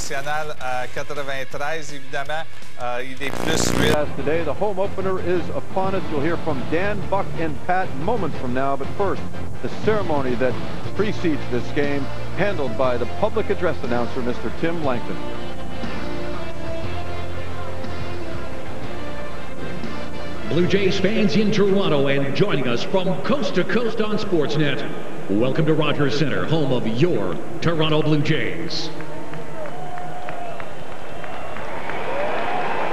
nationale à 93, évidemment. Il est plus 8. Today, the home opener is upon us. You'll hear from Dan, Buck, and Pat moments from now. But first, the ceremony that precedes this game, handled by the public address announcer, Mr. Tim Langton. Blue Jays fans in Toronto and joining us from coast to coast on Sportsnet. Welcome to Rogers Center, home of your Toronto Blue Jays.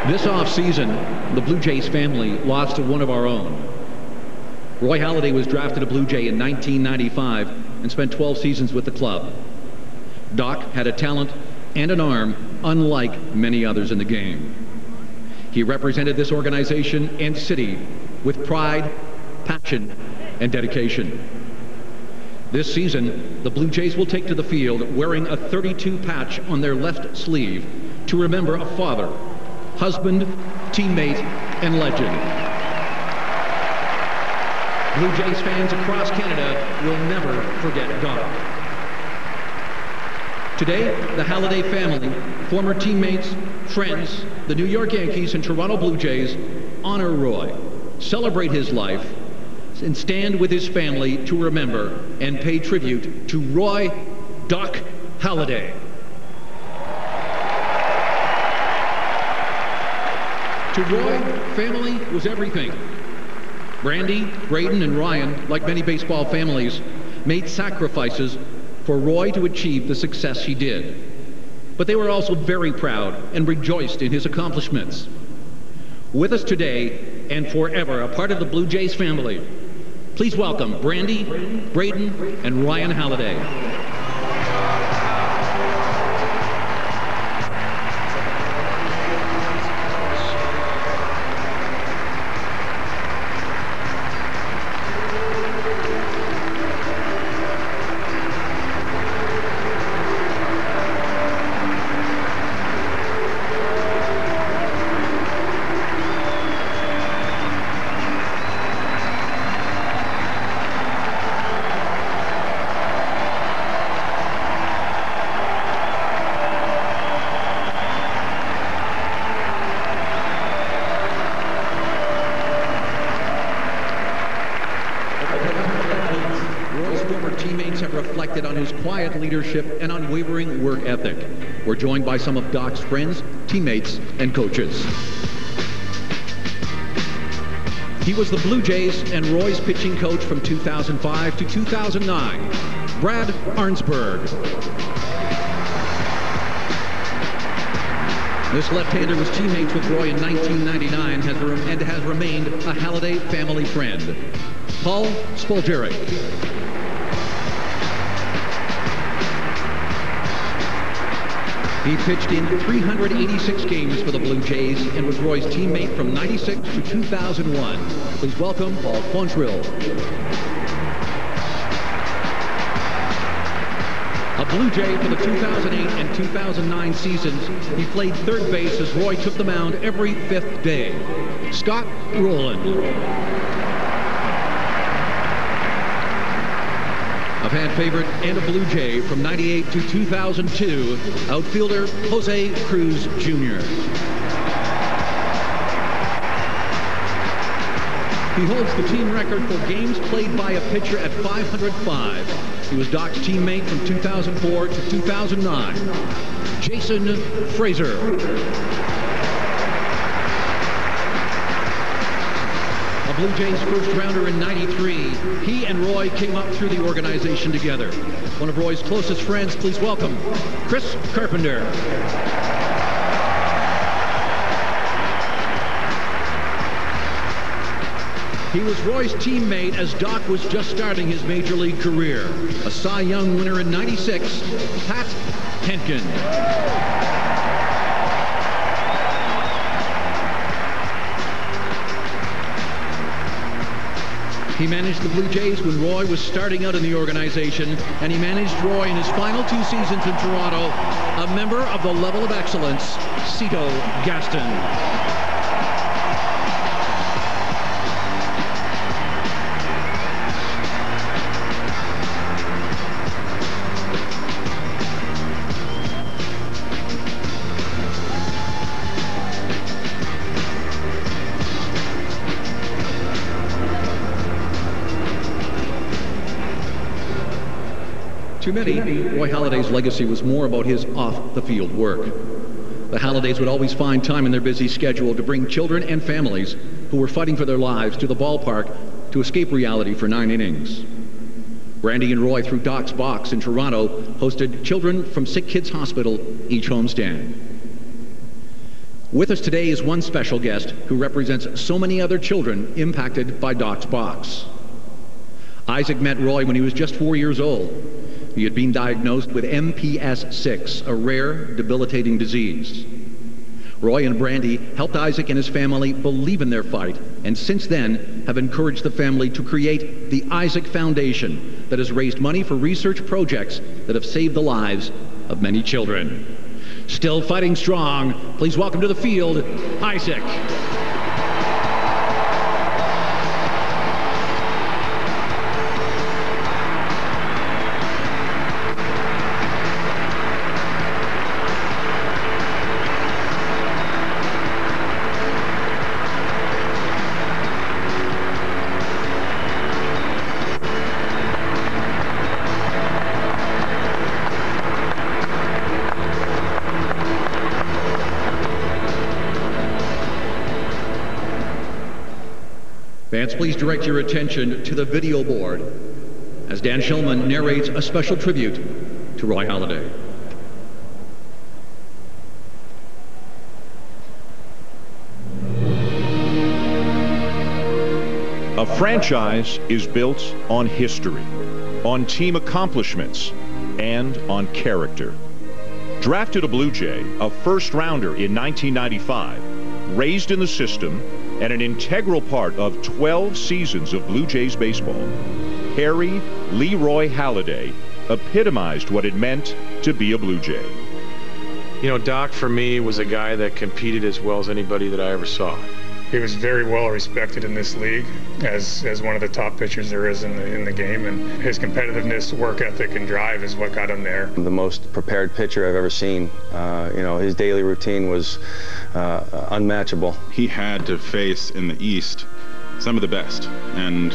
This offseason, the Blue Jays family lost one of our own. Roy Halladay was drafted a Blue Jay in 1995 and spent 12 seasons with the club. Doc had a talent and an arm unlike many others in the game. He represented this organization and city with pride, passion, and dedication. This season, the Blue Jays will take to the field wearing a 32 patch on their left sleeve to remember a father, husband, teammate, and legend. Blue Jays fans across Canada will never forget Doc. Today, the Halladay family, former teammates, friends, the New York Yankees and Toronto Blue Jays honor Roy, celebrate his life, and stand with his family to remember and pay tribute to Roy Doc Halladay. To Roy, family was everything. Brandy, Braden, and Ryan, like many baseball families, made sacrifices for Roy to achieve the success he did. But they were also very proud and rejoiced in his accomplishments. With us today and forever, a part of the Blue Jays family, please welcome Brandy, Braden, and Ryan Halladay. On his quiet leadership and unwavering work ethic. We're joined by some of Doc's friends, teammates, and coaches. He was the Blue Jays and Roy's pitching coach from 2005 to 2009, Brad Arnsberg. This left-hander was teammates with Roy in 1999 and has remained a Halladay family friend, Paul Spoljaric. He pitched in 386 games for the Blue Jays and was Roy's teammate from 96 to 2001. Please welcome Paul Quantrill. A Blue Jay for the 2008 and 2009 seasons, he played third base as Roy took the mound every fifth day. Scott Rowland. A fan favorite and a Blue Jay from 98 to 2002, outfielder Jose Cruz Jr. He holds the team record for games played by a pitcher at 505. He was Doc's teammate from 2004 to 2009, Jason Frazier. A Blue Jays first rounder in '93, he and Roy came up through the organization together. One of Roy's closest friends, please welcome Chris Carpenter. He was Roy's teammate as Doc was just starting his major league career. A Cy Young winner in '96, Pat Henkin. He managed the Blue Jays when Roy was starting out in the organization, and he managed Roy in his final 2 seasons in Toronto, a member of the level of excellence, Cito Gaston. To many, Roy Halladay's legacy was more about his off-the-field work. The Halladays would always find time in their busy schedule to bring children and families who were fighting for their lives to the ballpark to escape reality for 9 innings. Brandy and Roy, through Doc's Box in Toronto, hosted children from Sick Kids Hospital each homestand. With us today is one special guest who represents so many other children impacted by Doc's Box. Isaac met Roy when he was just 4 years old. He had been diagnosed with MPS 6, a rare, debilitating disease. Roy and Brandy helped Isaac and his family believe in their fight, and since then have encouraged the family to create the Isaac Foundation that has raised money for research projects that have saved the lives of many children. Still fighting strong, please welcome to the field, Isaac. Fans, please direct your attention to the video board as Dan Shulman narrates a special tribute to Roy Halladay. A franchise is built on history, on team accomplishments, and on character. Drafted a Blue Jay, a first-rounder in 1995, raised in the system, and an integral part of 12 seasons of Blue Jays baseball, Harry Leroy Halladay epitomized what it meant to be a Blue Jay. You know, Doc, for me, was a guy that competed as well as anybody that I ever saw. He was very well respected in this league as one of the top pitchers there is in the game, and his competitiveness, work ethic, and drive is what got him there. The most prepared pitcher I've ever seen. You know, his daily routine was unmatchable. He had to face in the East some of the best, and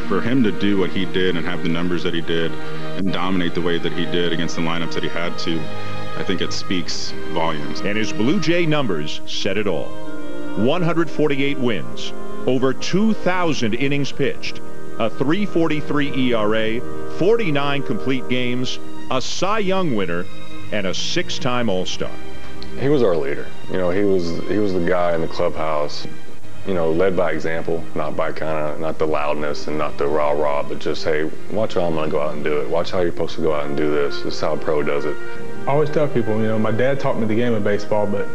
for him to do what he did and have the numbers that he did and dominate the way that he did against the lineups that he had to, I think it speaks volumes. And his Blue Jay numbers said it all. 148 wins, over 2,000 innings pitched, a 3.43 ERA, 49 complete games, a Cy Young winner, and a 6-time All-Star. He was our leader. You know, he was the guy in the clubhouse, you know, led by example, not by not the loudness and not the rah-rah, but just, hey, watch how I'm gonna go out and do it. Watch how you're supposed to go out and do this. This is how a pro does it. I always tell people, you know, my dad taught me the game of baseball, but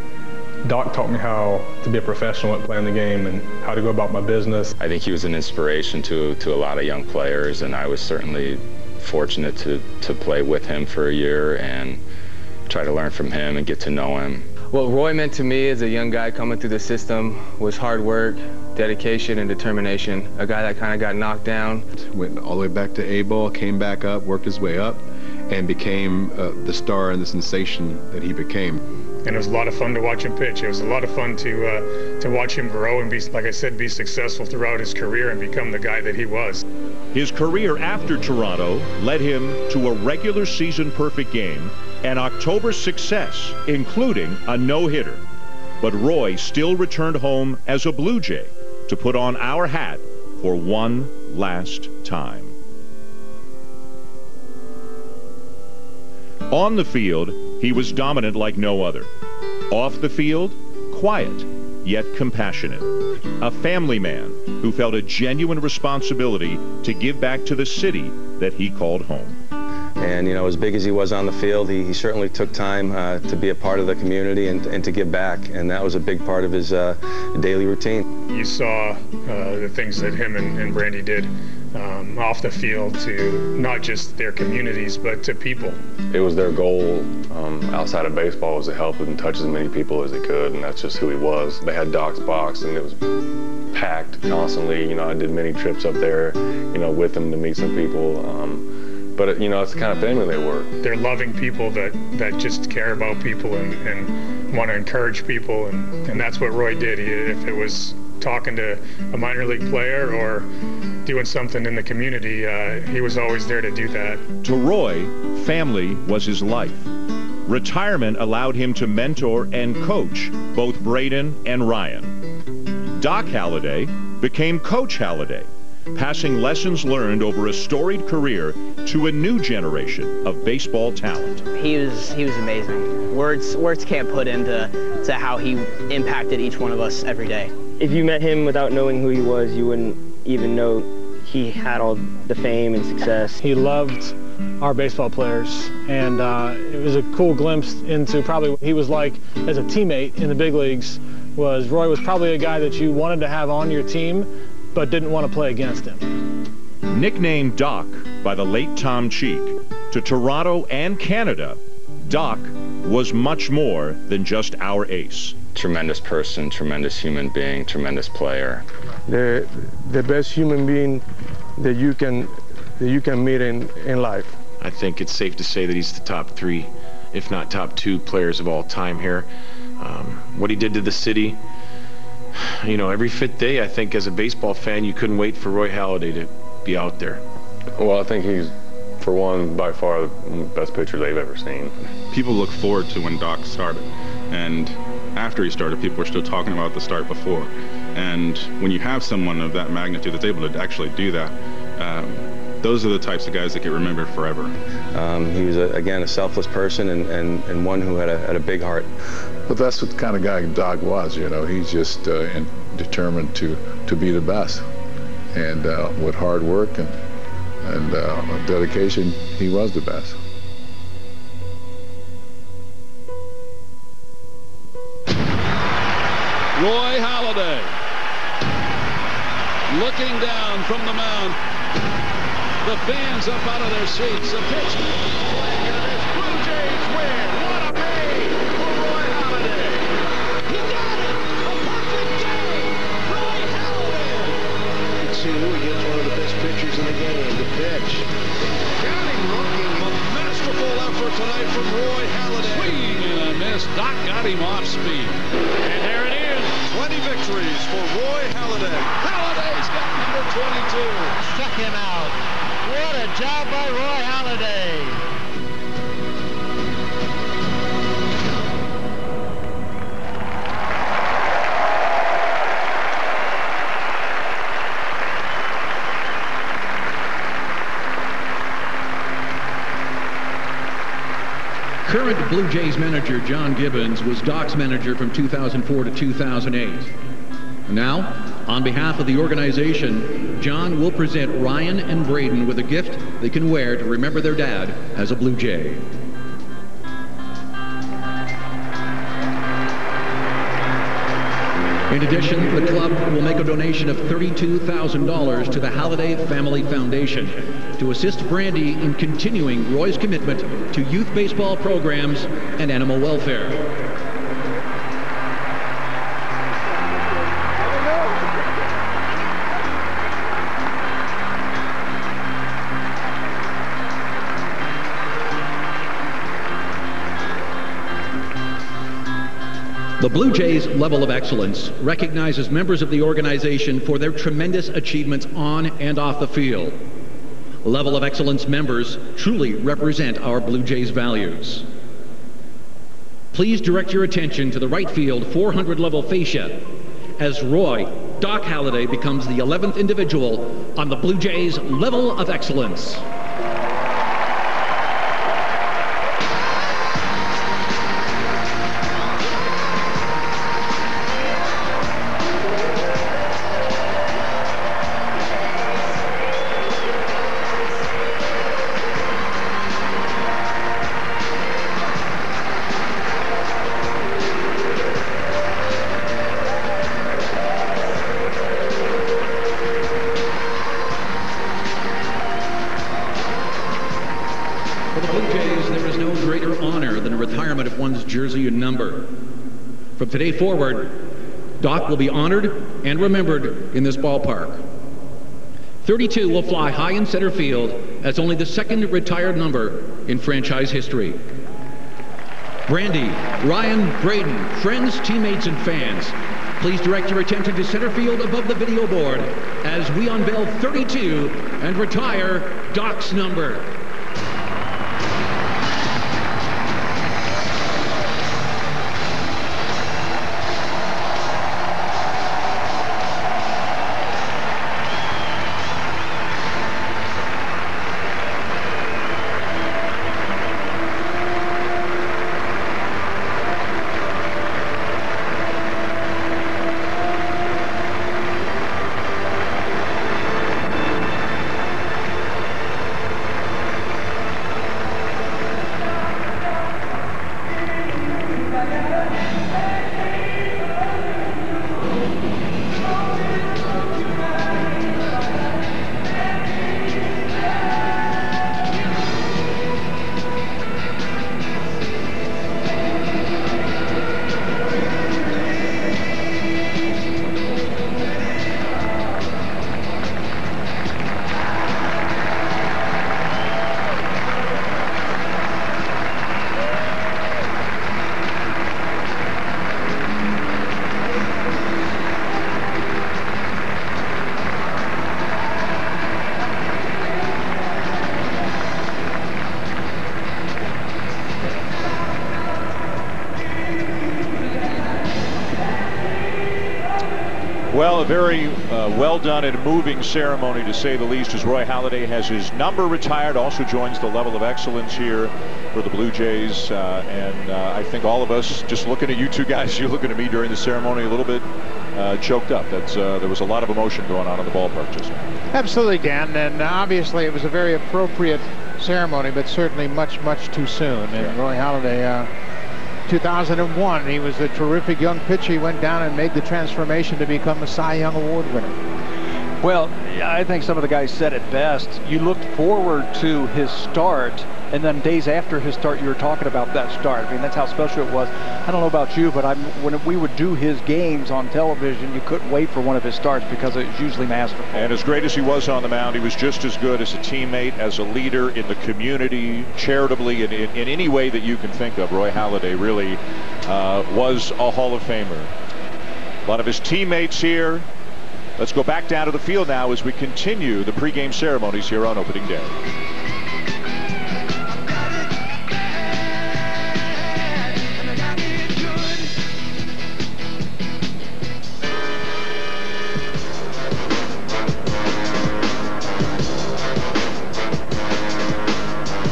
Doc taught me how to be a professional at playing the game and how to go about my business. I think he was an inspiration to a lot of young players, and I was certainly fortunate to play with him for a year and try to learn from him and get to know him. What Roy meant to me as a young guy coming through the system was hard work, dedication, and determination. A guy that kind of got knocked down. Went all the way back to A-ball, came back up, worked his way up, and became the star and the sensation that he became. And it was a lot of fun to watch him pitch. It was a lot of fun to watch him grow and be, like I said, be successful throughout his career and become the guy that he was. His career after Toronto led him to a regular season perfect game and October success, including a no-hitter. But Roy still returned home as a Blue Jay to put on our hat for one last time. On the field, he was dominant like no other. Off the field, quiet, yet compassionate. A family man who felt a genuine responsibility to give back to the city that he called home. And, you know, as big as he was on the field, he certainly took time to be a part of the community and to give back. And that was a big part of his daily routine. You saw the things that him and Brandy did off the field to not just their communities, but to people. It was their goal outside of baseball was to help and touch as many people as he could, and that's just who he was. They had Doc's Box, and it was packed constantly. You know, I did many trips up there, you know, with them to meet some people. But, you know, it's the kind of family they were. They're loving people that just care about people and want to encourage people, and that's what Roy did. If it was talking to a minor league player or doing something in the community, he was always there to do that. To Roy, family was his life. Retirement allowed him to mentor and coach both Braden and Ryan. Doc Halladay became Coach Halladay, passing lessons learned over a storied career to a new generation of baseball talent. He was amazing. Words can't put into how he impacted each one of us every day. If you met him without knowing who he was, you wouldn't even know he had all the fame and success. He loved our baseball players, and it was a cool glimpse into probably what he was like as a teammate in the big leagues. Roy was probably a guy that you wanted to have on your team, but didn't want to play against him. Nicknamed Doc by the late Tom Cheek, to Toronto and Canada, Doc was much more than just our ace. Tremendous person, tremendous human being, tremendous player. The best human being that you can meet in life. I think it's safe to say that he's the top 3, if not top 2 players of all time here. What he did to the city, you know, every 5th day, I think as a baseball fan, you couldn't wait for Roy Halladay to be out there. Well, I think he's, for one, by far the best pitcher they've ever seen. People look forward to when Doc started, and after he started, people were still talking about the start before. And when you have someone of that magnitude that's able to actually do that, those are the types of guys that get remembered forever. He was, again, a selfless person and one who had a big heart. But that's what kind of guy Doc was, you know. He's just determined to be the best. And with hard work and dedication, he was the best. Roy Halladay looking down from the mound. The fans up out of their seats. The pitch. Blue Jays win. What a day for Roy Halladay. He got it. A perfect day. Roy Halladay. Against one of the best pitchers in the game. The pitch. Got him looking. A masterful effort tonight from Roy Halladay. Swing and a miss. Doc got him off speed. And there it is. 20 victories for Roy Halladay. Halladay's got number 22. Struck him out. What a job by Roy Halladay. Current Blue Jays manager John Gibbons was Doc's manager from 2004 to 2008. Now, on behalf of the organization, John will present Ryan and Braden with a gift they can wear to remember their dad as a Blue Jay. In addition, the club will make a donation of $32,000 to the Halladay Family Foundation to assist Brandy in continuing Roy's commitment to youth baseball programs and animal welfare. The Blue Jays level of excellence recognizes members of the organization for their tremendous achievements on and off the field. Level of excellence members truly represent our Blue Jays values. Please direct your attention to the right field 400 level fascia as Roy Doc Halladay becomes the 11th individual on the Blue Jays level of excellence. Jersey and number. From today forward, Doc will be honored and remembered in this ballpark. 32 will fly high in center field as only the second retired number in franchise history. Brandy, Ryan, Braden, friends, teammates, and fans, Please direct your attention to center field above the video board as we unveil 32 and retire Doc's number. Well, a very well done and moving ceremony, to say the least, as Roy Halladay has his number retired, also joins the level of excellence here for the Blue Jays. I think all of us, just looking at you two guys, you're looking at me during the ceremony, a little bit choked up. There was a lot of emotion going on in the ballpark just now. Absolutely, Dan, and obviously it was a very appropriate ceremony, but certainly much too soon. And Roy Halladay, 2001, he was a terrific young pitcher. He went down and made the transformation to become a Cy Young Award winner. Well, I think some of the guys said it best. You looked forward to his start, and then days after his start, you were talking about that start. I mean, that's how special it was. I don't know about you, but when we would do his games on television, you couldn't wait for one of his starts because it was usually masterful. And as great as he was on the mound, he was just as good as a teammate, as a leader in the community, charitably, in any way that you can think of. Roy Halladay really was a Hall of Famer. A lot of his teammates here. Let's go back down to the field now as we continue the pregame ceremonies here on opening day.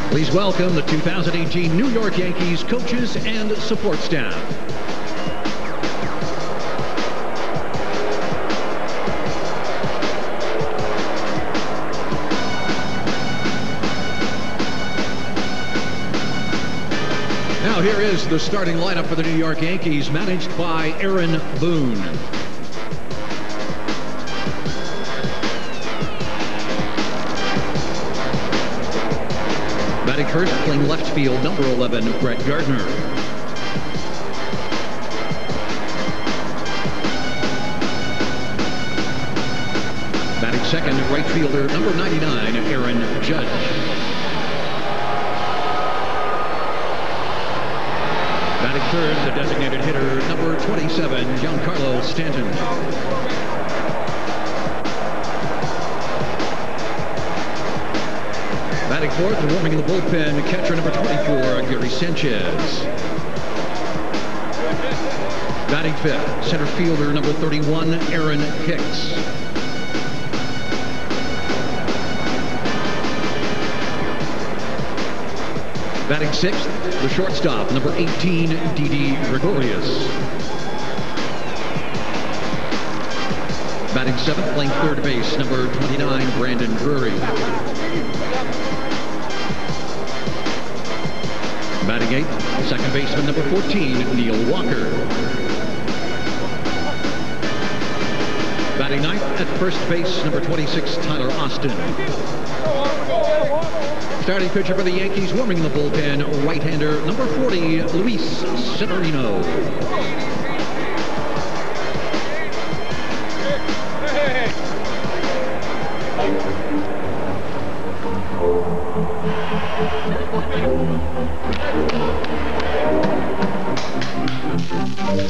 Please welcome the 2018 New York Yankees coaches and support staff. Now here is the starting lineup for the New York Yankees, managed by Aaron Boone. Batting first, playing left field, number 11, Brett Gardner. Batting second, right fielder, number 99, Aaron Judge. Batting third, the designated hitter, number 27, Giancarlo Stanton. Batting fourth and warming in the bullpen, catcher number 24, Gary Sanchez. Batting fifth, center fielder number 31, Aaron Hicks. Batting sixth, the shortstop, number 18, Didi Gregorius. Batting seventh, playing third base, number 29, Brandon Drury. Batting eighth, second baseman, number 14, Neil Walker. Batting ninth, at first base, number 26, Tyler Austin. Starting pitcher for the Yankees, warming in the bullpen, right-hander, number 40, Luis Severino.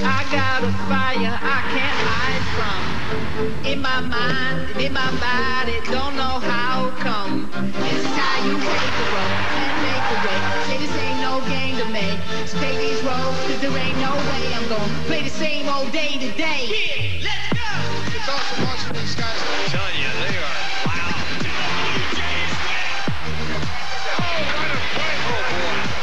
I got a fire I can't my mind, in my body, don't know how come. This is how you take the road and make the way. Say this ain't no game to me. So take these roads, cause there ain't no way I'm gonna play the same old day to day. Yeah, let's go! It's awesome watching these guys. I'm telling you, they are wow.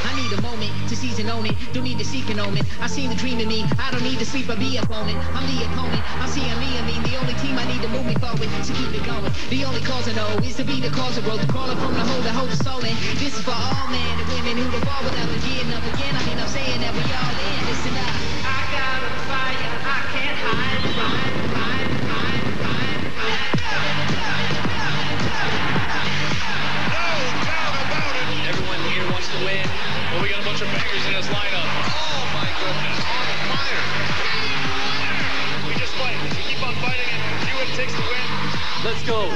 I need a moment to seize and own it. Don't need to seek an omen. I seen the dream in me. I don't need to sleep or be opponent. I'm the opponent. I'm seeing me and me. The only team I need to move me forward. So keep it going. The only cause I know is to be the cause of growth. Crawling from the hole that holds the soul in. This is for all men and women who don't fall without again up again. I mean, I'm saying that we all in. Listen up. I got a fire. I can't hide. Everyone here wants to win. Well, we got a bunch of bangers in this lineup. Oh, my goodness. On fire. We just fight. We keep on fighting and see what it takes to win. Let's go.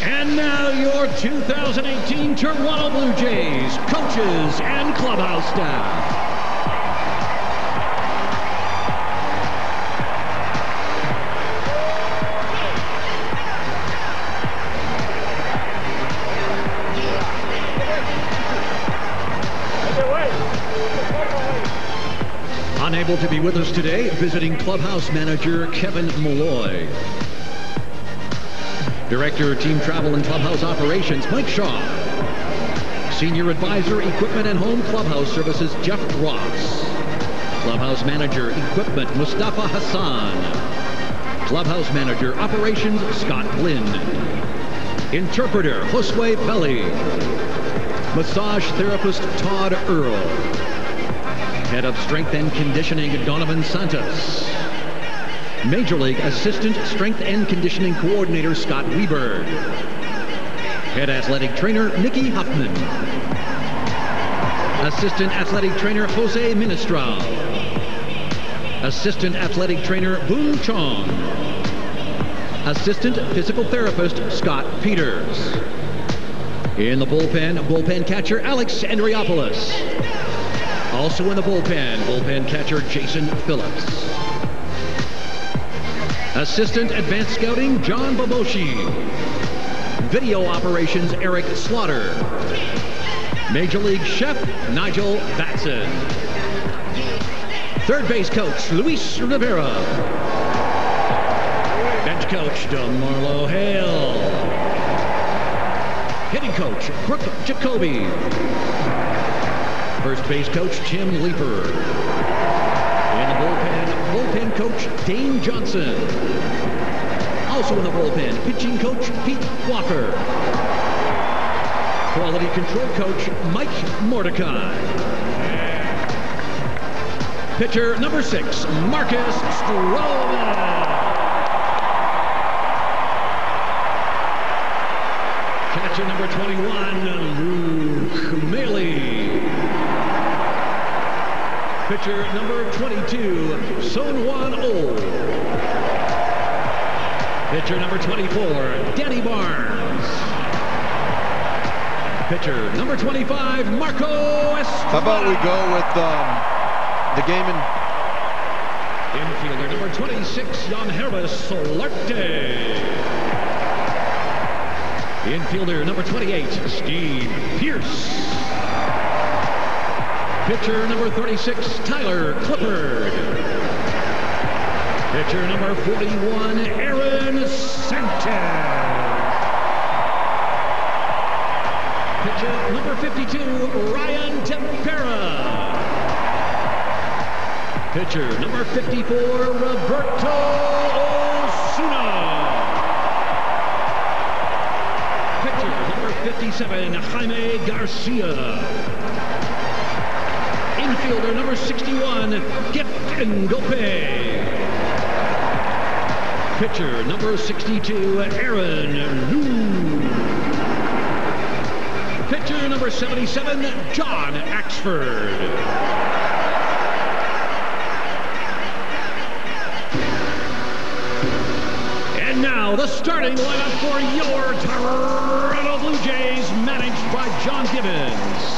And now your 2018 Toronto Blue Jays coaches and clubhouse staff. Unable to be with us today, visiting clubhouse manager Kevin Malloy. Director, Team Travel and Clubhouse Operations, Mike Shaw. Senior Advisor, Equipment and Home Clubhouse Services, Jeff Ross. Clubhouse Manager, Equipment, Mustafa Hassan. Clubhouse Manager, Operations, Scott Glynn. Interpreter, Josue Pelli. Massage Therapist, Todd Earl. Head of Strength and Conditioning, Donovan Santos. Major League Assistant Strength and Conditioning Coordinator, Scott Weberg. Head Athletic Trainer, Nikki Huffman. Assistant Athletic Trainer, Jose Ministral. Assistant Athletic Trainer, Boon Chong. Assistant Physical Therapist, Scott Peters. In the bullpen catcher, Alex Andriopoulos. Also in the bullpen catcher, Jason Phillips. Assistant Advanced Scouting, John Boboshi. Video Operations, Eric Slaughter. Major League Chef, Nigel Batson. Third base coach, Luis Rivera. Bench coach, DeMarlo Hale. Hitting coach, Brooke Jacoby. First base coach, Tim Leeper. In the bullpen coach, Dane Johnson. Also in the bullpen, pitching coach, Pete Walker. Quality control coach, Mike Mordecai. Pitcher number 6, Marcus Stroman. Catcher number 21, Luke Maley. Pitcher number 22, Son Juan Oh. Pitcher number 24, Danny Barnes. Pitcher number 25, Marco Estrada. How about we go with the game in... Infielder number 26, Jan Hervis Solarte. Infielder number 28, Steve Pierce. Pitcher number 36, Tyler Clifford. Pitcher number 41, Aaron Sanchez. Pitcher number 52, Ryan Tempera. Pitcher number 54, Roberto Osuna. Pitcher number 57, Jaime Garcia. Infielder number 61, Gift Gope. Pitcher number 62, Aaron Liu. Pitcher number 77, John Axford. And now the starting lineup for your Toronto Blue Jays, managed by John Gibbons.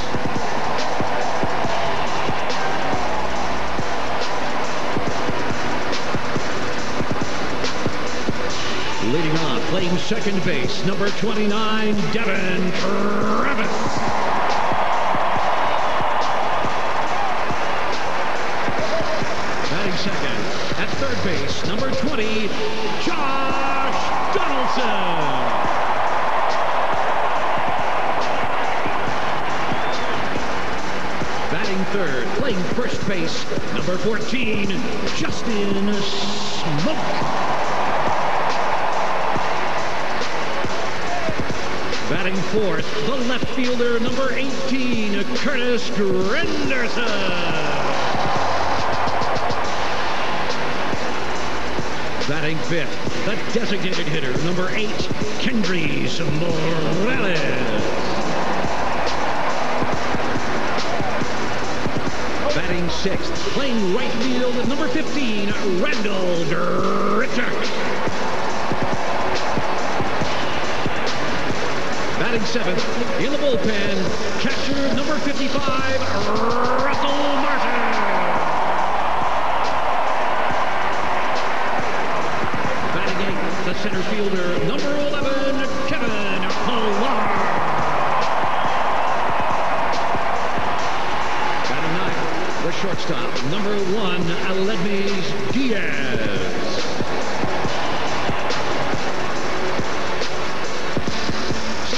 Playing second base, number 29, Devin Travis. Batting second, at third base, number 20, Josh Donaldson. Batting third, playing first base, number 14, Justin Smoke. Batting fourth, the left fielder, number 18, Curtis Grinderson. Batting fifth, the designated hitter, number 8, Kendrys Morales. Batting sixth, playing right field, number 15, Randall Grichuk. Batting seventh, in the bullpen, catcher number 55, Russell Martin. Batting eighth, the center fielder, number 11, Kevin Pillar. Batting ninth, the shortstop, number 1, Aledmys Diaz.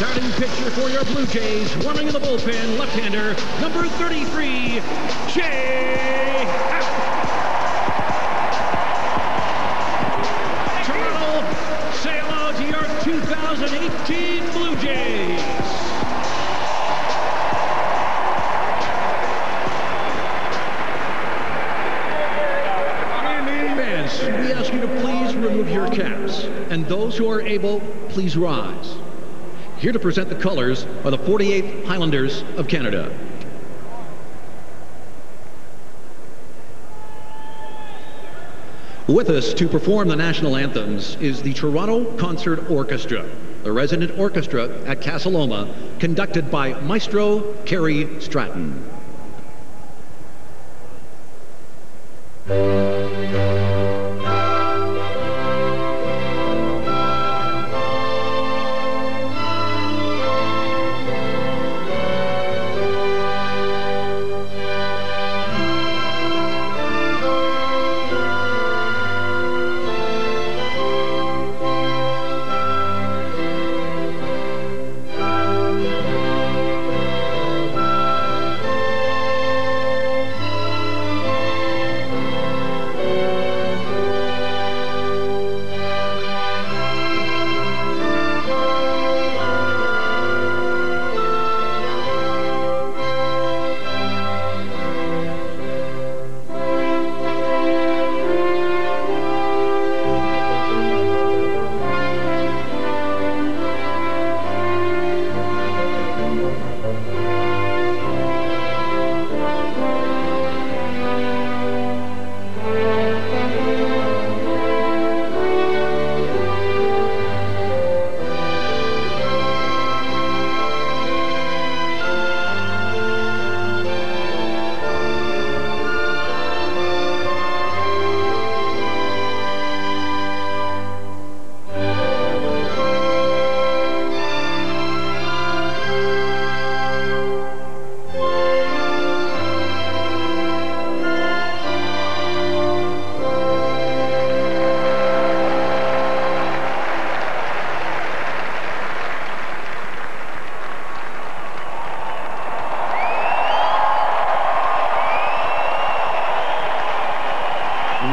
Starting pitcher for your Blue Jays, warming in the bullpen, left-hander, number 33, Jay Happ. Toronto, say hello to your 2018 Blue Jays. Fans, we ask you to please remove your caps, and those who are able, please rise. Here to present the colors are the 48th Highlanders of Canada. With us to perform the national anthems is the Toronto Concert Orchestra, the resident orchestra at Casa Loma, conducted by Maestro Kerry Stratton.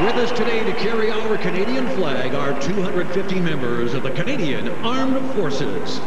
With us today to carry our Canadian flag are 250 members of the Canadian Armed Forces.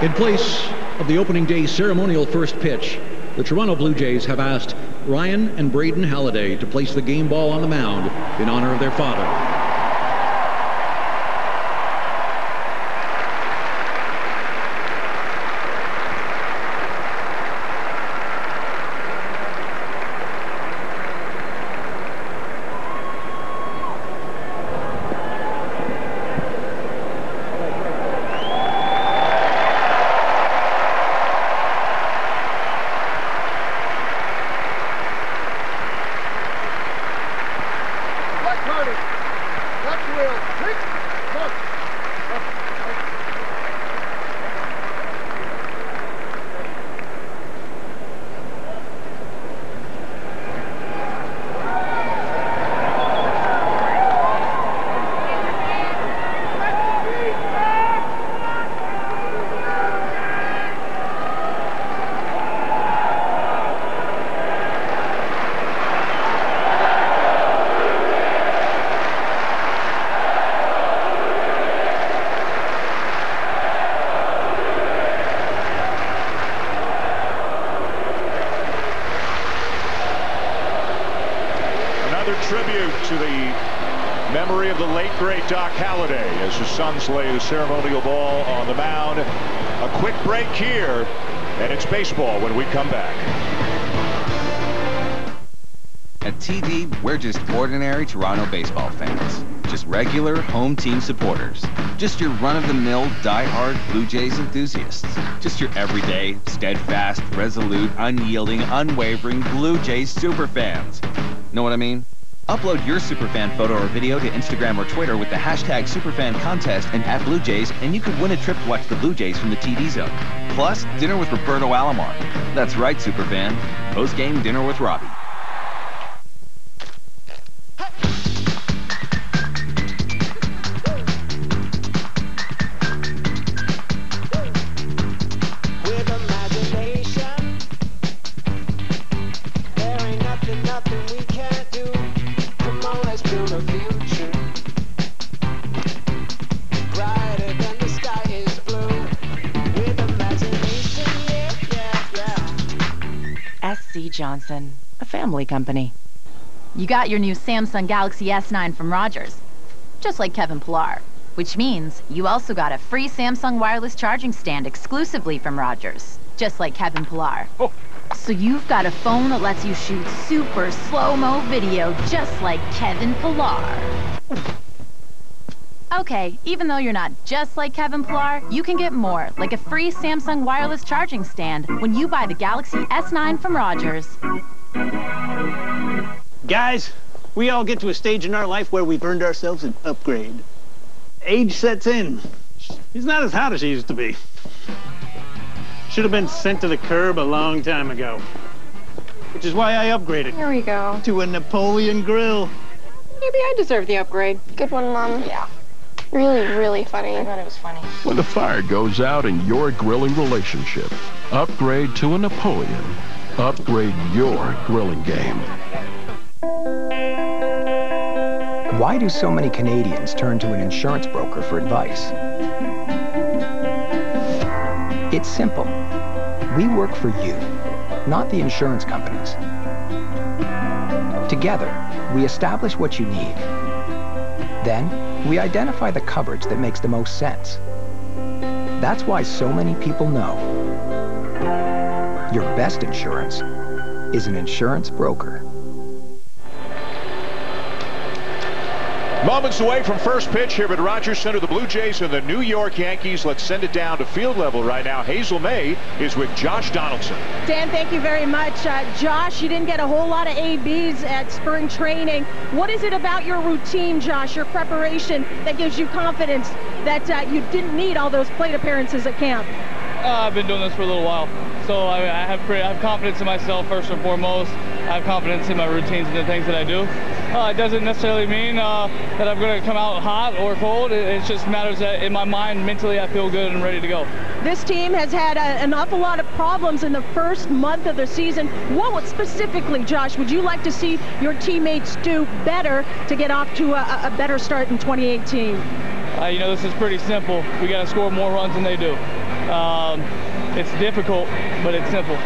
In place of the opening day ceremonial first pitch, the Toronto Blue Jays have asked Ryan and Braden Halliday to place the game ball on the mound in honor of their father. To the memory of the late, great Doc Halliday as his sons lay the ceremonial ball on the mound. A quick break here, and it's baseball when we come back. At TD, we're just ordinary Toronto baseball fans. Just regular home team supporters. Just your run-of-the-mill, die-hard Blue Jays enthusiasts. Just your everyday, steadfast, resolute, unyielding, unwavering Blue Jays superfans. Know what I mean? Upload your superfan photo or video to Instagram or Twitter with the hashtag Superfan Contest and @BlueJays, and you could win a trip to watch the Blue Jays from the TD Zone. Plus, dinner with Roberto Alomar. That's right, superfan. Post-game dinner with Robbie. Johnson, a family company. You got your new Samsung Galaxy S9 from Rogers, just like Kevin Pillar, which means you also got a free Samsung wireless charging stand exclusively from Rogers, just like Kevin Pillar. Oh. So you've got a phone that lets you shoot super slow-mo video just like Kevin Pillar. Okay, even though you're not just like Kevin Pillar, you can get more, like a free Samsung wireless charging stand when you buy the Galaxy S9 from Rogers. Guys, we all get to a stage in our life where we've earned ourselves an upgrade. Age sets in. He's not as hot as he used to be. Should have been sent to the curb a long time ago. Which is why I upgraded. Here we go. To a Napoleon grill. Maybe I deserve the upgrade. Good one, Mom. Yeah. Really, really funny. I thought it was funny. When the fire goes out in your grilling relationship, upgrade to a Napoleon. Upgrade your grilling game. Why do so many Canadians turn to an insurance broker for advice? It's simple. We work for you, not the insurance companies. Together, we establish what you need. Then, we identify the coverage that makes the most sense. That's why so many people know your best insurance is an insurance broker. Moments away from first pitch here at Rogers Center, the Blue Jays and the New York Yankees. Let's send it down to field level right now. Hazel May is with Josh Donaldson. Dan, thank you very much. Josh, you didn't get a whole lot of ABs at spring training. What is it about your routine, Josh, your preparation, that gives you confidence that you didn't need all those plate appearances at camp? I've been doing this for a little while, so I have confidence in myself first and foremost. I have confidence in my routines and the things that I do. It doesn't necessarily mean that I'm going to come out hot or cold. It just matters that in my mind, mentally, I feel good and ready to go. This team has had an awful lot of problems in the first month of the season. What specifically, Josh, would you like to see your teammates do better to get off to a better start in 2018? You know, this is pretty simple. We got to score more runs than they do. It's difficult, but it's simple.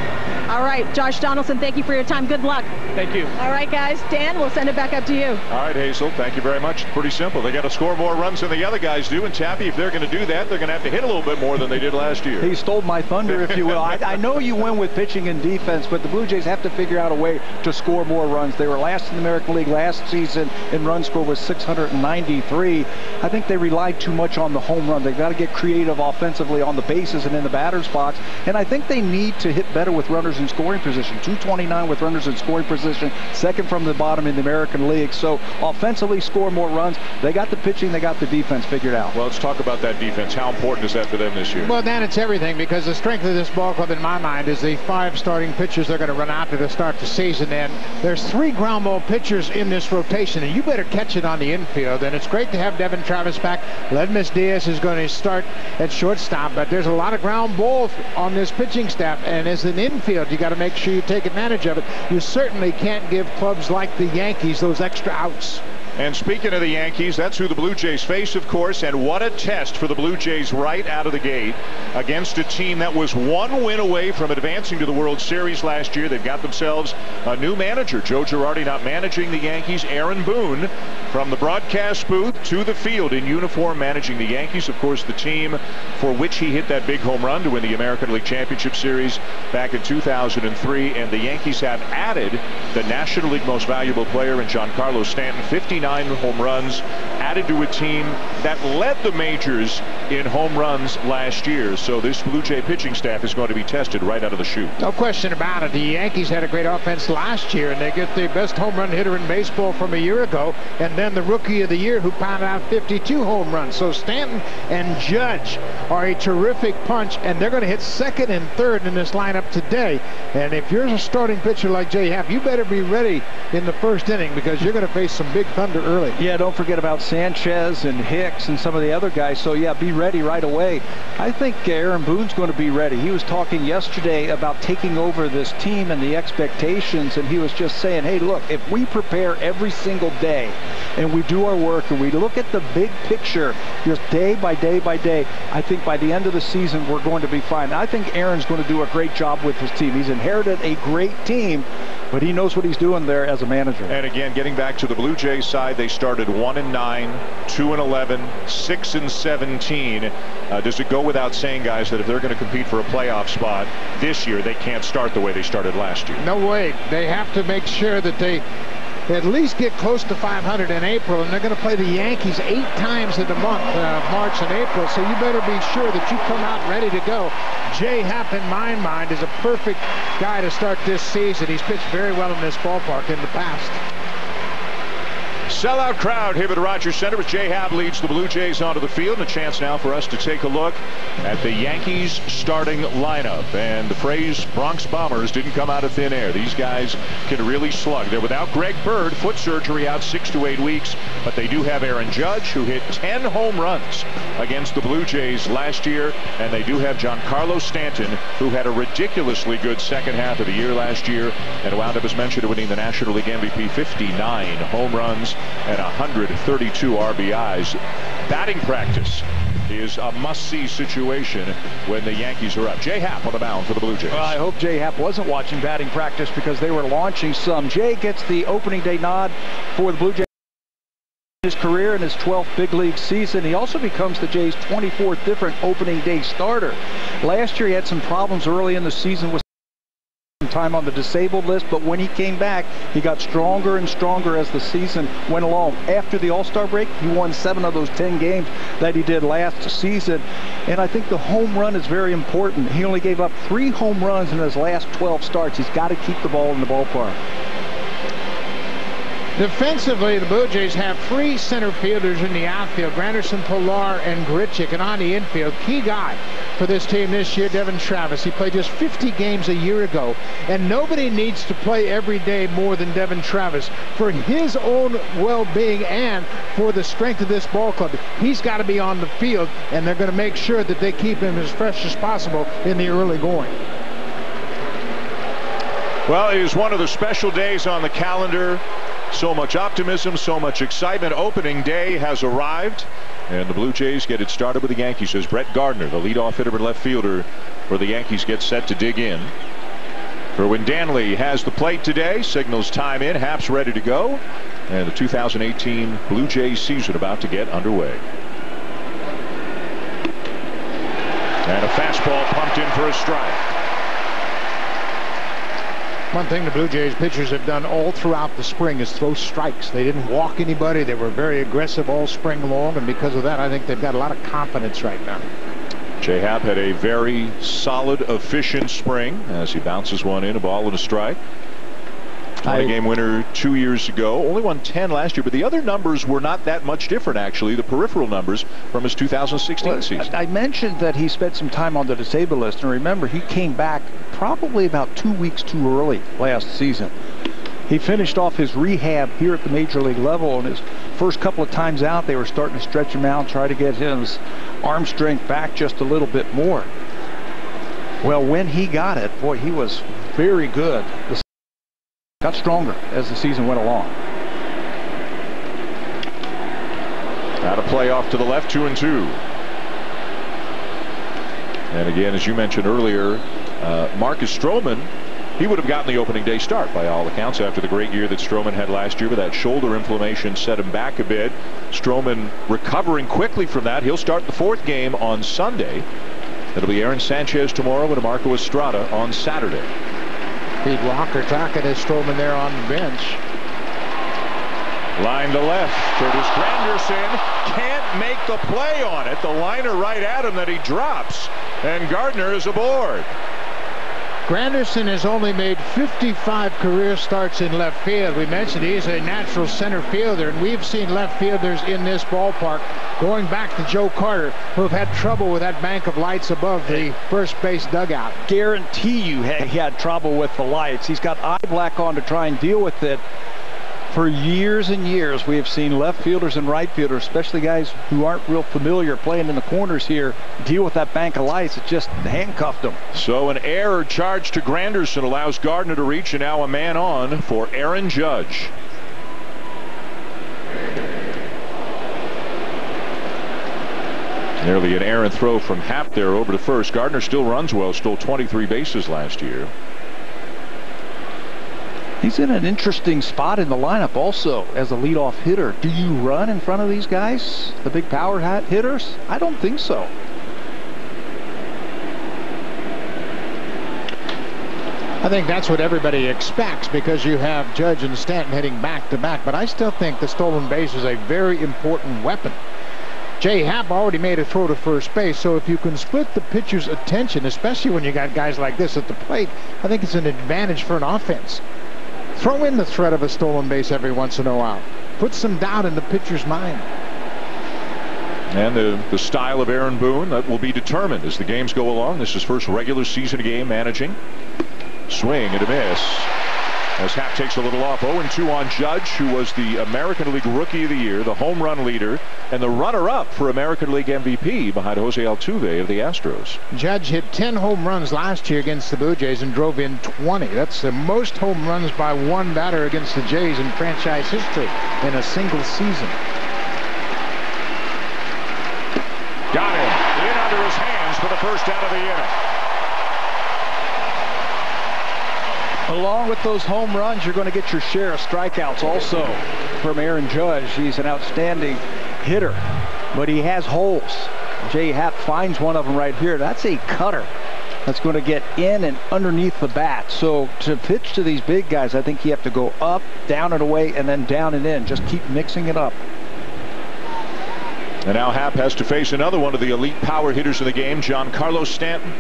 All right, Josh Donaldson, thank you for your time. Good luck. Thank you. All right, guys. Dan, we'll send it back up to you. All right, Hazel, thank you very much. Pretty simple. They got to score more runs than the other guys do, and Tappy, if they're going to do that, they're going to have to hit a little bit more than they did last year. He stole my thunder, if you will. I know you win with pitching and defense, but the Blue Jays have to figure out a way to score more runs. They were last in the American League last season, and run score was 693. I think they relied too much on the home run. They've got to get creative offensively on the bases and in the batter's box, and I think they need to hit better with runners in scoring position. 229 with runners in scoring position, second from the bottom in the American League. So offensively score more runs. They got the pitching, they got the defense figured out. Well, let's talk about that defense. How important is that for them this year? Well, Dan, it's everything, because the strength of this ball club in my mind is the 5 starting pitchers they're going to run out to start the season. And there's 3 ground ball pitchers in this rotation, and you better catch it on the infield. And it's great to have Devin Travis back. Ledmus Diaz is going to start at shortstop, but there's a lot of ground balls on this pitching staff, and as an infield, you got to make sure you take advantage of it. You certainly can't give clubs like the Yankees those extra outs. And speaking of the Yankees, that's who the Blue Jays face, of course, and what a test for the Blue Jays right out of the gate against a team that was 1 win away from advancing to the World Series last year. They've got themselves a new manager. Joe Girardi not managing the Yankees. Aaron Boone from the broadcast booth to the field in uniform managing the Yankees. Of course, the team for which he hit that big home run to win the American League Championship Series back in 2003. And the Yankees have added the National League most valuable player in Giancarlo Stanton, 59 home runs, added to a team that led the majors in home runs last year. So this Blue Jay pitching staff is going to be tested right out of the chute. No question about it. The Yankees had a great offense last year, and they get the best home run hitter in baseball from a year ago, and then the Rookie of the Year who pounded out 52 home runs. So Stanton and Judge are a terrific punch, and they're going to hit second and third in this lineup today. And if you're a starting pitcher like Jay Happ, you better be ready in the first inning, because you're going to face some big thunder early. Yeah, don't forget about Sanchez and Hicks and some of the other guys. So yeah, be ready right away. I think Aaron Boone's going to be ready. He was talking yesterday about taking over this team and the expectations, and he was just saying, hey, look, if we prepare every single day and we do our work and we look at the big picture just day by day by day, I think by the end of the season we're going to be fine. I think Aaron's going to do a great job with his team. He's inherited a great team, but he knows what he's doing there as a manager. And again, getting back to the Blue Jays side, they started 1-9, 2-11, 6-17. Does it go without saying, guys, that if they're going to compete for a playoff spot this year, they can't start the way they started last year? No way. They have to make sure that they at least get close to 500 in April, and they're going to play the Yankees 8 times in the month, March and April, so you better be sure that you come out ready to go. Jay Happ, in my mind, is a perfect guy to start this season. He's pitched very well in this ballpark in the past. Sellout crowd here at Rogers Center as Jay Happ leads the Blue Jays onto the field. And a chance now for us to take a look at the Yankees starting lineup. And the phrase Bronx Bombers didn't come out of thin air. These guys can really slug. They're without Greg Bird, foot surgery, out 6 to 8 weeks. But they do have Aaron Judge, who hit 10 home runs against the Blue Jays last year. And they do have Giancarlo Stanton, who had a ridiculously good second half of the year last year and wound up, as mentioned, winning the National League MVP, 59 home runs and 132 RBIs. Batting practice is a must-see situation when the Yankees are up. Jay Happ on the mound for the Blue Jays. Well, I hope Jay Happ wasn't watching batting practice, because they were launching some. Jay gets the opening day nod for the Blue Jays. His career in his 12th big league season. He also becomes the Jays' 24th different opening day starter. Last year he had some problems early in the season with time on the disabled list, but when he came back, he got stronger and stronger as the season went along. After the All-Star break, he won 7 of those 10 games that he did last season, and I think the home run is very important. He only gave up 3 home runs in his last 12 starts. He's got to keep the ball in the ballpark. Defensively, the Blue Jays have 3 center fielders in the outfield, Granderson, Pilar, and Grichuk. And on the infield, key guy for this team this year, Devin Travis. He played just 50 games a year ago, and nobody needs to play every day more than Devin Travis. For his own well-being and for the strength of this ball club, he's got to be on the field, and they're going to make sure that they keep him as fresh as possible in the early going. Well, it is one of the special days on the calendar. So much optimism, so much excitement. Opening day has arrived. And the Blue Jays get it started with the Yankees as Brett Gardner, the leadoff hitter and left fielder for the Yankees, gets set to dig in. Kerwin Danley has the plate today, signals time in, Happ's ready to go, and the 2018 Blue Jays season about to get underway. And a fastball pumped in for a strike. One thing the Blue Jays pitchers have done all throughout the spring is throw strikes. They didn't walk anybody. They were very aggressive all spring long, and because of that, I think they've got a lot of confidence right now. Jay Happ had a very solid, efficient spring as he bounces one in, a ball and a strike. 20-game winner 2 years ago. Only won 10 last year, but the other numbers were not that much different, actually, the peripheral numbers from his 2016 season. I mentioned that he spent some time on the disabled list, and remember, he came back probably about 2 weeks too early last season. He finished off his rehab here at the major league level, and his first couple of times out, they were starting to stretch him out, try to get his arm strength back just a little bit more. Well, when he got it, boy, he was very good. Got stronger as the season went along. Out of play off to the left, 2-2. And again, as you mentioned earlier, Marcus Stroman, he would have gotten the opening day start by all accounts after the great year that Stroman had last year, but that shoulder inflammation set him back a bit. Stroman recovering quickly from that. He'll start the fourth game on Sunday. It'll be Aaron Sanchez tomorrow and Marco Estrada on Saturday. Pete Walker talking to Stroman there on the bench. Line to left. Curtis Granderson can't make the play on it. The liner right at him that he drops. And Gardner is aboard. Granderson has only made 55 career starts in left field. We mentioned he's a natural center fielder, and we've seen left fielders in this ballpark, going back to Joe Carter, who have had trouble with that bank of lights above the first base dugout. Guarantee you he had trouble with the lights. He's got eye black on to try and deal with it. For years and years, we have seen left fielders and right fielders, especially guys who aren't real familiar playing in the corners here, deal with that bank of lights. It just handcuffed them. So an error charge to Granderson allows Gardner to reach, and now a man on for Aaron Judge. Nearly an errant throw from Happ there over to first. Gardner still runs well, stole 23 bases last year. He's in an interesting spot in the lineup also as a leadoff hitter. Do you run in front of these guys, the big power hitters? I don't think so. I think that's what everybody expects because you have Judge and Stanton hitting back-to-back, but I still think the stolen base is a very important weapon. Jay Happ already made a throw to first base, so if you can split the pitcher's attention, especially when you got guys like this at the plate, I think it's an advantage for an offense. Throw in the threat of a stolen base every once in a while. Put some doubt in the pitcher's mind. And the style of Aaron Boone, that will be determined as the games go along. This is his first regular season game managing. Swing and a miss. As Happ takes a little off. 0-2 on Judge, who was the American League Rookie of the Year, the home run leader, and the runner-up for American League MVP behind Jose Altuve of the Astros. Judge hit 10 home runs last year against the Blue Jays and drove in 20. That's the most home runs by one batter against the Jays in franchise history in a single season. Got him. In under his hands for the first out of the inning. Along with those home runs, you're going to get your share of strikeouts also from Aaron Judge. He's an outstanding hitter, but he has holes. Jay Happ finds one of them right here. That's a cutter that's going to get in and underneath the bat. So to pitch to these big guys, I think you have to go up, down and away, and then down and in. Just keep mixing it up. And now Happ has to face another one of the elite power hitters in the game, Giancarlo Stanton.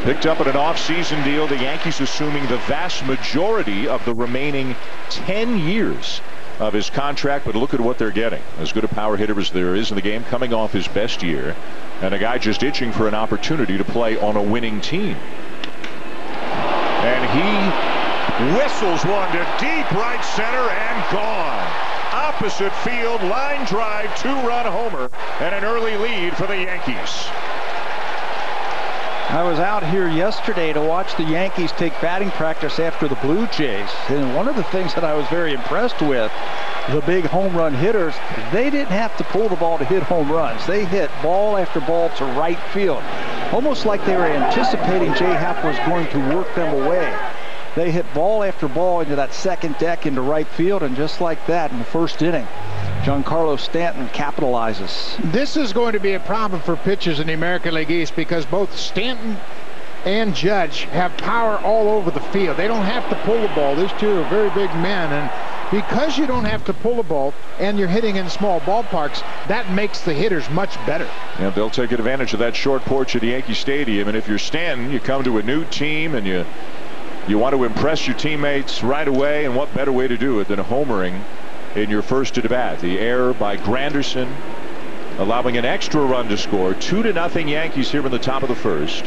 Picked up at an off-season deal, the Yankees assuming the vast majority of the remaining 10 years of his contract, but look at what they're getting. As good a power hitter as there is in the game, coming off his best year, and a guy just itching for an opportunity to play on a winning team. And he whistles one to deep right center and gone. Opposite field, line drive, two-run homer, and an early lead for the Yankees. I was out here yesterday to watch the Yankees take batting practice after the Blue Jays, and one of the things that I was very impressed with, the big home run hitters, they didn't have to pull the ball to hit home runs. They hit ball after ball to right field, almost like they were anticipating Jay Happ was going to work them away. They hit ball after ball into that second deck into right field, and just like that in the first inning, Giancarlo Stanton capitalizes. This is going to be a problem for pitchers in the American League East because both Stanton and Judge have power all over the field. They don't have to pull the ball. These two are very big men, and because you don't have to pull the ball and you're hitting in small ballparks, that makes the hitters much better. Yeah, they'll take advantage of that short porch at Yankee Stadium, and if you're Stanton, you come to a new team and you want to impress your teammates right away, and what better way to do it than homering in your first at bat. The error by Granderson allowing an extra run to score. 2-0 Yankees here in the top of the first.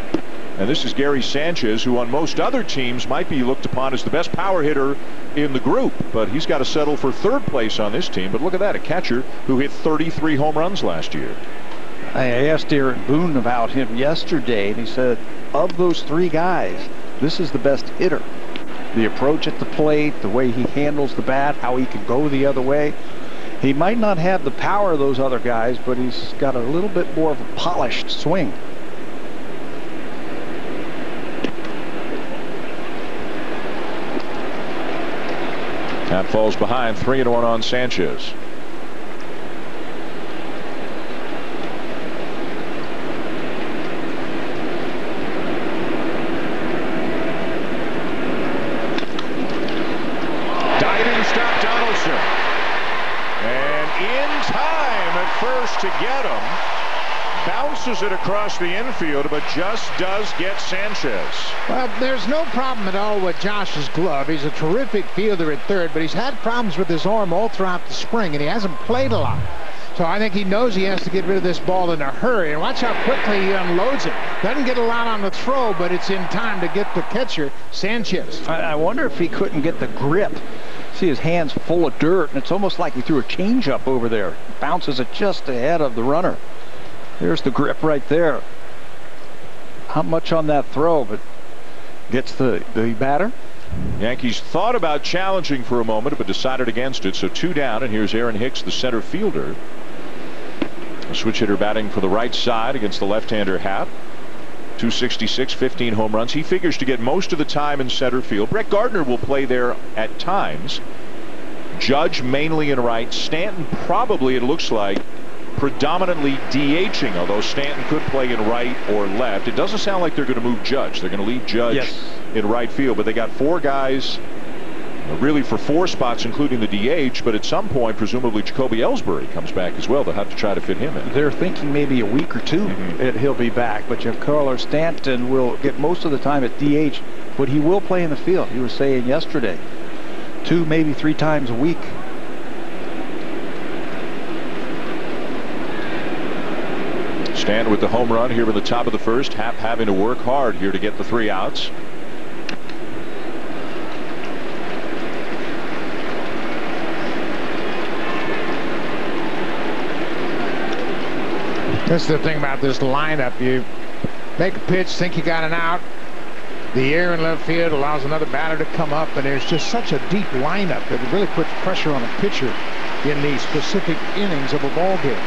And this is Gary Sanchez, who on most other teams might be looked upon as the best power hitter in the group, but he's got to settle for third place on this team. But look at that, a catcher who hit 33 home runs last year. I asked Aaron Boone about him yesterday, and he said, of those three guys, this is the best hitter. The approach at the plate, the way he handles the bat, how he can go the other way. He might not have the power of those other guys, but he's got a little bit more of a polished swing. That falls behind, 3-1 on Sanchez. To get him, bounces it across the infield, but just does get Sanchez. Well, there's no problem at all with Josh's glove. He's a terrific fielder at third, but he's had problems with his arm all throughout the spring, and he hasn't played a lot. So I think he knows he has to get rid of this ball in a hurry, and watch how quickly he unloads it. Doesn't get a lot on the throw, but it's in time to get the catcher, Sanchez. I wonder if he couldn't get the grip. See his hands full of dirt, and it's almost like he threw a changeup over there. Bounces it just ahead of the runner. There's the grip right there. Not much on that throw, but gets the batter. Yankees thought about challenging for a moment, but decided against it. So 2 down, and here's Aaron Hicks, the center fielder. A switch hitter batting for the right side against the left-hander Happ. 266, 15 home runs. He figures to get most of the time in center field. Brett Gardner will play there at times. Judge mainly in right. Stanton probably, it looks like, predominantly DHing, although Stanton could play in right or left. It doesn't sound like they're going to move Judge. They're going to leave Judge in right field, but they got 4 guys really for 4 spots, including the DH, but at some point, presumably Jacoby Ellsbury comes back as well. They'll have to try to fit him in. They're thinking maybe a week or 2 he'll be back, but Giancarlo Stanton will get most of the time at DH, but he will play in the field. He was saying yesterday 2, maybe 3 times a week. Stanton with the home run here in the top of the first. Happ having to work hard here to get the 3 outs. That's the thing about this lineup. You make a pitch, think you got an out. The air in left field allows another batter to come up, and there's just such a deep lineup that it really puts pressure on a pitcher in these specific innings of a ball game.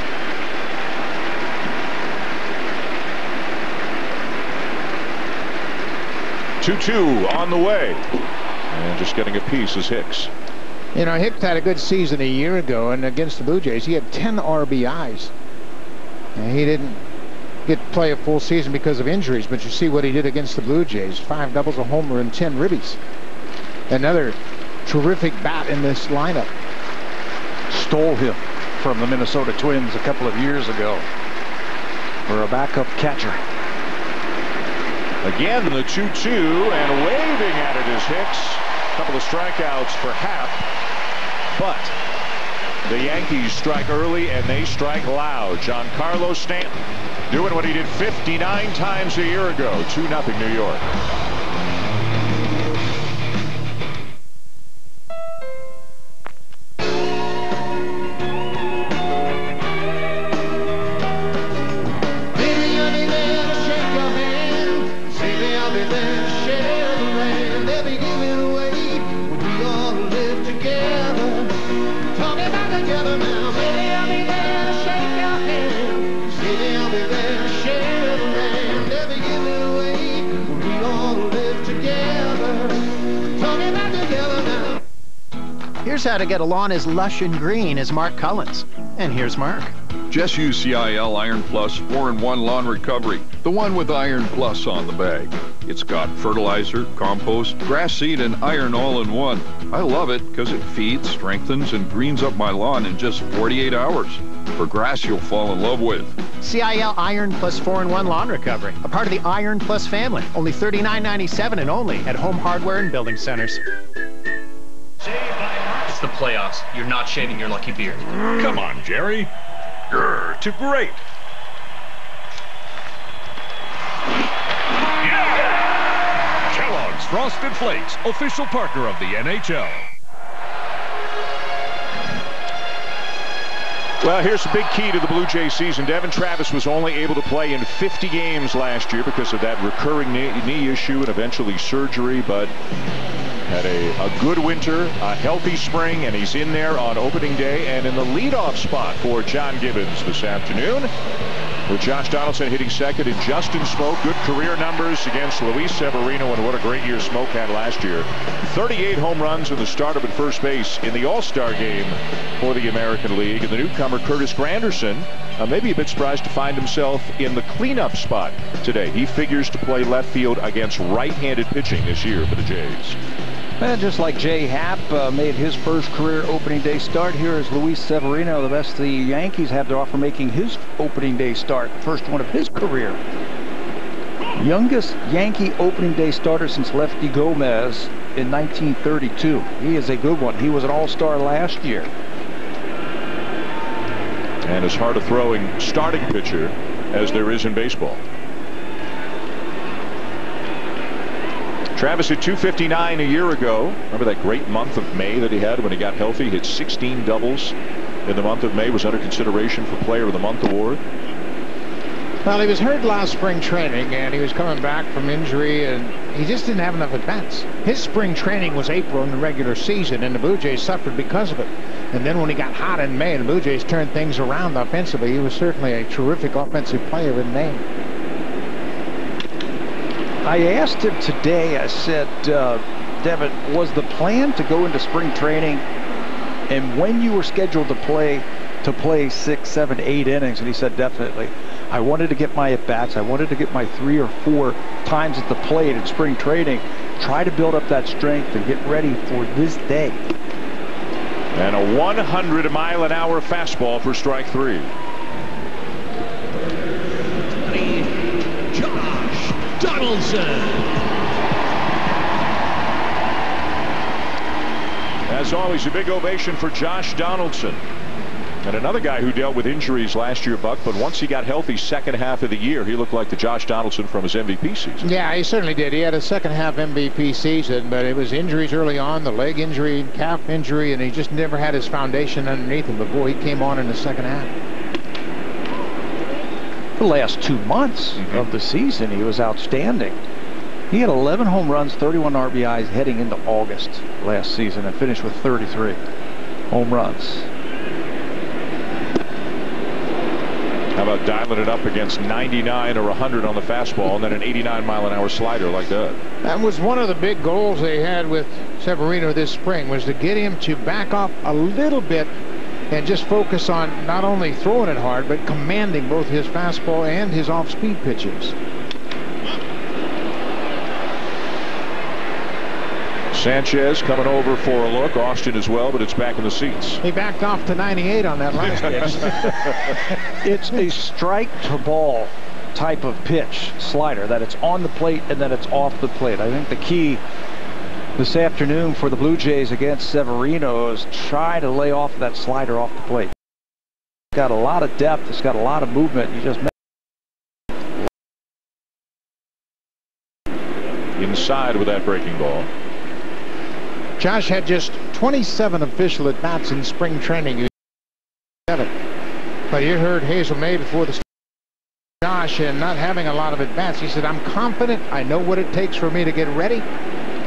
Two on the way, and just getting a piece is Hicks. You know, Hicks had a good season a year ago, and against the Blue Jays, he had 10 RBIs. And he didn't get to play a full season because of injuries, but you see what he did against the Blue Jays. 5 doubles, a homer, and 10 ribbies. Another terrific bat in this lineup. Stole him from the Minnesota Twins a couple of years ago for a backup catcher. Again, the 2-2, and waving at it is Hicks. A couple of strikeouts for Happ, but the Yankees strike early and they strike loud. Giancarlo Stanton doing what he did 59 times a year ago. 2-0 New York. Baby, you need to shake your hand. knows how to get a lawn as lush and green as Mark Cullens. And here's Mark. Just use CIL Iron Plus 4-in-1 Lawn Recovery, the one with Iron Plus on the bag. It's got fertilizer, compost, grass seed, and iron all in one. I love it because it feeds, strengthens, and greens up my lawn in just 48 hours. For grass you'll fall in love with. CIL Iron Plus 4-in-1 Lawn Recovery, a part of the Iron Plus family. Only $39.97 and only at Home Hardware and Building Centers. It's the playoffs. You're not shaving your lucky beard. Come on, Jerry. Grr, to great. Yeah! Kellogg's Frosted Flakes, official partner of the NHL. Well, here's a big key to the Blue Jays season. Devin Travis was only able to play in 50 games last year because of that recurring knee issue and eventually surgery, but had a good winter, a healthy spring, and he's in there on opening day and in the leadoff spot for John Gibbons this afternoon, with Josh Donaldson hitting second and Justin Smoak. Good career numbers against Luis Severino, and what a great year Smoak had last year. 38 home runs in the startup at first base in the All-Star game for the American League. And the newcomer Curtis Granderson, maybe a bit surprised to find himself in the cleanup spot today. He figures to play left field against right-handed pitching this year for the Jays. And just like Jay Happ made his first career opening day start, here is Luis Severino, the best the Yankees have to offer, making his opening day start, first one of his career. Youngest Yankee opening day starter since Lefty Gomez in 1932. He is a good one. He was an all-star last year. And as hard a throwing starting pitcher as there is in baseball. Travis hit .259 a year ago. Remember that great month of May that he had when he got healthy? He hit 16 doubles in the month of May. Was under consideration for Player of the Month award. Well, he was hurt last spring training, and he was coming back from injury, and he just didn't have enough at-bats. His spring training was April in the regular season, and the Blue Jays suffered because of it. And then when he got hot in May, and the Blue Jays turned things around offensively, he was certainly a terrific offensive player in May. I asked him today, I said, Devin, was the plan to go into spring training, and when you were scheduled to play 6, 7, 8 innings? And he said, definitely. I wanted to get my at-bats. I wanted to get my 3 or 4 times at the plate in spring training, try to build up that strength and get ready for this day. And a 100-mile-an-hour fastball for strike 3. Donaldson. As always, a big ovation for Josh Donaldson. And another guy who dealt with injuries last year, Buck, but once he got healthy second half of the year, he looked like the Josh Donaldson from his MVP season. Yeah, he certainly did. He had a second half MVP season, but it was injuries early on, the leg injury, calf injury, and he just never had his foundation underneath him. But boy, he came on in the second half. The last 2 months of the season, he was outstanding. He had 11 home runs, 31 RBIs heading into August last season, and finished with 33 home runs. How about dialing it up against 99 or 100 on the fastball, and then an 89-mile-an-hour slider like that? That was one of the big goals they had with Severino this spring, was to get him to back off a little bit and just focus on not only throwing it hard, but commanding both his fastball and his off-speed pitches. Sanchez coming over for a look. Austin as well, but it's back in the seats. He backed off to 98 on that last pitch. It's a strike to ball type of pitch, slider, that it's on the plate and then it's off the plate. I think the key this afternoon for the Blue Jays against Severino is try to lay off that slider off the plate. It's got a lot of depth. It's got a lot of movement. You just inside with that breaking ball. Josh had just 27 official at-bats in spring training. But you heard Hazel May before the Josh and not having a lot of at-bats. He said, I'm confident. I know what it takes for me to get ready.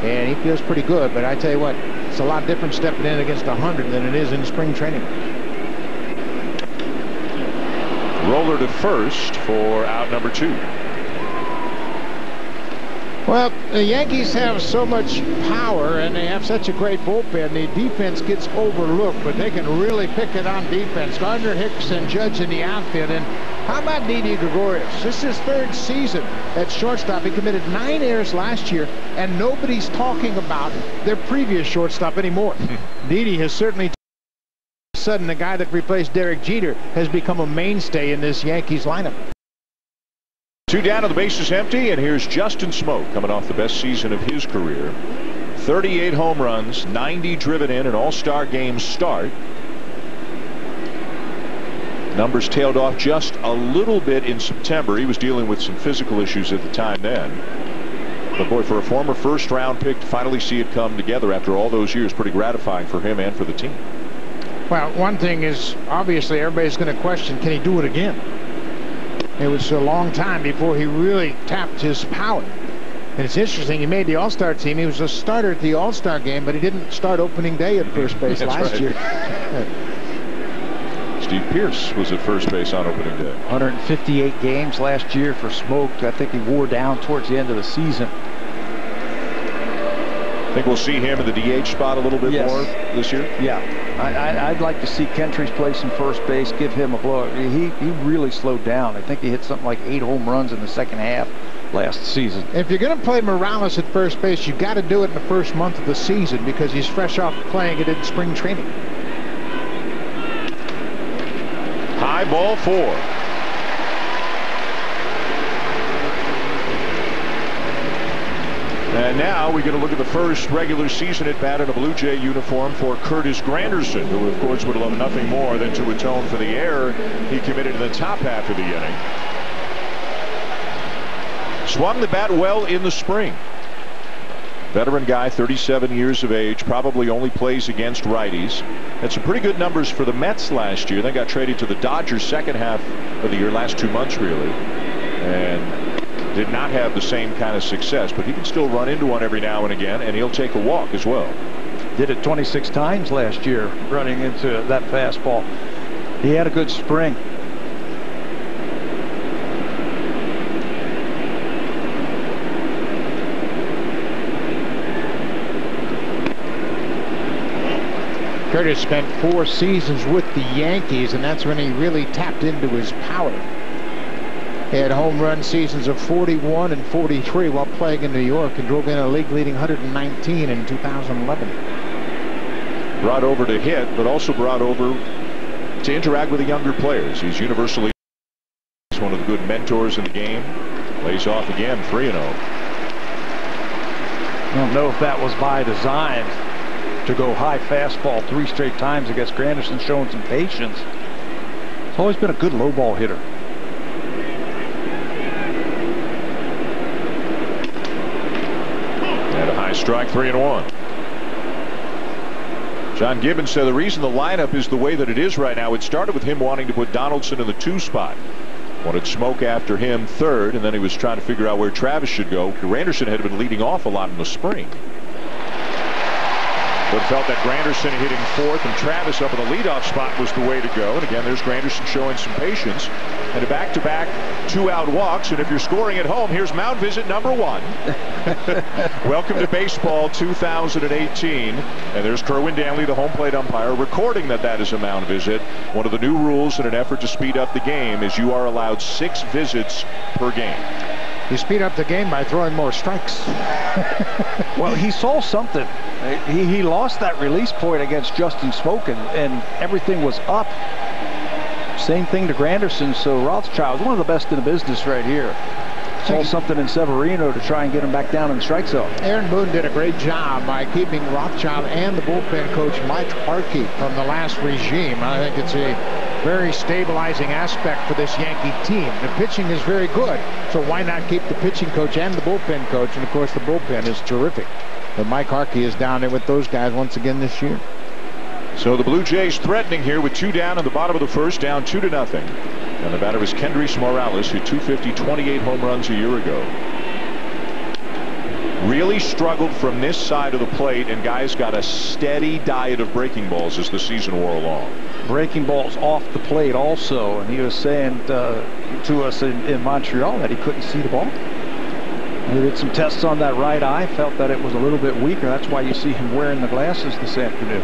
And he feels pretty good. But I tell you what, it's a lot different stepping in against 100 than it is in spring training. Roller to first for out number 2. Well, the Yankees have so much power and they have such a great bullpen. The defense gets overlooked, but they can really pick it on defense. Gardner, Hicks, and Judge in the outfield. And how about Didi Gregorius? This is his 3rd season at shortstop. He committed 9 errors last year, and nobody's talking about their previous shortstop anymore. Didi has certainly, all of a sudden, the guy that replaced Derek Jeter has become a mainstay in this Yankees lineup. 2 down and the base is empty, and here's Justin Smoak coming off the best season of his career. 38 home runs, 90 driven in, an all-star game start. Numbers tailed off just a little bit in September. He was dealing with some physical issues at the time then. But boy, for a former first-round pick to finally see it come together after all those years, pretty gratifying for him and for the team. Well, one thing is, obviously, everybody's going to question, can he do it again? It was a long time before he really tapped his power. And it's interesting, he made the All-Star team. He was a starter at the All-Star game, but he didn't start opening day at first base last year. Steve Pearce was at first base on opening day. 158 games last year for Smoak. I think he wore down towards the end of the season. Think we'll see him in the DH spot a little bit more this year? Yeah. I'd like to see Kentry's play some first base, give him a blow. He really slowed down. I think he hit something like 8 home runs in the second half last season. If you're going to play Morales at first base, you've got to do it in the first month of the season because he's fresh off playing it in spring training. High ball 4. And now we get a look at the first regular season at bat in a Blue Jay uniform for Curtis Granderson, who of course would love nothing more than to atone for the error he committed in the top half of the inning. Swung the bat well in the spring. Veteran guy, 37 years of age, probably only plays against righties. Had some pretty good numbers for the Mets last year. Then got traded to the Dodgers second half of the year, last 2 months really. And did not have the same kind of success, but he can still run into one every now and again, and he'll take a walk as well. Did it 26 times last year, running into that fastball. He had a good spring. Curtis spent 4 seasons with the Yankees, and that's when he really tapped into his power. He had home run seasons of 41 and 43 while playing in New York and drove in a league-leading 119 in 2011. Brought over to hit, but also brought over to interact with the younger players. He's universally one of the good mentors in the game. Lays off again, 3-0. I don't know if that was by design to go high fastball 3 straight times against Granderson, showing some patience. He's always been a good low ball hitter. Strike 3-1. John Gibbons said the reason the lineup is the way that it is right now, it started with him wanting to put Donaldson in the 2 spot. Wanted Smoak after him 3rd, and then he was trying to figure out where Travis should go. Granderson had been leading off a lot in the spring. But felt that Granderson hitting 4th and Travis up in the leadoff spot was the way to go. And again, there's Granderson showing some patience. And a back-to-back 2-out walks. And if you're scoring at home, here's mound visit number 1. Welcome to baseball 2018. And there's Kerwin Danley, the home plate umpire, recording that is a mound visit. One of the new rules in an effort to speed up the game is you are allowed 6 visits per game. You speed up the game by throwing more strikes. Well, he saw something. He lost that release point against Justin Smoak, and everything was up. Same thing to Granderson. So Rothschild, one of the best in the business right here. Saw something in Severino to try and get him back down in the strike zone. Aaron Boone did a great job by keeping Rothschild and the bullpen coach Mike Harkey from the last regime. I think it's a very stabilizing aspect for this Yankee team. The pitching is very good, so why not keep the pitching coach and the bullpen coach? And of course the bullpen is terrific. But Mike Harkey is down there with those guys once again this year. So the Blue Jays threatening here with 2 down in the bottom of the first, down 2-0. And the batter is Kendrys Morales, who 250, 28 home runs a year ago. Really struggled from this side of the plate, and guys got a steady diet of breaking balls as the season wore along. Breaking balls off the plate also, and he was saying to us in Montreal that he couldn't see the ball. He did some tests on that right eye, felt that it was a little bit weaker. That's why you see him wearing the glasses this afternoon.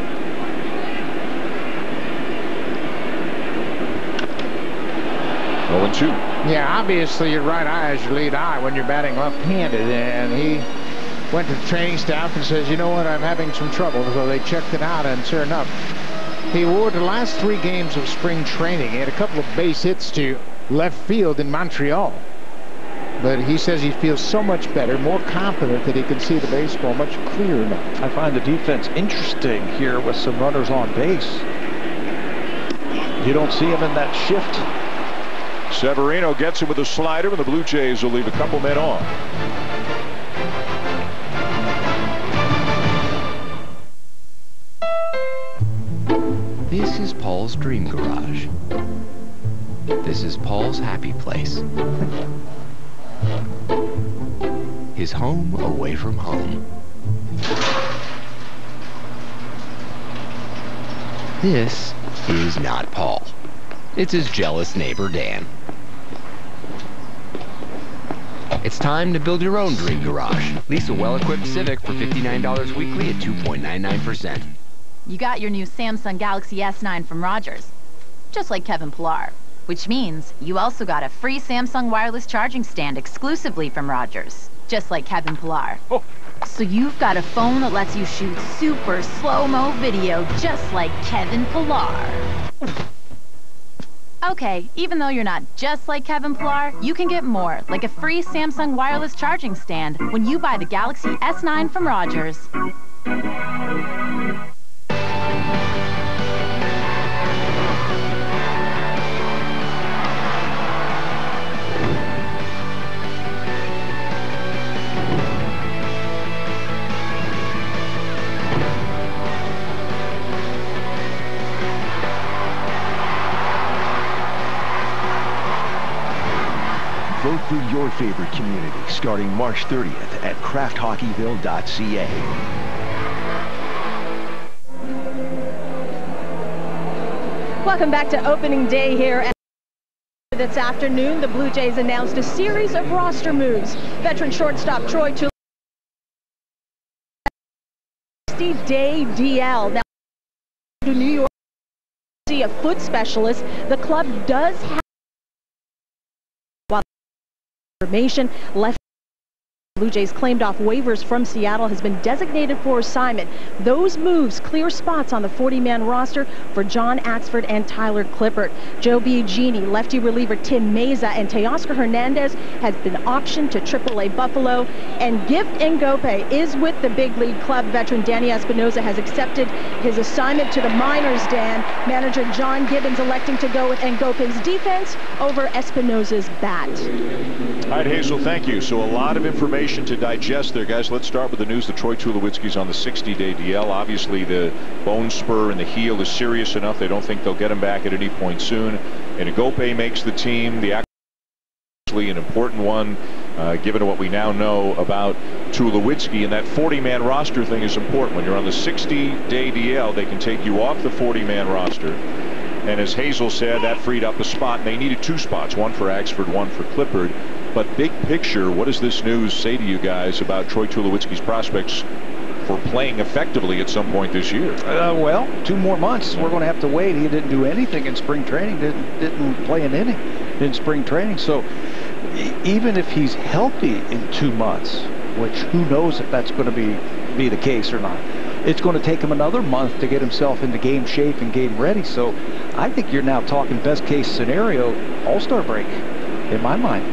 Oh, and 2. Yeah, obviously your right eye is your lead eye when you're batting left-handed, and he went to the training staff and says, you know what, I'm having some trouble. So they checked it out, and sure enough, he wore the last 3 games of spring training. He had a couple of base hits to left field in Montreal. But he says he feels so much better, more confident that he can see the baseball much clearer now. I find the defense interesting here with some runners on base. You don't see him in that shift. Severino gets him with a slider, and the Blue Jays will leave a couple men on. This is Paul's dream garage. This is Paul's happy place. His home away from home. This is not Paul. It's his jealous neighbor, Dan. It's time to build your own dream garage. Lease a well-equipped Civic for $59 weekly at 2.99%. You got your new Samsung Galaxy S9 from Rogers, just like Kevin Pillar. Which means you also got a free Samsung wireless charging stand exclusively from Rogers, just like Kevin Pillar. Oh. So you've got a phone that lets you shoot super slow-mo video just like Kevin Pillar. Okay, even though you're not just like Kevin Pillar, you can get more, like a free Samsung wireless charging stand when you buy the Galaxy S9 from Rogers. Vote for your favorite community starting March 30th at crafthockeyville.ca. Welcome back to opening day here. This afternoon, the Blue Jays announced a series of roster moves. Veteran shortstop Troy Tulowitzki, 60-day DL. Now to New York, a foot specialist. The club does have information left. Blue Jays claimed off waivers from Seattle, has been designated for assignment. Those moves clear spots on the 40-man roster for John Axford and Tyler Clippert. Joe Biagini, lefty reliever Tim Meza, and Teoscar Hernandez has been auctioned to AAA Buffalo. And Gift Ngope is with the big league club. Veteran Danny Espinosa has accepted his assignment to the minors, Dan. Manager John Gibbons electing to go with Ngope's defense over Espinosa's bat. All right, Hazel, thank you. So a lot of information to digest there, guys. Let's start with the news that Troy Tulowitzki's on the 60-day DL. Obviously, the bone spur in the heel is serious enough. They don't think they'll get him back at any point soon. And Ngope makes the team. The actually an important one, given what we now know about Tulowitzki. And that 40-man roster thing is important. When you're on the 60-day DL, they can take you off the 40-man roster. And as Hazel said, that freed up a spot, and they needed 2 spots, one for Axford, one for Clippert. But big picture, what does this news say to you guys about Troy Tulowitzki's prospects for playing effectively at some point this year? Well, 2 more months. We're going to have to wait. He didn't do anything in spring training, didn't play an inning in spring training. So even if he's healthy in 2 months, which who knows if that's going to be the case or not, it's going to take him another month to get himself into game shape and game ready. So I think you're now talking best case scenario, all-star break, in my mind.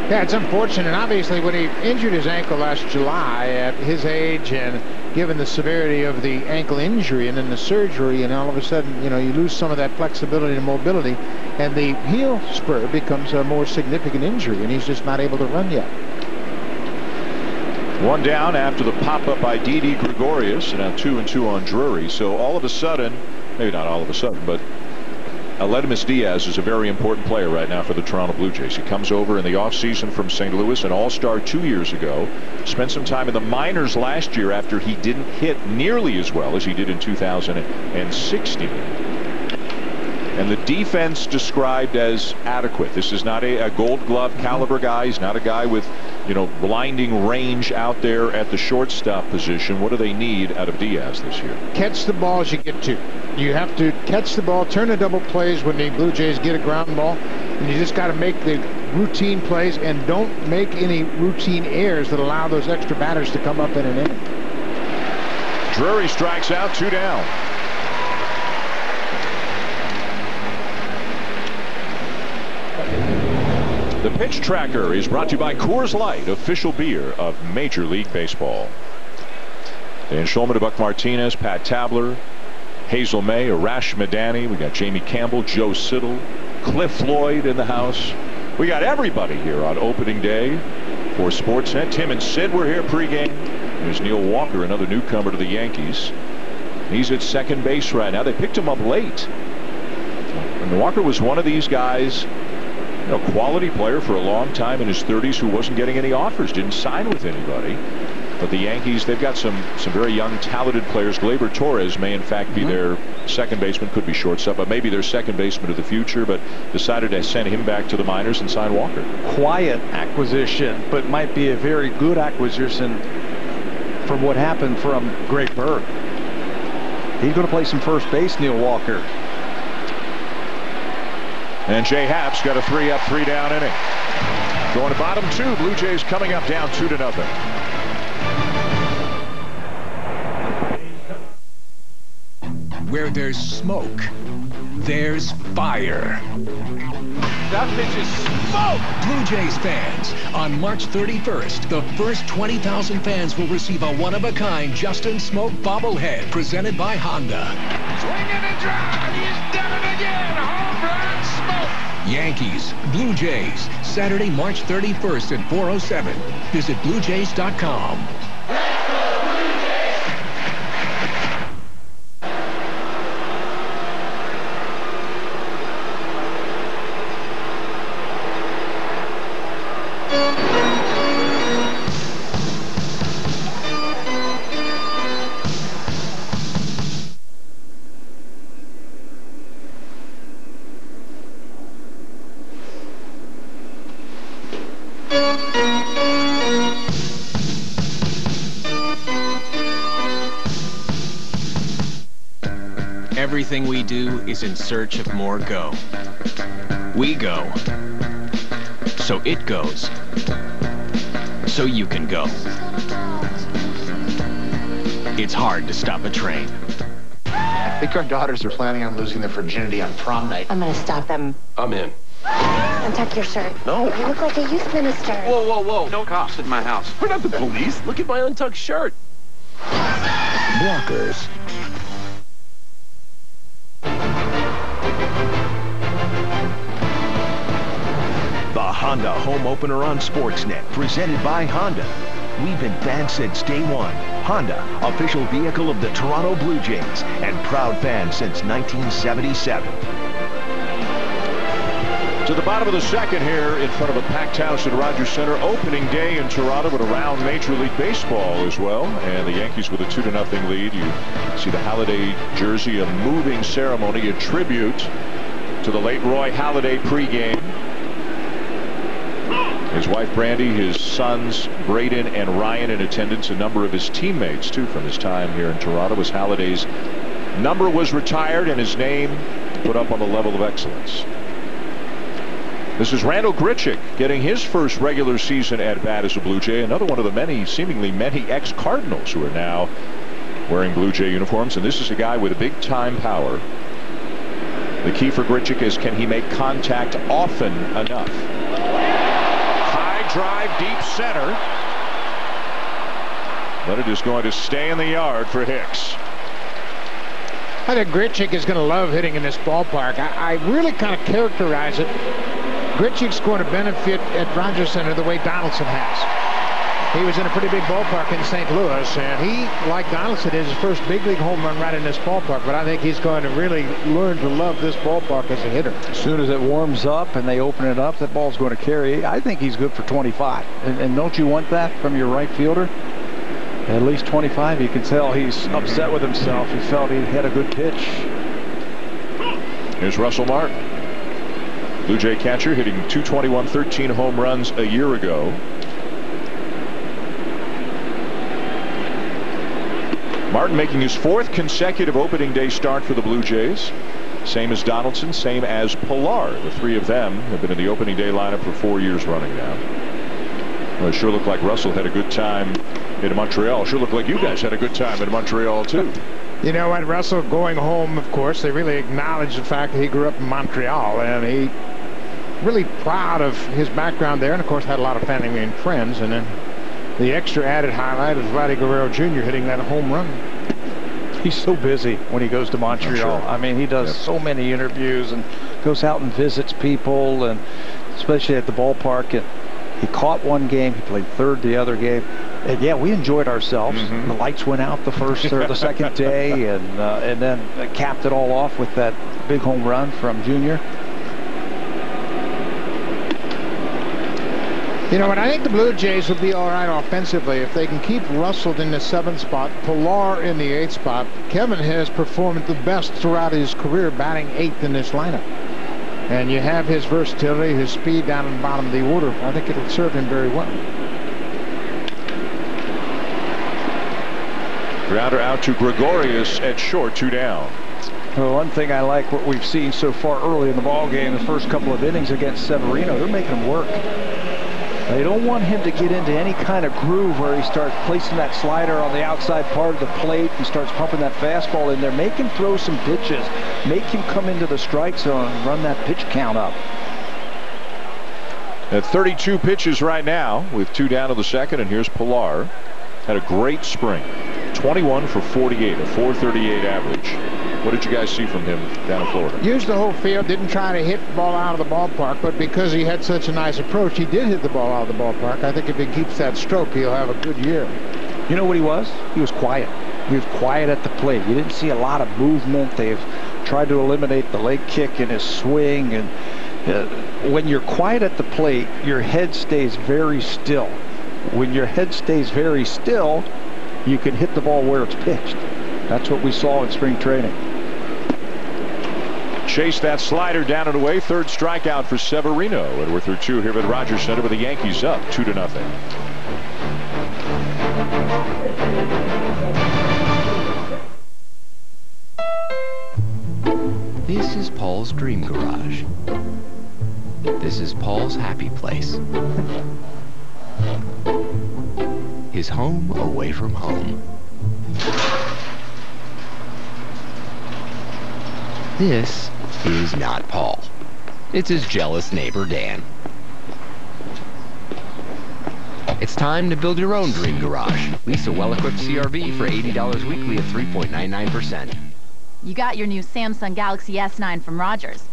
Yeah, it's unfortunate. Obviously, when he injured his ankle last July at his age and given the severity of the ankle injury and then the surgery, and all of a sudden, you know, you lose some of that flexibility and mobility, and the heel spur becomes a more significant injury, and he's just not able to run yet. 1 down after the pop-up by Didi Gregorius, and now 2-2 on Drury. So all of a sudden, maybe not all of a sudden, but Aledmus Diaz is a very important player right now for the Toronto Blue Jays. He comes over in the offseason from St. Louis, an all-star 2 years ago. Spent some time in the minors last year after he didn't hit nearly as well as he did in 2016. And the defense described as adequate. This is not a gold glove caliber guy. He's not a guy with, you know, blinding range out there at the shortstop position. What do they need out of Diaz this year? Catch the ball as you get to. You have to catch the ball, turn the double plays when the Blue Jays get a ground ball, and you just got to make the routine plays and don't make any routine errors that allow those extra batters to come up in an inning. Drury strikes out, 2 down. The Pitch Tracker is brought to you by Coors Light, official beer of Major League Baseball. Dan Shulman, Buck Martinez, Pat Tabler, Hazel May, Arash Madani. We got Jamie Campbell, Joe Siddle, Cliff Lloyd in the house. We got everybody here on opening day for Sportsnet. Tim and Sid were here pregame. There's Neil Walker, another newcomer to the Yankees. He's at second base right now. They picked him up late. And Walker was one of these guys, you know, quality player for a long time in his 30s who wasn't getting any offers, didn't sign with anybody. But the Yankees, they've got some very young, talented players. Gleyber Torres may, in fact, be their second baseman, could be shortstop, but maybe their second baseman of the future, but decided to send him back to the minors and sign Walker. Quiet acquisition, but might be a very good acquisition from what happened from Greg Bird. He's going to play some first base, Neil Walker. And Jay Happ's got a 3-up, 3-down inning. Going to bottom 2. Blue Jays coming up down 2-0. Where there's smoke, there's fire. That pitch is smoke! Blue Jays fans, on March 31st, the first 20,000 fans will receive a one-of-a-kind Justin Smoke bobblehead presented by Honda. Swinging and drive, he's done it again! Home run Smoke! Yankees, Blue Jays, Saturday, March 31st at 4:07. Visit BlueJays.com. Everything we do is in search of more go. We go. So it goes. So you can go. It's hard to stop a train. I think our daughters are planning on losing their virginity on prom night. I'm gonna stop them. I'm in. Untuck your shirt. No. You look like a youth minister. Whoa, whoa, whoa. No cops in my house. We're not the police. Look at my untucked shirt. Blockers. The Honda home opener on Sportsnet, presented by Honda. We've been fans since day one. Honda, official vehicle of the Toronto Blue Jays, and proud fans since 1977. To the bottom of the second here in front of a packed house at Rogers Center. Opening day in Toronto, but around Major League Baseball as well. And the Yankees with a 2-0 lead. You see the Halladay jersey, a moving ceremony, a tribute to the late Roy Halladay pregame. His wife Brandy, his sons Braden and Ryan in attendance, a number of his teammates too from his time here in Toronto, as Halladay's number was retired and his name put up on the level of excellence. This is Randall Grichuk getting his first regular season at bat as a Blue Jay, another one of the seemingly many ex-Cardinals who are now wearing Blue Jay uniforms, and this is a guy with a big time power. The key for Grichuk is, can he make contact often enough? Drive deep center, but it is going to stay in the yard for Hicks. I think Grichuk is going to love hitting in this ballpark. I really kind of characterize it. Grichuk's going to benefit at Rogers Center the way Donaldson has. He was in a pretty big ballpark in St. Louis, and he, like Donaldson, is his first big league home run right in this ballpark. But I think he's going to really learn to love this ballpark as a hitter. As soon as it warms up and they open it up, that ball's going to carry. I think he's good for 25. And don't you want that from your right fielder? At least 25. You can tell he's upset with himself. He felt he had a good pitch. Here's Russell Martin. Blue Jay catcher hitting .221, 13 home runs a year ago. Martin making his 4th consecutive opening day start for the Blue Jays. Same as Donaldson, same as Pilar. The 3 of them have been in the opening day lineup for 4 years running now. Well, it sure looked like Russell had a good time in Montreal. Sure looked like you guys had a good time in Montreal, too. You know what, Russell going home, of course, they really acknowledged the fact that he grew up in Montreal, and he really proud of his background there, and of course had a lot of family and friends. And then the extra added highlight is Vladdy Guerrero Jr. hitting that home run. He's so busy when he goes to Montreal. Sure. I mean, he does so many interviews and goes out and visits people, and especially at the ballpark. And he caught one game. He played third the other game. And yeah, we enjoyed ourselves. The lights went out the first or the second day, and then capped it all off with that big home run from Junior. You know what, I think the Blue Jays will be all right offensively if they can keep Russell in the 7th spot, Pilar in the 8th spot. Kevin has performed the best throughout his career, batting 8th in this lineup. And you have his versatility, his speed down in the bottom of the order. I think it'll serve him very well. Grounder out to Gregorius at short, 2 down. Well, one thing I like what we've seen so far early in the ball game, the first couple of innings against Severino, they're making him work. They don't want him to get into any kind of groove where he starts placing that slider on the outside part of the plate and starts pumping that fastball in there. Make him throw some pitches. Make him come into the strike zone and run that pitch count up. At 32 pitches right now with 2 down to the 2nd, and here's Pilar. Had a great spring. 21 for 48, a .438 average. What did you guys see from him down in Florida? Used the whole field, didn't try to hit the ball out of the ballpark, but because he had such a nice approach, he did hit the ball out of the ballpark. I think if he keeps that stroke, he'll have a good year. You know what he was? He was quiet. He was quiet at the plate. You didn't see a lot of movement. They've tried to eliminate the leg kick in his swing, and when you're quiet at the plate, your head stays very still. When your head stays very still, you can hit the ball where it's pitched. That's what we saw in spring training. Chase that slider down and away. 3rd strikeout for Severino. And we're through 2 here at Rogers Center with the Yankees up 2-0. This is Paul's Dream Garage. This is Paul's happy place. His home away from home. This is not Paul. It's his jealous neighbor, Dan. It's time to build your own dream garage. Lease a well-equipped CRV for $80 weekly at 3.99%. You got your new Samsung Galaxy S9 from Rogers,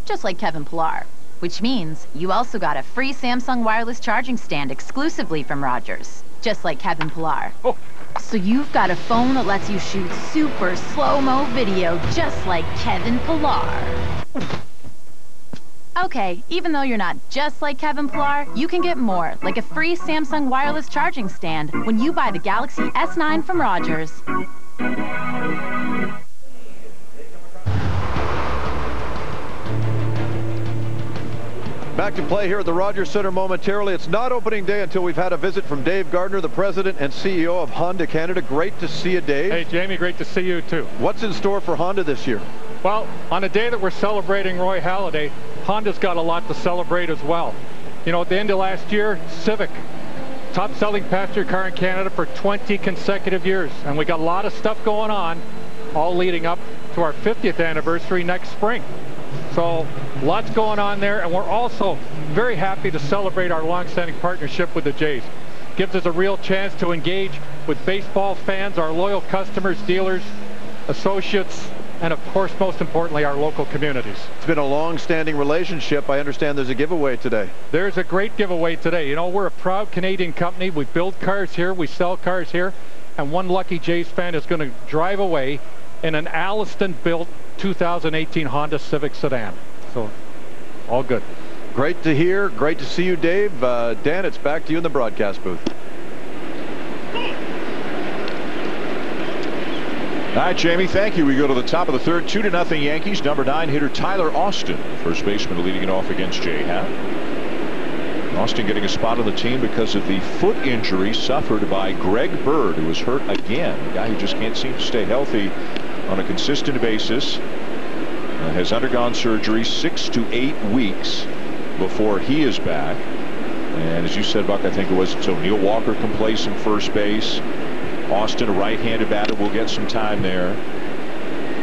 just like Kevin Pilar, which means you also got a free Samsung wireless charging stand exclusively from Rogers, just like Kevin Pilar. So you've got a phone that lets you shoot super slow-mo video just like Kevin Pilar. Okay, even though you're not just like Kevin Pilar, you can get more, like a free Samsung wireless charging stand when you buy the Galaxy S9 from Rogers. Back to play here at the Rogers Center momentarily. It's not opening day until we've had a visit from Dave Gardner, the president and CEO of Honda Canada. Great to see you, Dave. Hey, Jamie, great to see you, too. What's in store for Honda this year? Well, on a day that we're celebrating Roy Halladay, Honda's got a lot to celebrate as well. You know, at the end of last year, Civic, top-selling passenger car in Canada for 20 consecutive years. And we got a lot of stuff going on, all leading up to our 50th anniversary next spring. So lots going on there, and we're also very happy to celebrate our long-standing partnership with the Jays. Gives us a real chance to engage with baseball fans, our loyal customers, dealers, associates, and of course, most importantly, our local communities. It's been a long-standing relationship. I understand there's a giveaway today. There's a great giveaway today. You know, we're a proud Canadian company. We build cars here, we sell cars here, and one lucky Jays fan is going to drive away in an Alliston-built 2018 Honda Civic sedan. So, all good. Great to hear. Great to see you, Dave. Dan, it's back to you in the broadcast booth. All right, Jamie, thank you. We go to the top of the third, 2-0 Yankees. Number 9 hitter Tyler Austin, first baseman, leading it off against Jay Happ. Austin getting a spot on the team because of the foot injury suffered by Greg Bird, who was hurt again. A guy who just can't seem to stay healthy on a consistent basis. Has undergone surgery 6 to 8 weeks before he is back. And as you said, Buck, I think it was so Neil Walker can play some first base. Austin, a right-handed batter, will get some time there.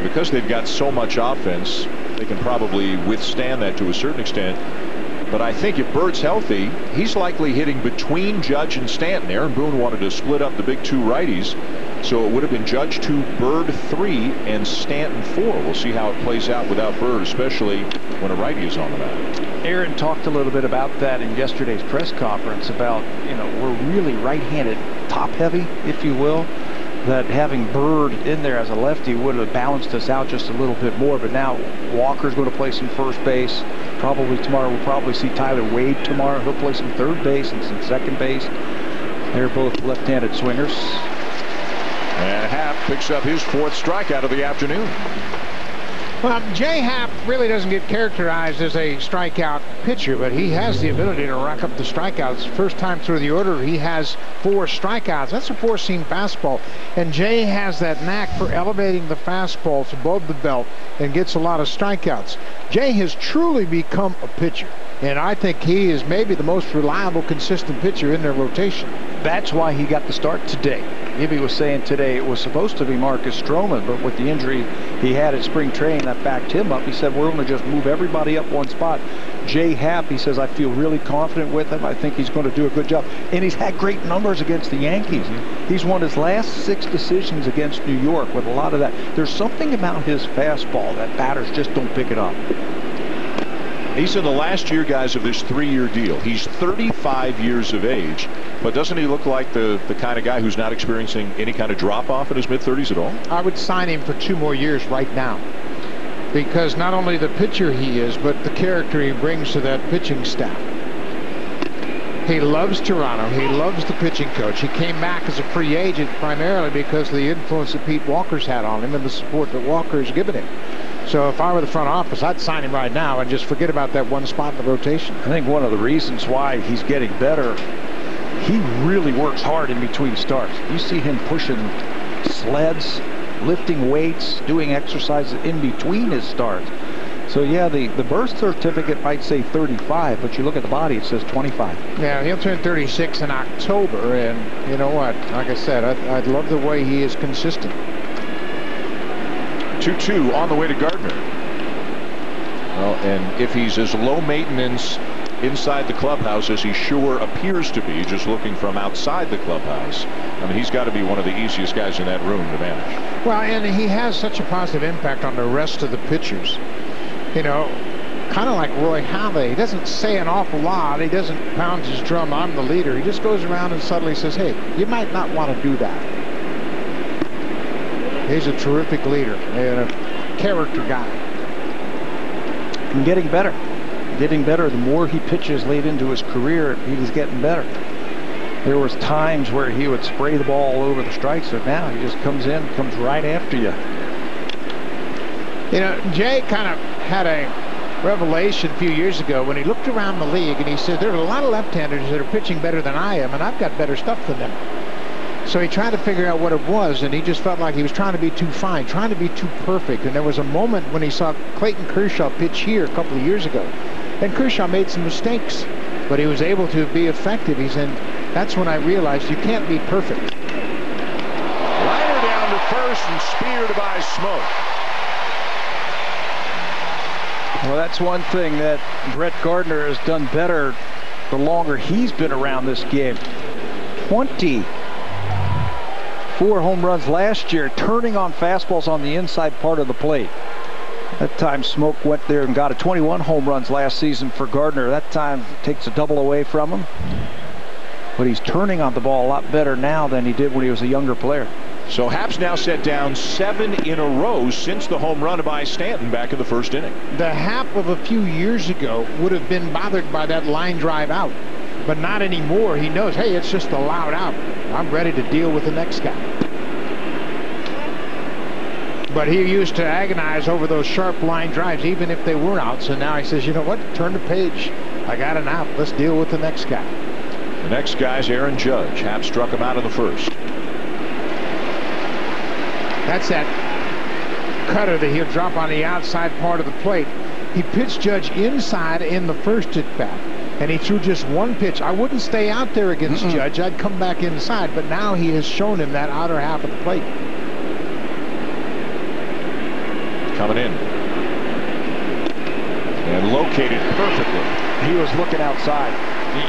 Because they've got so much offense, they can probably withstand that to a certain extent. But I think if Bird's healthy, he's likely hitting between Judge and Stanton. Aaron Boone wanted to split up the big two righties, so it would have been Judge 2, Bird 3, and Stanton 4. We'll see how it plays out without Bird, especially when a righty is on the mound. Aaron talked a little bit about that in yesterday's press conference about, we're really right-handed top-heavy, if you will, that having Bird in there as a lefty would have balanced us out just a little bit more. But now Walker's going to play some first base. Probably tomorrow we'll probably see Tyler Wade tomorrow. He'll play some third base and some second base. They're both left-handed swingers. And Happ picks up his 4th strikeout of the afternoon. Well, Jay Happ really doesn't get characterized as a strikeout pitcher, but he has the ability to rack up the strikeouts. First time through the order, he has 4 strikeouts. That's a 4-seam fastball. And Jay has that knack for elevating the fastballs above the belt and gets a lot of strikeouts. Jay has truly become a pitcher, and I think he is maybe the most reliable, consistent pitcher in their rotation. That's why he got the start today. Gibby was saying today it was supposed to be Marcus Stroman, but with the injury he had at spring training that backed him up, he said we're going to just move everybody up one spot. Jay Happ, he says, I feel really confident with him. I think he's going to do a good job. And he's had great numbers against the Yankees. He's won his last 6 decisions against New York with a lot of that. There's something about his fastball that batters just don't pick it up. He's in the last year, guys, of this 3-year deal. He's 35 years of age, but doesn't he look like the kind of guy who's not experiencing any kind of drop-off in his mid-30s at all? I would sign him for 2 more years right now, because not only the pitcher he is, but the character he brings to that pitching staff. He loves Toronto. He loves the pitching coach. He came back as a free agent primarily because of the influence that Pete Walker's had on him and the support that Walker's given him. So if I were the front office, I'd sign him right now and just forget about that one spot in the rotation. I think one of the reasons why he's getting better, he really works hard in between starts. You see him pushing sleds, lifting weights, doing exercises in between his starts. So yeah, the birth certificate might say 35, but you look at the body, it says 25. Yeah, he'll turn 36 in October, and you know what? Like I said, I love the way he is consistent. 2-2 on the way to Gardner. Well, and if he's as low maintenance inside the clubhouse as he sure appears to be, just looking from outside the clubhouse, I mean, he's got to be one of the easiest guys in that room to manage. Well, and he has such a positive impact on the rest of the pitchers. Kind of like Roy Halladay. He doesn't say an awful lot. He doesn't pound his drum, I'm the leader. He just goes around and subtly says, hey, you might not want to do that. He's a terrific leader and a character guy. And getting better. Getting better. The more he pitches late into his career, he's getting better. There was times where he would spray the ball all over the strike zone. Now he just comes in, comes right after you. Jay kind of had a revelation a few years ago when he looked around the league and he said, there are a lot of left-handers that are pitching better than I am, and I've got better stuff than them. So he tried to figure out what it was, and he just felt like he was trying to be too fine, trying to be too perfect. And there was a moment when he saw Clayton Kershaw pitch here a couple of years ago, and Kershaw made some mistakes, but he was able to be effective. He said, that's when I realized you can't be perfect. Liner down to first and speared by Smoke. Well, that's one thing that Brett Gardner has done better the longer he's been around this game. 24 home runs last year, turning on fastballs on the inside part of the plate. That time Smoke went there and got a 21 home runs last season for Gardner. That time takes a double away from him. But he's turning on the ball a lot better now than he did when he was a younger player. So Happ's now set down 7 in a row since the home run by Stanton back in the first inning. The Happ of a few years ago would have been bothered by that line drive out, but not anymore. He knows, hey, it's just a loud out. I'm ready to deal with the next guy. But he used to agonize over those sharp line drives, even if they were outs. And now he says, you know what? Turn the page. I got an out. Let's deal with the next guy. The next guy's Aaron Judge. Happ struck him out in the first. That's that cutter that he'll drop on the outside part of the plate. He pitched Judge inside in the first at bat, and he threw just one pitch. I wouldn't stay out there against Judge. I'd come back inside, but now he has shown him that outer half of the plate. Coming in. And located perfectly. He was looking outside.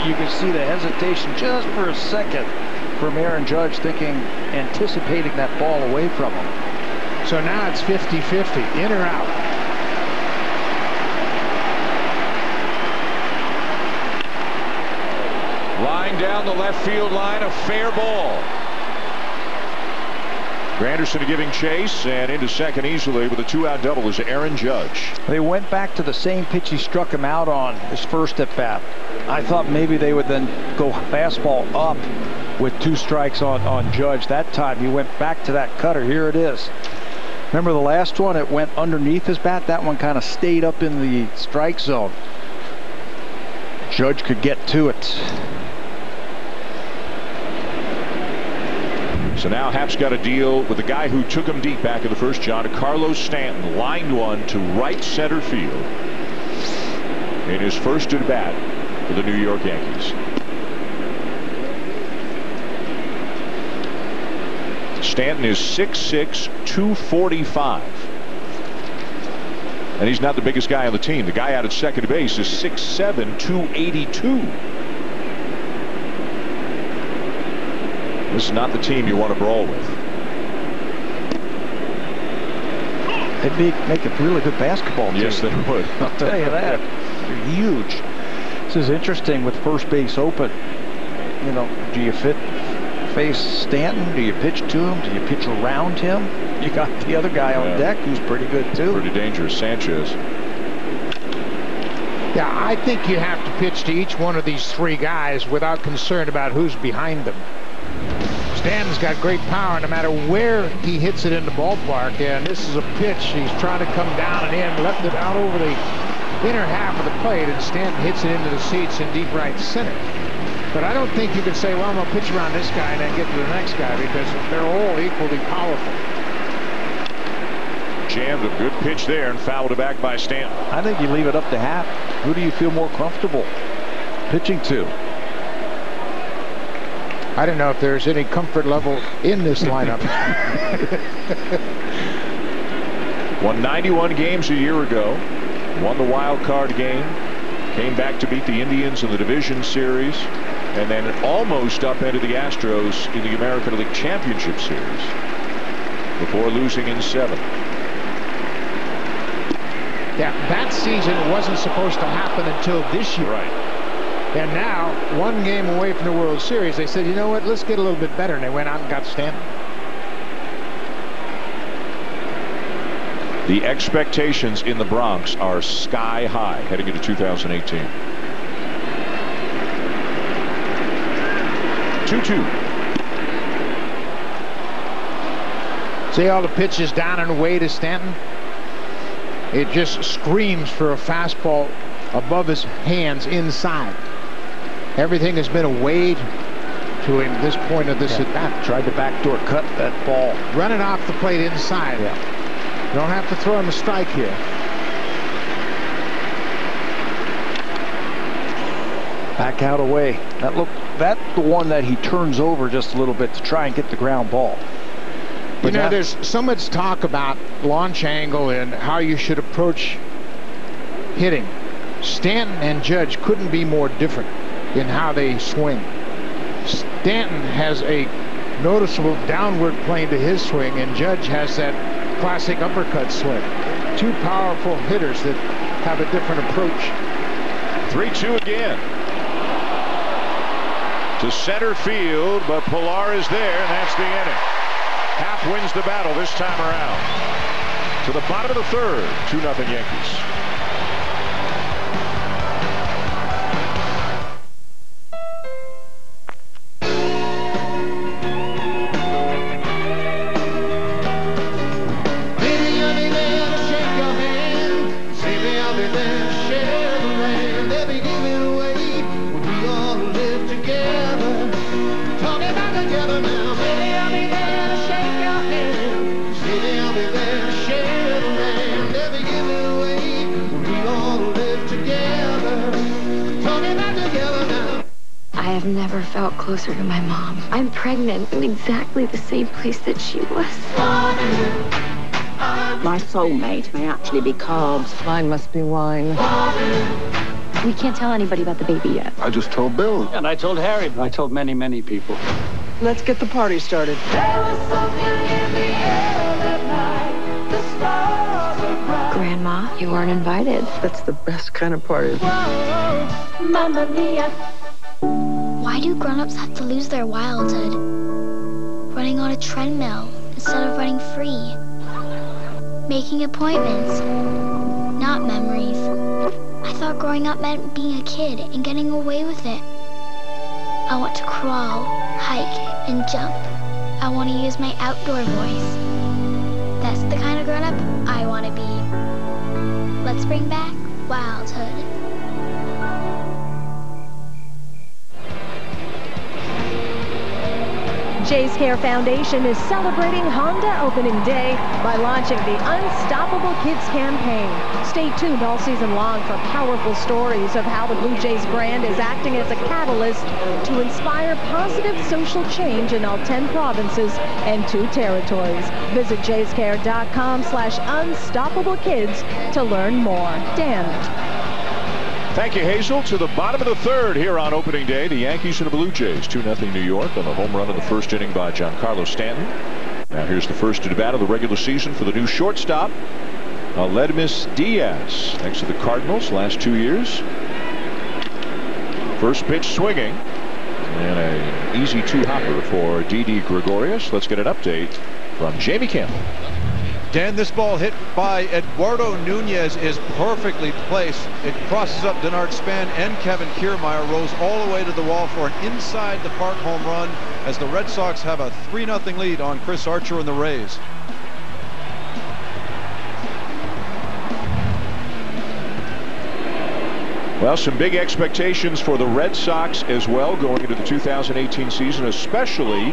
You can see the hesitation just for a second from Aaron Judge, anticipating that ball away from him. So now it's 50-50, in or out. Line down the left field line, a fair ball. Granderson giving chase, and into second easily with a 2-out double is Aaron Judge. They went back to the same pitch he struck him out on his first at bat. I thought maybe they would then go fastball up with 2 strikes on Judge. That time he went back to that cutter. Here it is. Remember the last one? It went underneath his bat. That one kind of stayed up in the strike zone. Judge could get to it. So now Happ's got to deal with the guy who took him deep back in the first, John. Carlos Stanton lined one to right center field in his first at bat for the New York Yankees. Stanton is 6'6", 245. And he's not the biggest guy on the team. The guy out at second base is 6'7", 282. This is not the team you want to brawl with. They'd make a really good basketball team. Yes, they would. I'll tell you that. They're huge. This is interesting with first base open. You know, do you face Stanton? Do you pitch to him? Do you pitch around him? You got the other guy on deck who's pretty good too. Pretty dangerous, Sanchez. Yeah, I think you have to pitch to each one of these 3 guys without concern about who's behind them. Stanton's got great power no matter where he hits it in the ballpark, and this is a pitch. He's trying to come down and in, left it out over the inner half of the plate, and Stanton hits it into the seats in deep right center. But I don't think you can say, well, I'm going to pitch around this guy and then get to the next guy, because they're all equally powerful. Jammed a good pitch there and fouled it back by Stanton. I think you leave it up to Happ. Who do you feel more comfortable pitching to? I don't know if there's any comfort level in this lineup. Won 91 games a year ago. Won the wild card game. Came back to beat the Indians in the division series. And then almost upended the Astros in the American League Championship Series before losing in 7. Yeah, that season wasn't supposed to happen until this year. Right. And now, 1 game away from the World Series, they said, you know what, let's get a little bit better. And they went out and got Stanton. The expectations in the Bronx are sky high heading into 2018. 2-2. See all the pitches down and away to Stanton? It just screams for a fastball above his hands inside. Everything has been away to him this point of this at bat. Tried to backdoor cut that ball. Running off the plate inside. Yeah. You don't have to throw him a strike here. Back out away. That's the one that he turns over just a little bit to try and get the ground ball. But you know, there's so much talk about launch angle and how you should approach hitting. Stanton and Judge couldn't be more different in how they swing. Stanton has a noticeable downward plane to his swing, and Judge has that classic uppercut swing. 2 powerful hitters that have a different approach. 3-2 again. To center field, but Pilar is there, and that's the inning. Happ wins the battle this time around. To the bottom of the 3rd, 2-0 Yankees. Never giving way. We all live together. Talking about together now. Baby, I'll be there to shake your hand. Baby, I'll be there to share the land. Never giving way. We all live together. Talking about together now. I have never felt closer to my mom. I'm pregnant in exactly the same place that she was. My soulmate may actually be carbs. Mine must be wine. We can't tell anybody about the baby yet. I just told Bill. And I told Harry. I told many, many people. Let's get the party started. Grandma, you weren't invited. That's the best kind of party. Mamma mia. Why do grown-ups have to lose their childhood? Running on a treadmill instead of running free. Making appointments, not memories. I thought growing up meant being a kid and getting away with it. I want to crawl, hike, and jump. I want to use my outdoor voice. That's the kind of grown-up I want to be. Let's bring back wildhood. Jay's Care Foundation is celebrating Honda Opening Day by launching the Unstoppable Kids campaign. Stay tuned all season long for powerful stories of how the Blue Jays brand is acting as a catalyst to inspire positive social change in all 10 provinces and 2 territories. Visit jayscare.com/unstoppablekids to learn more. Dan. Thank you, Hazel. To the bottom of the third here on opening day, the Yankees and the Blue Jays. 2-0 New York on the home run in the first inning by Giancarlo Stanton. Now here's the first at bat of the regular season for the new shortstop, Aledmys Diaz. Thanks to the Cardinals last 2 years. First pitch swinging. And an easy 2-hopper for Didi Gregorius. Let's get an update from Jamie Campbell. Dan, this ball hit by Eduardo Nunez is perfectly placed. It crosses up Denard Span and Kevin Kiermaier, rolls all the way to the wall for an inside-the-park home run as the Red Sox have a 3-0 lead on Chris Archer and the Rays. Well, some big expectations for the Red Sox as well going into the 2018 season, especially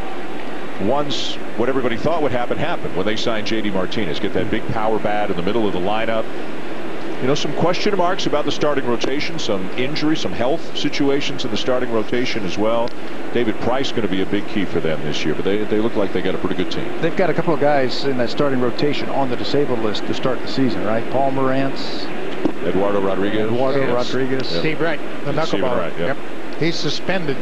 once what everybody thought would happen happened when they signed J.D. Martinez. Get that big power bat in the middle of the lineup. You know, some question marks about the starting rotation, some injury, some health situations in the starting rotation as well. David Price going to be a big key for them this year, but they look like they got a pretty good team. They've got a couple of guys in that starting rotation on the disabled list to start the season, right? Paul Morantz, Eduardo Rodriguez. Rodriguez. Yep. Steve Wright, the knuckleball. Wright, yep. He's suspended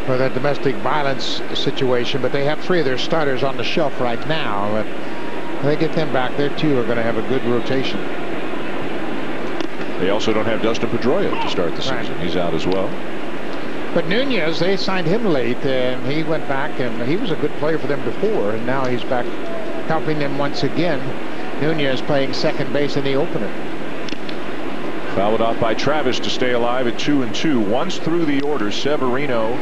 for that domestic violence situation, but they have 3 of their starters on the shelf right now. But if they get them back, they too are going to have a good rotation. They also don't have Dustin Pedroia to start the season. He's out as well. But Nunez, they signed him late, and he went back, and he was a good player for them before, and now he's back helping them once again. Nunez playing second base in the opener. Fouled off by Travis to stay alive at 2-2. Once through the order, Severino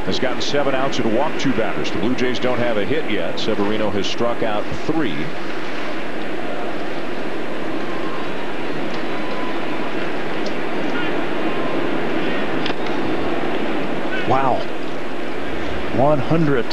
has gotten 7 outs and walked 2 batters. The Blue Jays don't have a hit yet. Severino has struck out 3. Wow. 100.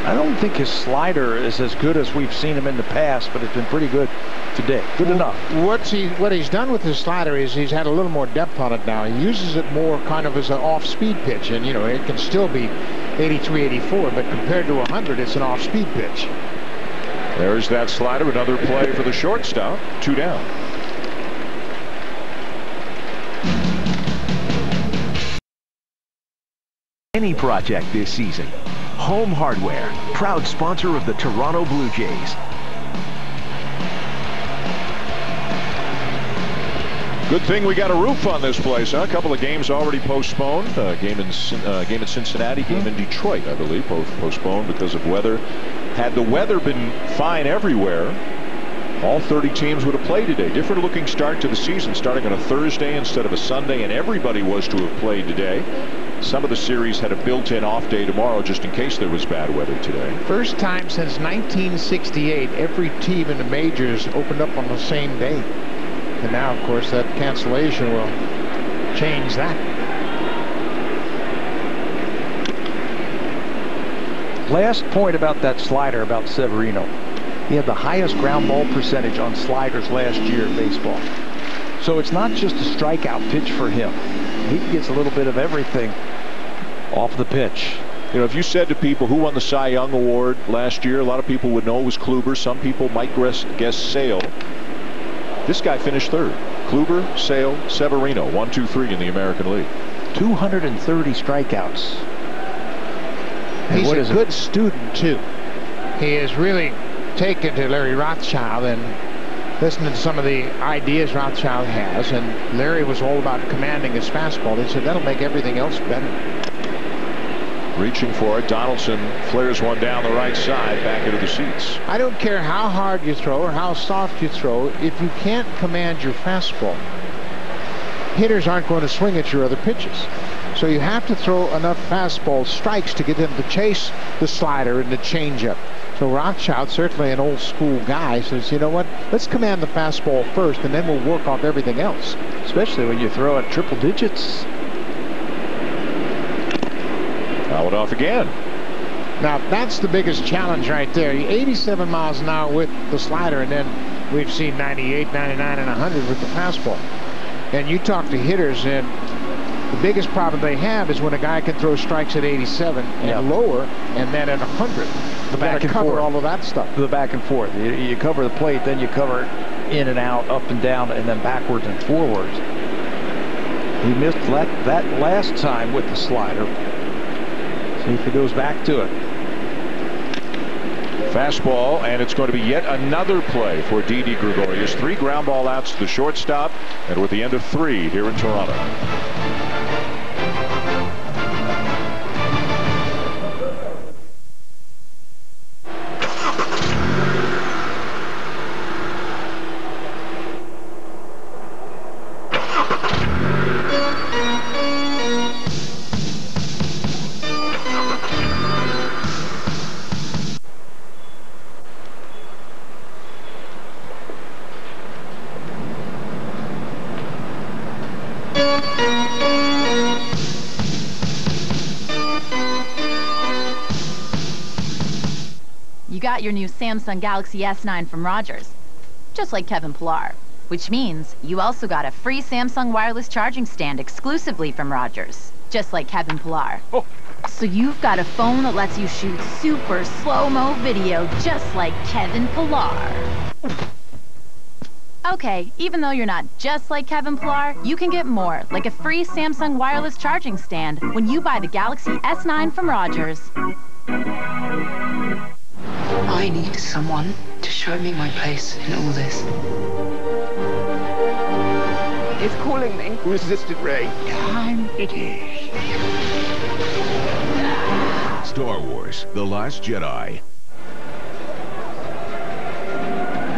I don't think his slider is as good as we've seen him in the past, but it's been pretty good today. Good enough. What he's done with his slider is he's had a little more depth on it now. He uses it more kind of as an off-speed pitch, and you know it can still be 83, 84, but compared to 100, it's an off-speed pitch. There's that slider. Another play for the shortstop. 2 down. Any project this season. Home Hardware, proud sponsor of the Toronto Blue Jays. Good thing we got a roof on this place, huh? A couple of games already postponed. Game in Cincinnati, game in Detroit, I believe, both postponed because of weather. Had the weather been fine everywhere, all 30 teams would have played today. Different looking start to the season, starting on a Thursday instead of a Sunday, and everybody was to have played today. Some of the series had a built-in off day tomorrow just in case there was bad weather today. First time since 1968 every team in the majors opened up on the same day. And now, of course, that cancellation will change that. Last point about that slider about Severino. He had the highest ground ball percentage on sliders last year in baseball. So it's not just a strikeout pitch for him. He gets a little bit of everything off the pitch. You know, if you said to people who won the Cy Young Award last year, a lot of people would know it was Kluber. Some people might guess Sale. This guy finished third. Kluber, Sale, Severino, 1, 2, 3 in the American League. 230 strikeouts. He's a good student, too. He has really taken to Larry Rothschild and listening to some of the ideas Rothschild has, and Larry was all about commanding his fastball. He said that'll make everything else better. Reaching for it, Donaldson flares one down the right side, back into the seats. I don't care how hard you throw or how soft you throw, if you can't command your fastball, hitters aren't going to swing at your other pitches. So you have to throw enough fastball strikes to get them to chase the slider and the changeup. So Rothschild, certainly an old school guy, says, you know what, let's command the fastball first and then we'll work off everything else. Especially when you throw at triple digits. Fouled off again. Now that's the biggest challenge right there. 87 miles an hour with the slider, and then we've seen 98, 99, and 100 with the fastball. And you talk to hitters, and the biggest problem they have is when a guy can throw strikes at 87 and lower, and then at 100. The back and cover forth. all of that stuff. The back and forth. You cover the plate, then you cover in and out, up and down, and then backwards and forwards. He missed that last time with the slider. See if he goes back to it. Fastball, and it's going to be yet another play for Didi Gregorius. 3 ground ball outs to the shortstop, and we're at the end of 3 here in Toronto. You got your new Samsung Galaxy S9 from Rogers, just like Kevin Pillar, which means you also got a free Samsung wireless charging stand exclusively from Rogers, just like Kevin Pillar. Oh. So you've got a phone that lets you shoot super slow-mo video just like Kevin Pillar. Okay, even though you're not just like Kevin Pillar, you can get more, like a free Samsung wireless charging stand when you buy the Galaxy S9 from Rogers. I need someone to show me my place in all this. It's calling me. Resisted ray. Time it is. Star Wars: The Last Jedi.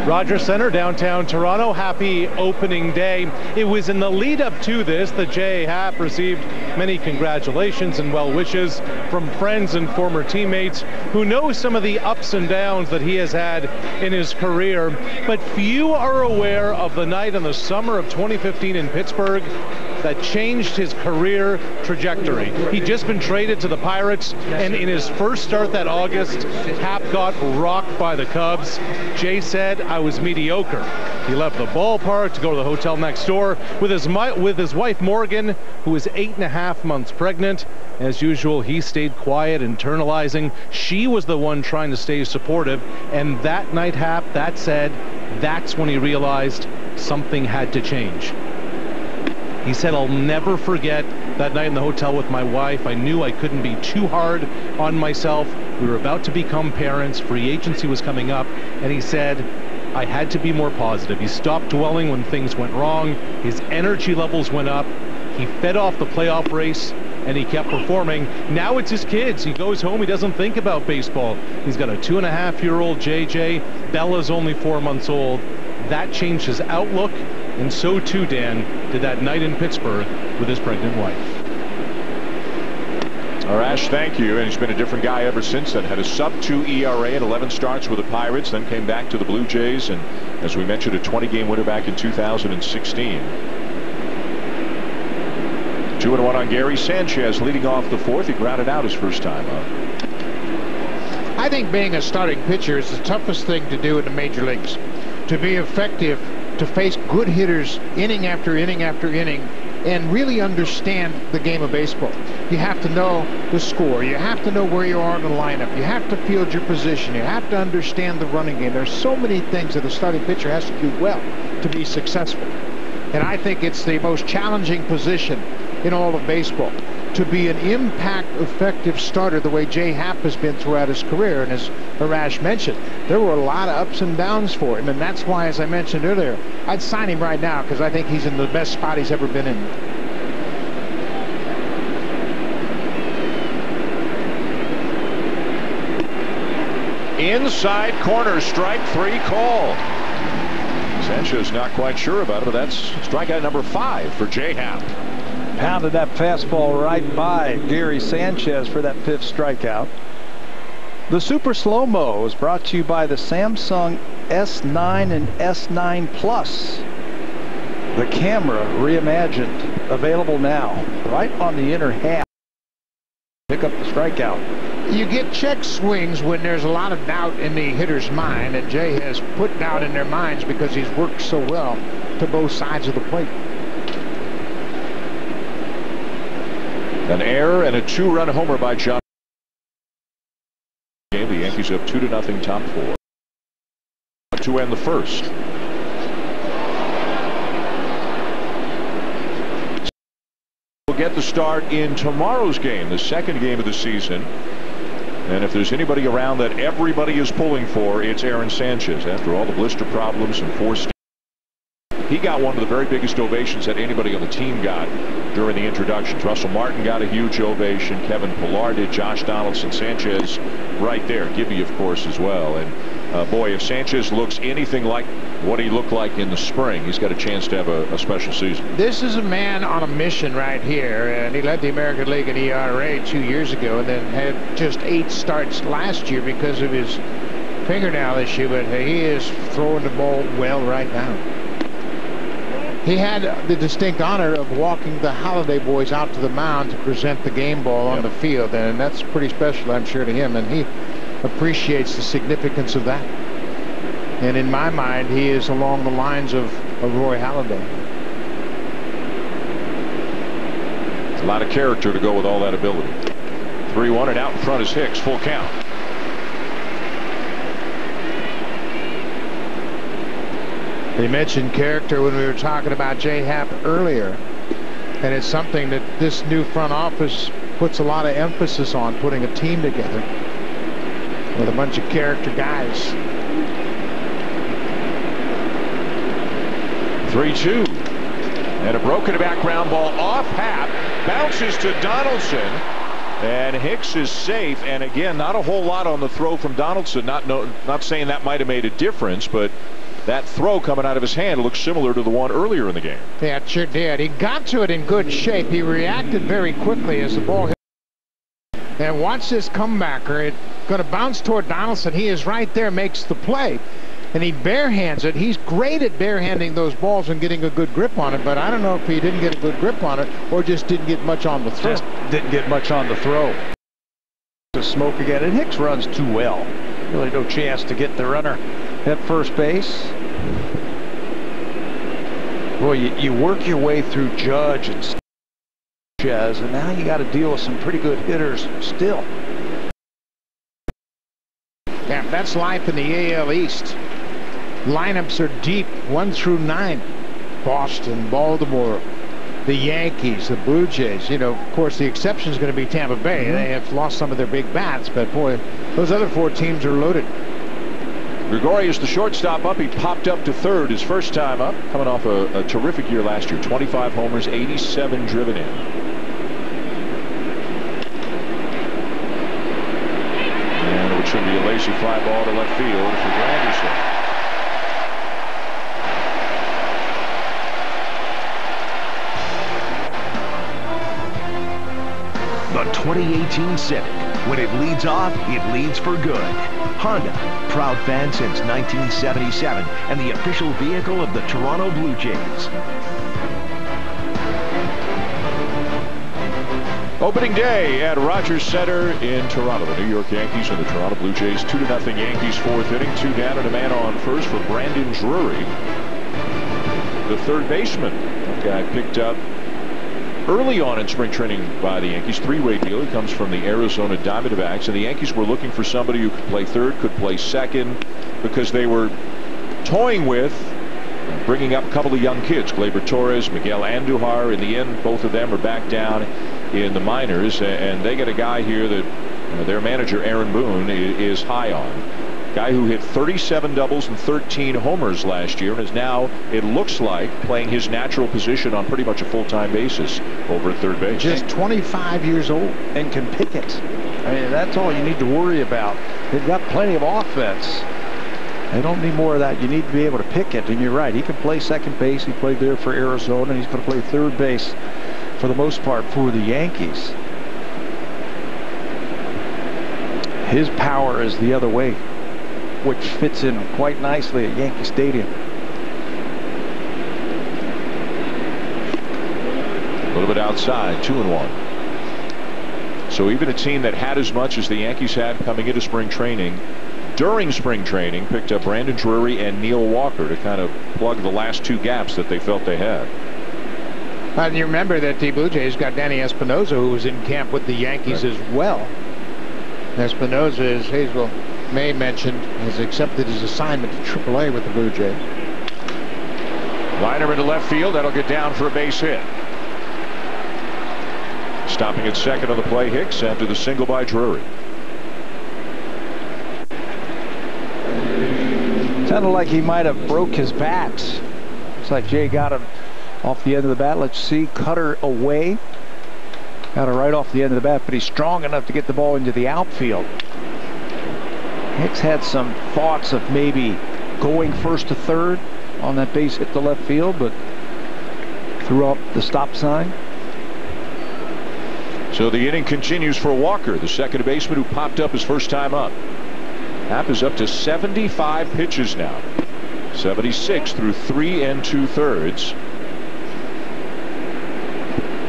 Rogers Center, downtown Toronto. Happy opening day. It was in the lead up to this that Jay Happ received many congratulations and well wishes from friends and former teammates who know some of the ups and downs that he has had in his career. But few are aware of the night in the summer of 2015 in Pittsburgh that changed his career trajectory. He'd just been traded to the Pirates, and in his first start that August, Happ got rocked by the Cubs. Jay said, I was mediocre. He left the ballpark to go to the hotel next door with his wife Morgan, who was 8.5 months pregnant. As usual, he stayed quiet, internalizing. She was the one trying to stay supportive. And that night, Happ, that said, that's when he realized something had to change. He said, I'll never forget that night in the hotel with my wife. I knew I couldn't be too hard on myself. We were about to become parents. Free agency was coming up. And he said, I had to be more positive. He stopped dwelling when things went wrong. His energy levels went up. He fed off the playoff race, and he kept performing. Now it's his kids. He goes home. He doesn't think about baseball. He's got a 2.5-year-old JJ. Bella's only 4 months old. That changed his outlook, and so too, Dan, did that night in Pittsburgh with his pregnant wife. Arash, thank you. And he's been a different guy ever since then. Had a sub-2 ERA and 11 starts with the Pirates, then came back to the Blue Jays, and as we mentioned, a 20-game winner back in 2016. 2-1 on Gary Sanchez leading off the fourth. He grounded out his first time up. I think being a starting pitcher is the toughest thing to do in the major leagues. To be effective, to face good hitters inning after inning after inning, and really understand the game of baseball. You have to know the score. You have to know where you are in the lineup. You have to field your position. You have to understand the running game. There's so many things that a starting pitcher has to do well to be successful. And I think it's the most challenging position in all of baseball, to be an impact effective starter the way Jay Happ has been throughout his career. And as Arash mentioned, there were a lot of ups and downs for him, and that's why, as I mentioned earlier, I'd sign him right now because I think he's in the best spot he's ever been in. Inside corner, strike 3 call. Sanchez not quite sure about it, but that's strikeout number 5 for Jay Happ. Pounded that fastball right by Gary Sanchez for that 5th strikeout. The Super Slow-Mo is brought to you by the Samsung S9 and S9 Plus. The camera reimagined, available now, right on the inner half. Pick up the strikeout. You get check swings when there's a lot of doubt in the hitter's mind, and Jay has put doubt in their minds because he's worked so well to both sides of the plate. An error and a 2-run homer by John. The Yankees up 2-0 top 4 to end the first. We'll get the start in tomorrow's game, the second game of the season. And if there's anybody around that everybody is pulling for, it's Aaron Sanchez. After all the blister problems and forced, he got one of the very biggest ovations that anybody on the team got during the introductions. Russell Martin got a huge ovation. Kevin Pillar did. Josh Donaldson, Sanchez right there. Gibby, of course, as well. And boy, if Sanchez looks anything like what he looked like in the spring, he's got a chance to have a special season. This is a man on a mission right here, and he led the American League in ERA 2 years ago and then had just 8 starts last year because of his fingernail issue, but he is throwing the ball well right now. He had the distinct honor of walking the Holiday boys out to the mound to present the game ball on the field, and that's pretty special, I'm sure, to him, and he appreciates the significance of that. And in my mind, he is along the lines of Roy Halladay. It's a lot of character to go with all that ability. 3-1, and out in front is Hicks, full count. They mentioned character when we were talking about Jay Happ earlier, and it's something that this new front office puts a lot of emphasis on, putting a team together with a bunch of character guys. 3-2, and a broken back ground ball off Happ, bounces to Donaldson, and Hicks is safe. And again, not a whole lot on the throw from Donaldson. Not saying that might have made a difference, but that throw coming out of his hand looks similar to the one earlier in the game. Yeah, it sure did. He got to it in good shape. He reacted very quickly as the ball hit. And watch this comebacker. It's going to bounce toward Donaldson. He is right there, makes the play. And he barehands it. He's great at barehanding those balls and getting a good grip on it, but I don't know if he didn't get a good grip on it or just didn't get much on the throw. Just didn't get much on the throw. To smoke again, and Hicks runs too well. Really no chance to get the runner at first base. Boy, you work your way through Judge and Sanchez, and now you got to deal with some pretty good hitters still. Yeah, that's life in the AL East. Lineups are deep, 1 through 9. Boston, Baltimore, the Yankees, the Blue Jays. You know, of course, the exception is going to be Tampa Bay. They have lost some of their big bats, but boy, those other 4 teams are loaded. Gregorius, the shortstop, up. He popped up to third his first time up, coming off a terrific year last year. 25 homers, 87 driven in. And it should be a lazy fly ball to left field for Granderson. The 2018 Civic. When it leads off, it leads for good. Honda, proud fan since 1977 and the official vehicle of the Toronto Blue Jays. Opening day at Rogers Center in Toronto. The New York Yankees and the Toronto Blue Jays. 2-0 Yankees, fourth inning. 2 down and a man on first for Brandon Drury, the third baseman. That guy picked up early on in spring training by the Yankees. Three-way deal. He comes from the Arizona Diamondbacks, and the Yankees were looking for somebody who could play third, could play second, because they were toying with bringing up a couple of young kids, Gleyber Torres, Miguel Andujar. In the end, both of them are back down in the minors, and they get a guy here that their manager Aaron Boone is high on. Guy who hit 37 doubles and 13 homers last year, and is now, it looks like, playing his natural position on pretty much a full-time basis over at third base. Just 25 years old and can pick it. I mean, that's all you need to worry about. They've got plenty of offense. They don't need more of that. You need to be able to pick it, and you're right. He can play second base. He played there for Arizona, and he's going to play third base for the most part for the Yankees. His power is the other way, which fits in quite nicely at Yankee Stadium. A little bit outside, 2-1. So even a team that had as much as the Yankees had coming into spring training, during spring training, picked up Brandon Drury and Neil Walker to kind of plug the last 2 gaps that they felt they had. And you remember that the Blue Jays got Danny Espinosa, who was in camp with the Yankees as well. Espinosa, as Hazel May mentioned, has accepted his assignment to AAA with the Blue Jays. Liner into left field. That'll get down for a base hit. Stopping at second on the play, Hicks, after the single by Drury. Sounded like he might have broke his bat. Looks like Jay got him off the end of the bat. Let's see, cutter away. Got it right off the end of the bat, but he's strong enough to get the ball into the outfield. Hicks had some thoughts of maybe going first to third on that base hit to left field, but threw up the stop sign. So the inning continues for Walker, the second baseman who popped up his first time up. Happ is up to 75 pitches now. 76 through 3 2/3.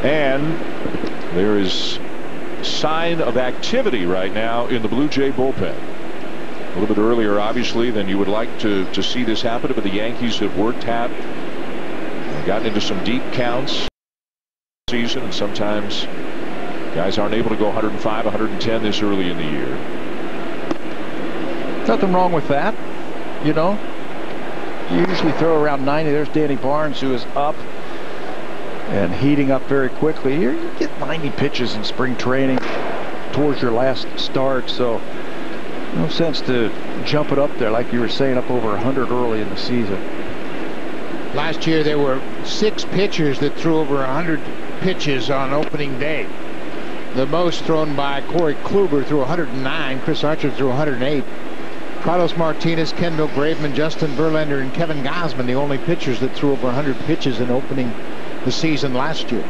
And there is sign of activity right now in the Blue Jay bullpen. A little bit earlier, obviously, than you would like to see this happen, but the Yankees have worked Happ, gotten into some deep counts season, and sometimes guys aren't able to go 105, 110 this early in the year. Nothing wrong with that, you know. You usually throw around 90. There's Danny Barnes, who is up and heating up very quickly. Here you get 90 pitches in spring training towards your last start, so no sense to jump it up there like you were saying, up over 100 early in the season. Last year there were 6 pitchers that threw over 100 pitches on opening day. The most thrown by Corey Kluber threw 109. Chris Archer threw 108. Carlos Martinez, Kendall Graveman, Justin Verlander, and Kevin Gausman, the only pitchers that threw over 100 pitches in opening the season last year.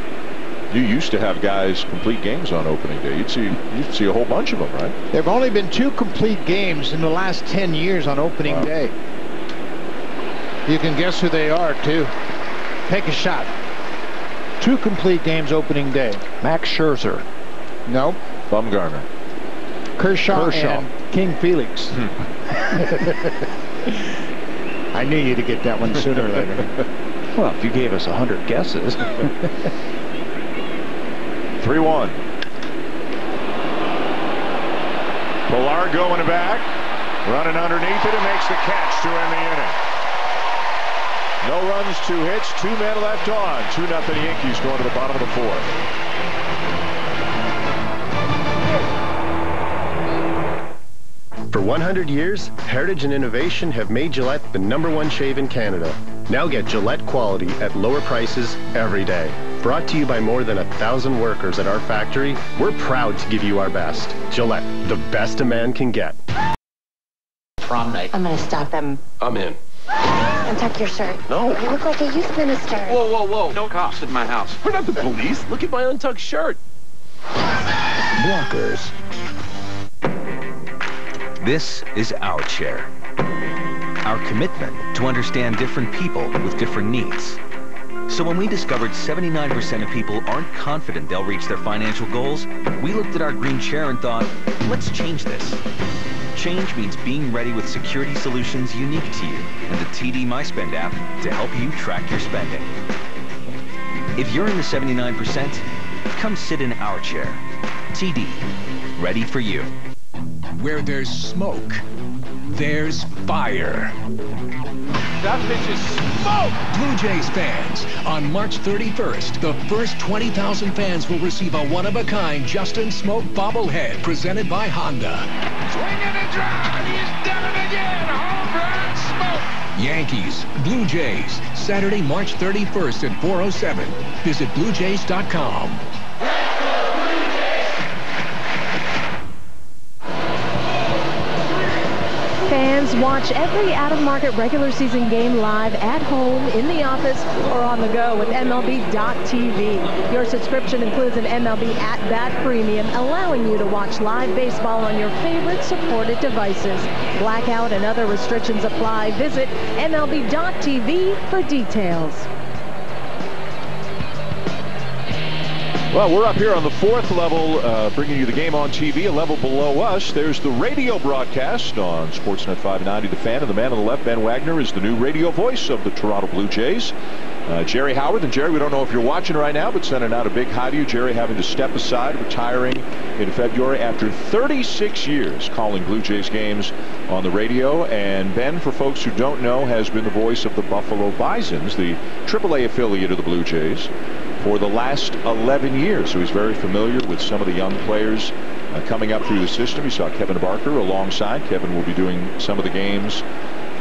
You used to have guys complete games on opening day. You'd see a whole bunch of them, right? There have only been 2 complete games in the last 10 years on opening day. You can guess who they are, too. Take a shot. 2 complete games opening day. Max Scherzer. Nope. Bumgarner. Kershaw and King Felix. I knew you'd get that one sooner or later. Well, if you gave us 100 guesses. 3-1. Pilar going back, running underneath it, and makes the catch to end the inning. No runs, 2 hits, 2 men left on. 2-0 Yankees going to the bottom of the 4th. For 100 years, heritage and innovation have made Gillette the #1 shave in Canada. Now get Gillette quality at lower prices every day. Brought to you by more than 1,000 workers at our factory, we're proud to give you our best. Gillette, the best a man can get. Prom night. I'm gonna stop them. I'm in. Untuck your shirt. No. You look like a youth minister. Whoa, whoa, whoa. No cops in my house. We're not the police. Look at my untucked shirt. Blockers. This is our chair. Our commitment to understand different people with different needs. So when we discovered 79% of people aren't confident they'll reach their financial goals, we looked at our green chair and thought, let's change this. Change means being ready with security solutions unique to you and the TD MySpend app to help you track your spending. If you're in the 79%, come sit in our chair. TD, ready for you. Where there's smoke, there's fire. That pitch is smoke! Blue Jays fans, on March 31st, the first 20,000 fans will receive a one-of-a-kind Justin Smoke bobblehead presented by Honda. Swinging and drive, he's done it again! Home run Smoke! Yankees, Blue Jays, Saturday, March 31st at 4:07. Visit BlueJays.com. Fans watch every out-of-market regular season game live at home, in the office, or on the go with MLB.TV. Your subscription includes an MLB at-bat premium, allowing you to watch live baseball on your favorite supported devices. Blackout and other restrictions apply. Visit MLB.TV for details. Well, we're up here on the 4th level, bringing you the game on TV. A level below us, there's the radio broadcast on Sportsnet 590. The Fan, and the man on the left, Ben Wagner, is the new radio voice of the Toronto Blue Jays. Jerry Howard, and Jerry, we don't know if you're watching right now, but sending out a big hi to you. Jerry having to step aside, retiring in February after 36 years calling Blue Jays games on the radio. And Ben, for folks who don't know, has been the voice of the Buffalo Bisons, the AAA affiliate of the Blue Jays, for the last 11 years. So he's very familiar with some of the young players coming up through the system. You saw Kevin Barker alongside. Kevin will be doing some of the games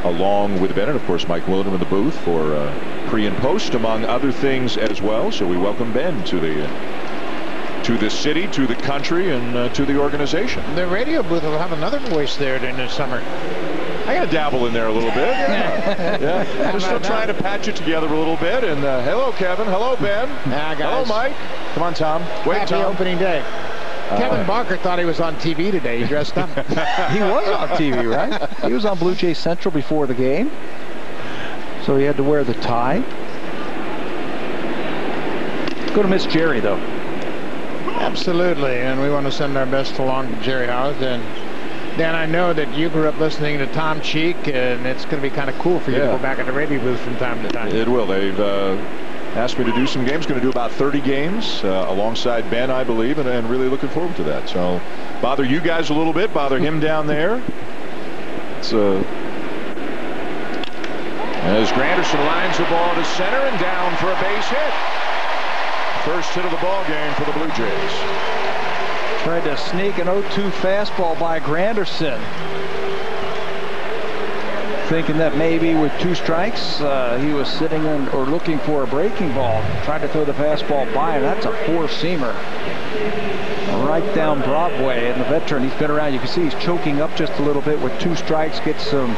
along with Ben, and of course Mike William in the booth for pre and post, among other things as well. So we welcome Ben to the city, to the country, and to the organization. The radio booth will have another voice there during the summer. I got to dabble in there a little bit. Yeah. We're still trying to patch it together a little bit. And hello, Kevin. Hello, Ben. Hello, Mike. Come on, Tom. Wait, Happy Tom. opening day. Kevin Barker thought he was on TV today. He dressed up. He was on TV, right? He was on Blue Jays Central before the game, so he had to wear the tie. Going to miss Jerry, though. Absolutely, and we want to send our best along to Jerry Howard. And Dan, I know that you grew up listening to Tom Cheek, and it's going to be kind of cool for you to go back in the radio booth from time to time. It will. They've asked me to do some games. Going to do about 30 games alongside Ben, I believe, and really looking forward to that. So bother you guys a little bit, bother him down there. It's as Granderson lines the ball to center and down for a base hit. First hit of the ball game for the Blue Jays. Tried to sneak an 0-2 fastball by Granderson, thinking that maybe with 2 strikes he was sitting in or looking for a breaking ball. Tried to throw the fastball by, and that's a 4-seamer right down Broadway. And the veteran, he's been around. You can see he's choking up just a little bit with 2 strikes. Gets some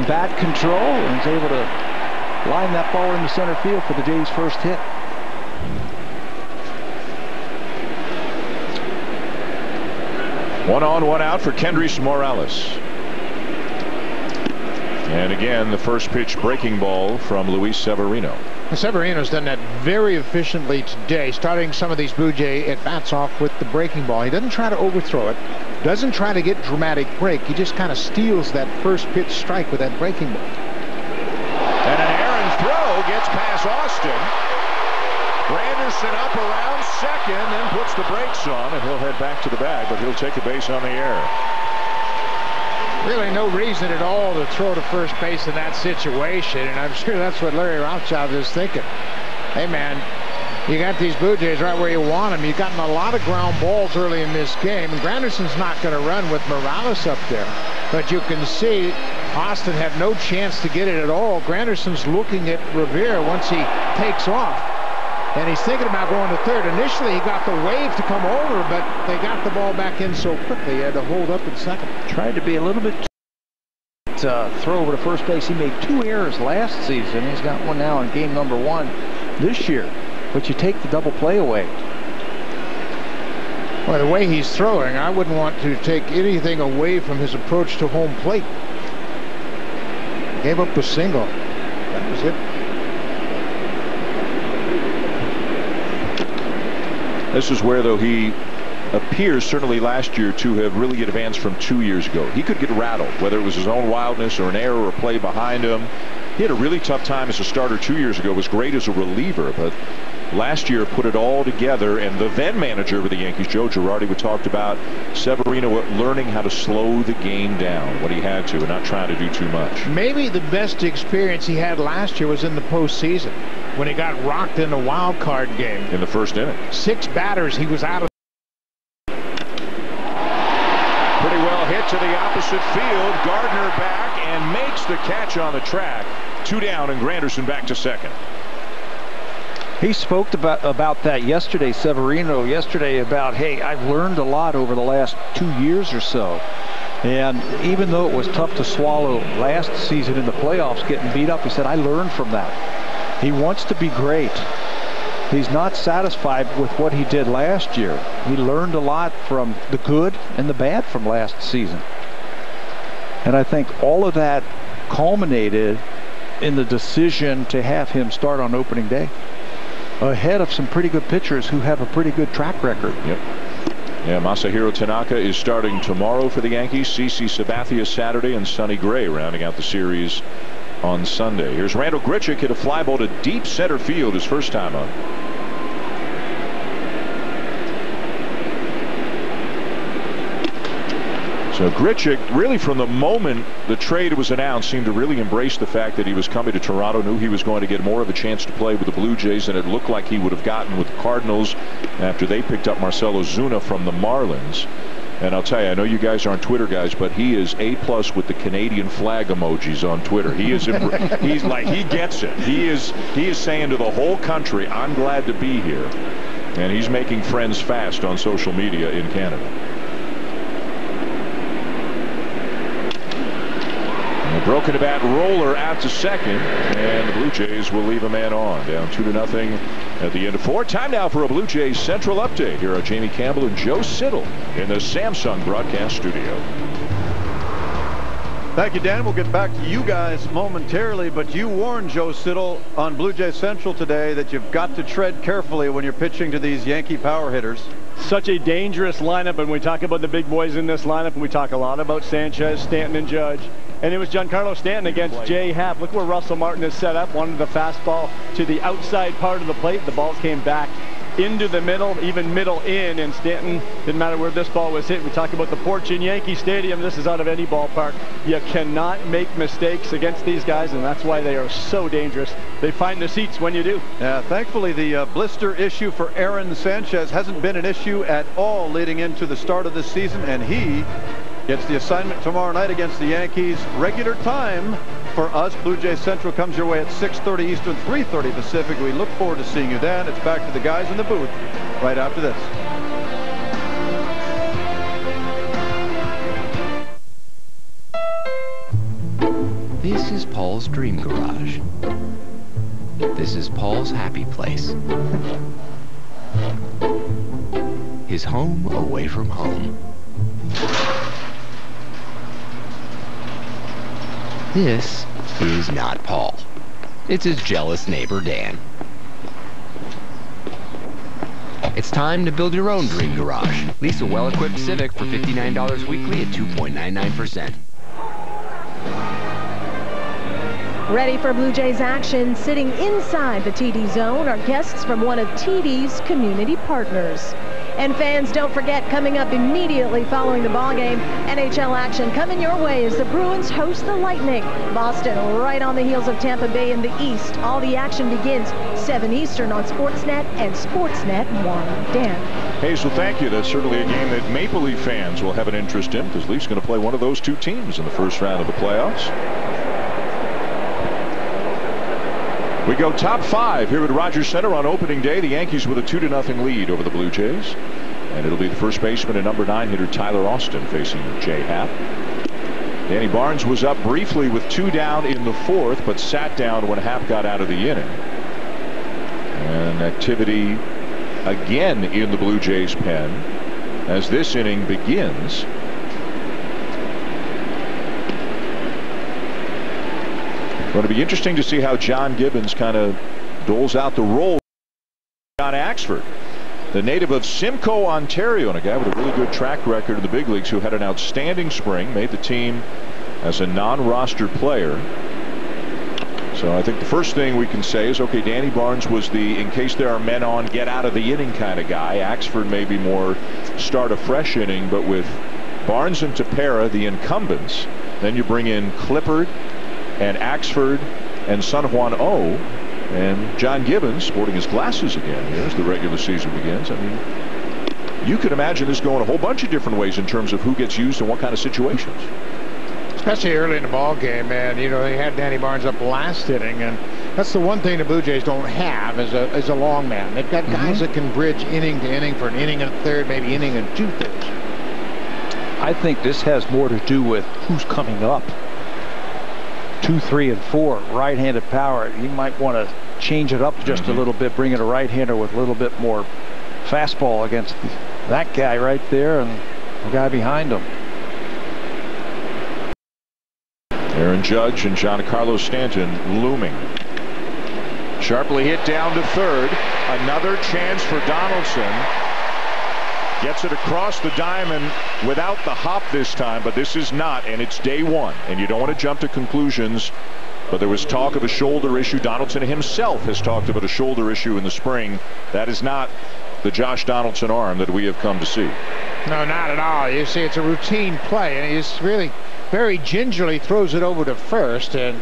bat control, and he's able to line that ball into center field for the Jays' first hit. One on, one out for Kendrys Morales. And again, the first pitch breaking ball from Luis Severino. Severino's done that very efficiently today, starting some of these Blue Jay at-bats off with the breaking ball. He doesn't try to overthrow it, doesn't try to get dramatic break. He just kind of steals that first pitch strike with that breaking ball. And an errant throw gets past Austin. Granderson up around second, then puts the brakes on, and he'll head back to the bag, but he'll take a base on the air. Really no reason at all to throw to first base in that situation, and I'm sure that's what Larry Rothschild is thinking. Hey, man, you got these Blue Jays right where you want them. You've gotten a lot of ground balls early in this game, and Granderson's not going to run with Morales up there. But you can see Austin had no chance to get it at all. Granderson's looking at Rivera once he takes off. And he's thinking about going to third. Initially, he got the wave to come over, but they got the ball back in so quickly. He had to hold up in second. Tried to be a little bit throw over to first base. He made 2 errors last season. He's got one now in game number 1 this year. But you take the double play away. Well, the way he's throwing, I wouldn't want to take anything away from his approach to home plate. Gave up a single. That was it. This is where, though, he appears certainly last year to have really advanced from 2 years ago. He could get rattled, whether it was his own wildness or an error or a play behind him. He had a really tough time as a starter 2 years ago, was great as a reliever, but last year put it all together. And the then manager of the Yankees, Joe Girardi, would talked about Severino learning how to slow the game down when he had to and not trying to do too much. Maybe the best experience he had last year was in the postseason when he got rocked in the wild card game. In the first inning. 6 batters, he was out of. Pretty well hit to the opposite field. Gardner back and makes the catch on the track. 2 down and Granderson back to second. He spoke about that yesterday, Severino, about, hey, I've learned a lot over the last 2 years or so. And even though it was tough to swallow last season in the playoffs, getting beat up, he said, I learned from that. He wants to be great. He's not satisfied with what he did last year. He learned a lot from the good and the bad from last season. And I think all of that culminated in the decision to have him start on opening day ahead of some pretty good pitchers who have a pretty good track record. Yep. Yeah, Masahiro Tanaka is starting tomorrow for the Yankees. CC Sabathia Saturday, and Sonny Gray rounding out the series on Sunday. Here's Randall Grichuk, hit a fly ball to deep center field his first time up. So Grichuk, really from the moment the trade was announced, seemed to really embrace the fact that he was coming to Toronto, knew he was going to get more of a chance to play with the Blue Jays than it looked like he would have gotten with the Cardinals after they picked up Marcell Ozuna from the Marlins. And I'll tell you, I know you guys aren't Twitter guys, but he is A+ with the Canadian flag emojis on Twitter. He is he's like, he gets it. He is saying to the whole country, I'm glad to be here. And he's making friends fast on social media in Canada. And a broken bat roller out to second, and the Blue Jays will leave a man on. Down 2-0 at the end of 4. Time now for a Blue Jays Central update. Here are Jamie Campbell and Joe Siddall in the Samsung broadcast studio. Thank you, Dan. We'll get back to you guys momentarily, but you warned Joe Siddall on Blue Jays Central today that you've got to tread carefully when you're pitching to these Yankee power hitters. Such a dangerous lineup, and we talk about the big boys in this lineup, and we talk a lot about Sanchez, Stanton, and Judge. And it was Giancarlo Stanton against Jay Happ. Look where Russell Martin is set up. Wanted the fastball to the outside part of the plate. The ball came back into the middle, even middle in, and Stanton, didn't matter where this ball was hit. We talk about the porch in Yankee Stadium. This is out of any ballpark. You cannot make mistakes against these guys, and that's why they are so dangerous. They find the seats when you do. Yeah, thankfully the blister issue for Aaron Sanchez hasn't been an issue at all leading into the start of this season, and he gets the assignment tomorrow night against the Yankees. Regular time for us. Blue Jays Central comes your way at 6:30 Eastern, 3:30 Pacific. We look forward to seeing you then. It's back to the guys in the booth right after this. This is Paul's Dream Garage. This is Paul's happy place. His home away from home. This is not Paul. It's his jealous neighbor, Dan. It's time to build your own dream garage. Lease a well-equipped Civic for $59 weekly at 2.99%. Ready for Blue Jays action, sitting inside the TD Zone are guests from one of TD's community partners. And fans, don't forget, coming up immediately following the ballgame, NHL action coming your way as the Bruins host the Lightning. Boston right on the heels of Tampa Bay in the East. All the action begins 7 Eastern on Sportsnet and Sportsnet 1. Dan. Hazel, thank you. That's certainly a game that Maple Leaf fans will have an interest in, because Leafs going to play one of those two teams in the first round of the playoffs. We go top 5 here at Rogers Center on opening day. The Yankees with a 2-0 lead over the Blue Jays. And it'll be the first baseman and number 9 hitter Tyler Austin facing Jay Happ. Danny Barnes was up briefly with 2 down in the 4th, but sat down when Happ got out of the inning. And activity again in the Blue Jays pen as this inning begins. Going to be interesting to see how John Gibbons kind of doles out the role. John Axford The native of Simcoe, Ontario, and a guy with a really good track record in the big leagues who had an outstanding spring, made the team as a non-roster player. So I think the first thing we can say is, okay, Danny Barnes was the in case there are men on, get out of the inning kind of guy. Axford may be more start a fresh inning, but with Barnes and Tepera, the incumbents, then you bring in Clippard and Axford and San Juan O. And John Gibbons sporting his glasses again here as the regular season begins. I mean, you could imagine this going a whole bunch of different ways in terms of who gets used in what kind of situations. Especially early in the ball game, man. You know, they had Danny Barnes up last inning, and that's the one thing the Blue Jays don't have is a long man. They've got guys that can bridge inning to inning for an inning and a third, maybe inning and 2/3. I think this has more to do with who's coming up. 2, 3, and 4, right-handed power. You might want to change it up just a little bit, bring in a right-hander with a little bit more fastball against that guy right there and the guy behind him. Aaron Judge and Giancarlo Stanton looming. Sharply hit down to third. Another chance for Donaldson. Gets it across the diamond without the hop this time, but this is not, and it's day one, and you don't want to jump to conclusions, but there was talk of a shoulder issue. Donaldson himself has talked about a shoulder issue in the spring. That is not the Josh Donaldson arm that we have come to see. No, not at all. You see, it's a routine play, and he just really very gingerly throws it over to first, and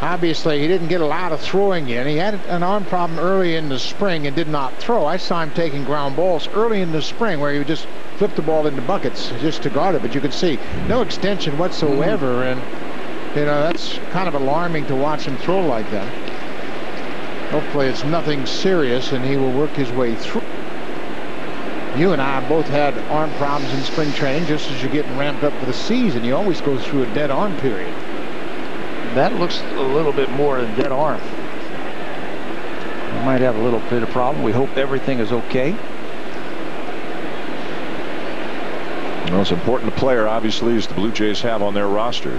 obviously he didn't get a lot of throwing in. He had an arm problem early in the spring and did not throw. I saw him taking ground balls early in the spring where he would just flip the ball into buckets just to guard it, but you could see no extension whatsoever, and you know, that's kind of alarming to watch him throw like that. Hopefully it's nothing serious and he will work his way through. You and I both had arm problems in spring training. Just as you're getting ramped up for the season, you always go through a dead arm period. That looks a little bit more than dead arm. We might have a little bit of problem. We hope everything is okay. The most important player, obviously, is the Blue Jays have on their roster.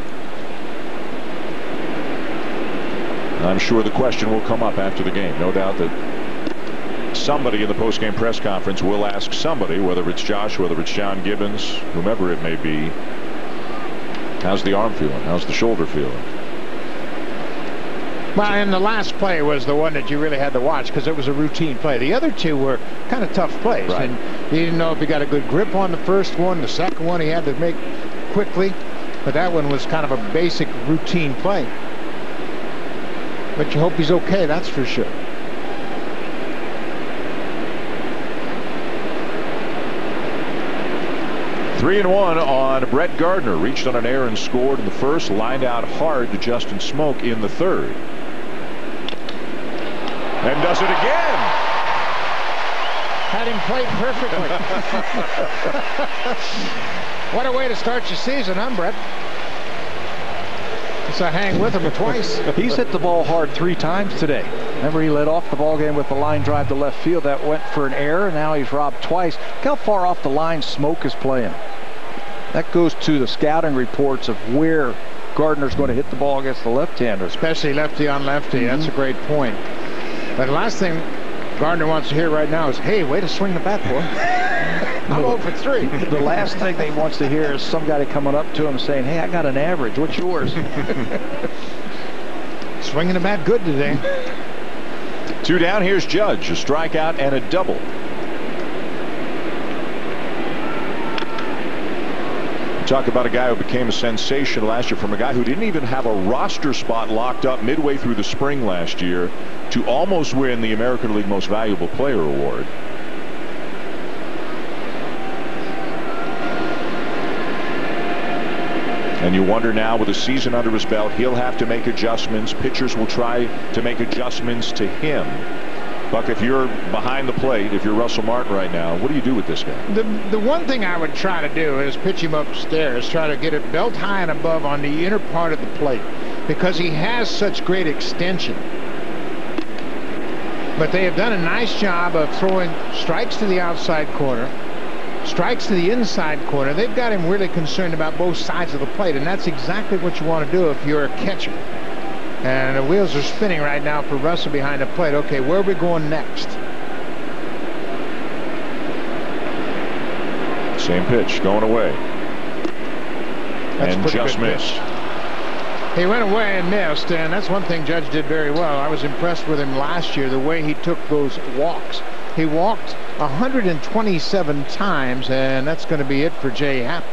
I'm sure the question will come up after the game. No doubt that somebody in the post-game press conference will ask somebody, whether it's Josh, whether it's John Gibbons, whomever it may be, how's the arm feeling? How's the shoulder feeling? Well, and the last play was the one that you really had to watch because it was a routine play. The other two were kind of tough plays. Right. And you didn't know if he got a good grip on the first one. The second one he had to make quickly. But that one was kind of a basic routine play. But you hope he's okay, that's for sure. Three and one on Brett Gardner. Reached on an error and scored in the first. Lined out hard to Justin Smoak in the third. And does it again. Had him played perfectly. What a way to start your season, huh, Brett? So I hang with him twice. He's hit the ball hard 3 times today. Remember, he led off the ball game with a line drive to left field that went for an error. Now he's robbed twice. Look how far off the line Smoak is playing. That goes to the scouting reports of where Gardner's going to hit the ball against the left-hander. Especially lefty on lefty. That's a great point. But the last thing Gardner wants to hear right now is, hey, way to swing the bat, boy. I'm 0 for 3. The last thing they wants to hear is somebody coming up to him saying, hey, I got an average. What's yours? Swinging the bat good today. 2 down. Here's Judge. A strikeout and a double. Talk about a guy who became a sensation last year, from a guy who didn't even have a roster spot locked up midway through the spring last year to almost win the American League Most Valuable Player Award. And you wonder now, with a season under his belt, he'll have to make adjustments. Pitchers will try to make adjustments to him. Buck, if you're behind the plate, if you're Russell Martin right now, what do you do with this guy? The one thing I would try to do is pitch him upstairs, try to get it belt high and above on the inner part of the plate, because he has such great extension. But they have done a nice job of throwing strikes to the outside corner, strikes to the inside corner. They've got him really concerned about both sides of the plate, and that's exactly what you want to do if you're a catcher. And the wheels are spinning right now for Russell behind the plate. Okay, where are we going next? Same pitch going away. That's and just missed. He went away and missed, and that's one thing Judge did very well. I was impressed with him last year, the way he took those walks. He walked 127 times, and that's going to be it for Jay Happ.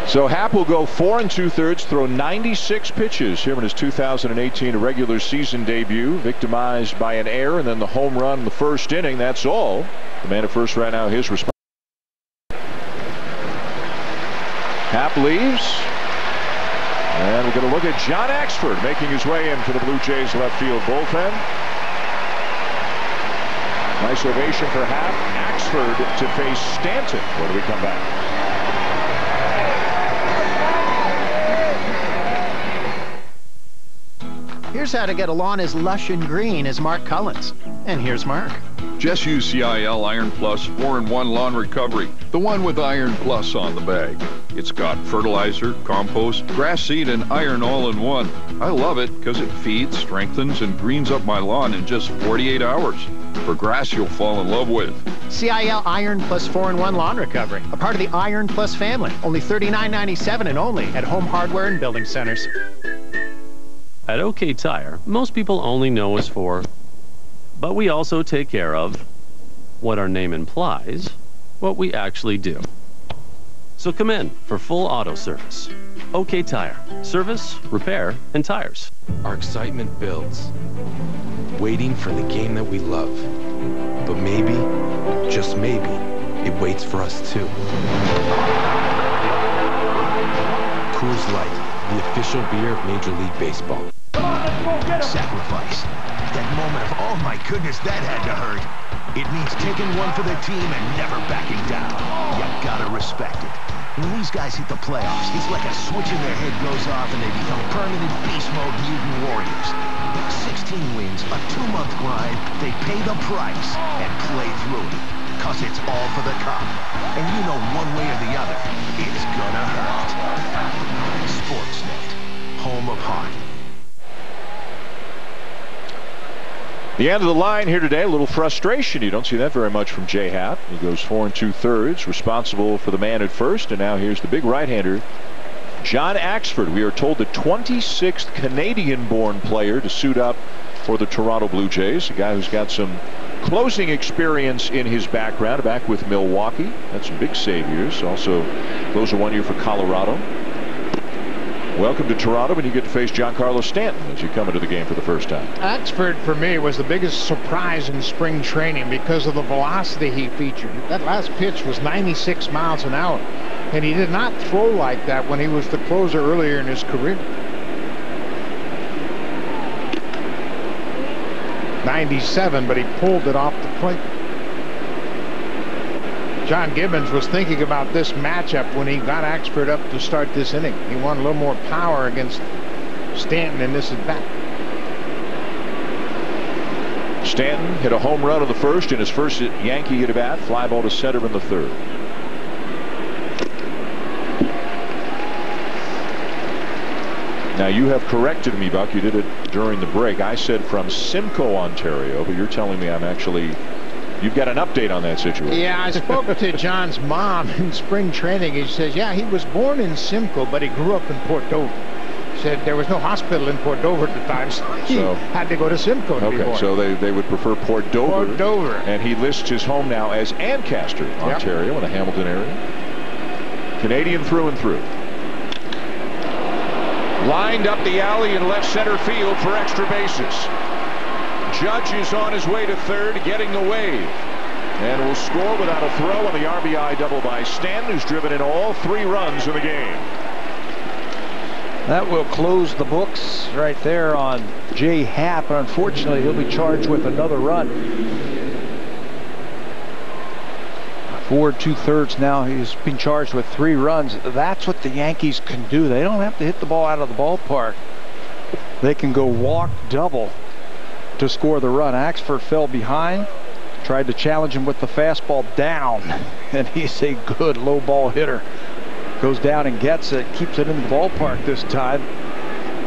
So Happ will go 4 2/3, throw 96 pitches here in his 2018 regular season debut, victimized by an error and then the home run in the first inning. That's all. The man at first right now, his response. Happ leaves. And we're going to look at John Axford making his way into the Blue Jays left field bullpen. Nice ovation for Happ. Axford to face Stanton when we come back. Here's how to get a lawn as lush and green as Mark Cullens. And here's Mark. Just use CIL Iron Plus 4-in-1 Lawn Recovery, the one with Iron Plus on the bag. It's got fertilizer, compost, grass seed, and iron all in one. I love it because it feeds, strengthens, and greens up my lawn in just 48 hours. For grass you'll fall in love with. CIL Iron Plus 4-in-1 Lawn Recovery, a part of the Iron Plus family. Only $39.97 and only at Home Hardware and Building Centers. At OK Tire, most people only know us for, but we also take care of what our name implies, what we actually do. So come in for full auto service. OK Tire, service, repair, and tires. Our excitement builds, waiting for the game that we love. But maybe, just maybe, it waits for us too. Coors Light, the official beer of Major League Baseball. Sacrifice. That moment of, oh my goodness, that had to hurt. It means taking one for the team and never backing down. You gotta respect it. When these guys hit the playoffs, it's like a switch in their head goes off and they become permanent beast mode mutant warriors. 16 wins, a 2-month grind, they pay the price and play through it. Cause it's all for the cup. And you know one way or the other, it's gonna hurt. Sportsnet, home of hockey. The end of the line here today, a little frustration. You don't see that very much from Jay Happ. He goes 4 2/3, responsible for the man at first. And now here's the big right-hander, John Axford. We are told the 26th Canadian-born player to suit up for the Toronto Blue Jays. A guy who's got some closing experience in his background, back with Milwaukee. That's some big save years. Also closer 1 year for Colorado. Welcome to Toronto, and you get to face Giancarlo Stanton as you come into the game for the first time. Axford, for me, was the biggest surprise in spring training because of the velocity he featured. That last pitch was 96 miles an hour, and he did not throw like that when he was the closer earlier in his career. 97, but he pulled it off the plate. John Gibbons was thinking about this matchup when he got Axford up to start this inning. He wanted a little more power against Stanton in this at bat. Stanton hit a home run in the first in his first Yankee at bat. Fly ball to center in the third. Now you have corrected me, Buck. You did it during the break. I said from Simcoe, Ontario, but you're telling me I'm actually... You've got an update on that situation. Yeah, I spoke to John's mom in spring training. He says, yeah, he was born in Simcoe, but he grew up in Port Dover. Said there was no hospital in Port Dover at the time, so he had to go to Simcoe to be born. So they would prefer Port Dover. Port Dover. And he lists his home now as Ancaster, Ontario, in the Hamilton area. Canadian through and through. Lined up the alley in left center field for extra bases. Judge is on his way to third, getting the wave. And will score without a throw on the RBI double by Stanton, who's driven in all 3 runs in the game. That will close the books right there on Jay Happ. And unfortunately, he'll be charged with another run. 4 2/3 now. He's been charged with 3 runs. That's what the Yankees can do. They don't have to hit the ball out of the ballpark. They can go walk double to score the run. Axford fell behind, tried to challenge him with the fastball down, and he's a good low ball hitter. Goes down and gets it, keeps it in the ballpark this time.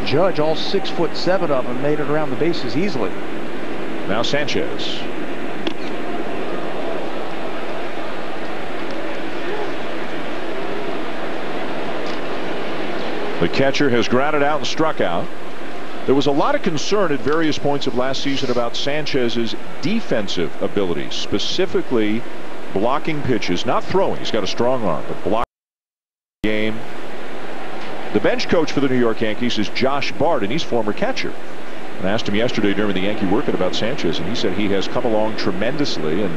Judge, all 6'7" of him, made it around the bases easily. Now Sanchez. The catcher has grounded out and struck out. There was a lot of concern at various points of last season about Sanchez's defensive abilities, specifically blocking pitches, not throwing. He's got a strong arm, but blocking the game. The bench coach for the New York Yankees is Josh Bart, and he's former catcher. And I asked him yesterday during the Yankee workout about Sanchez, and he said he has come along tremendously. And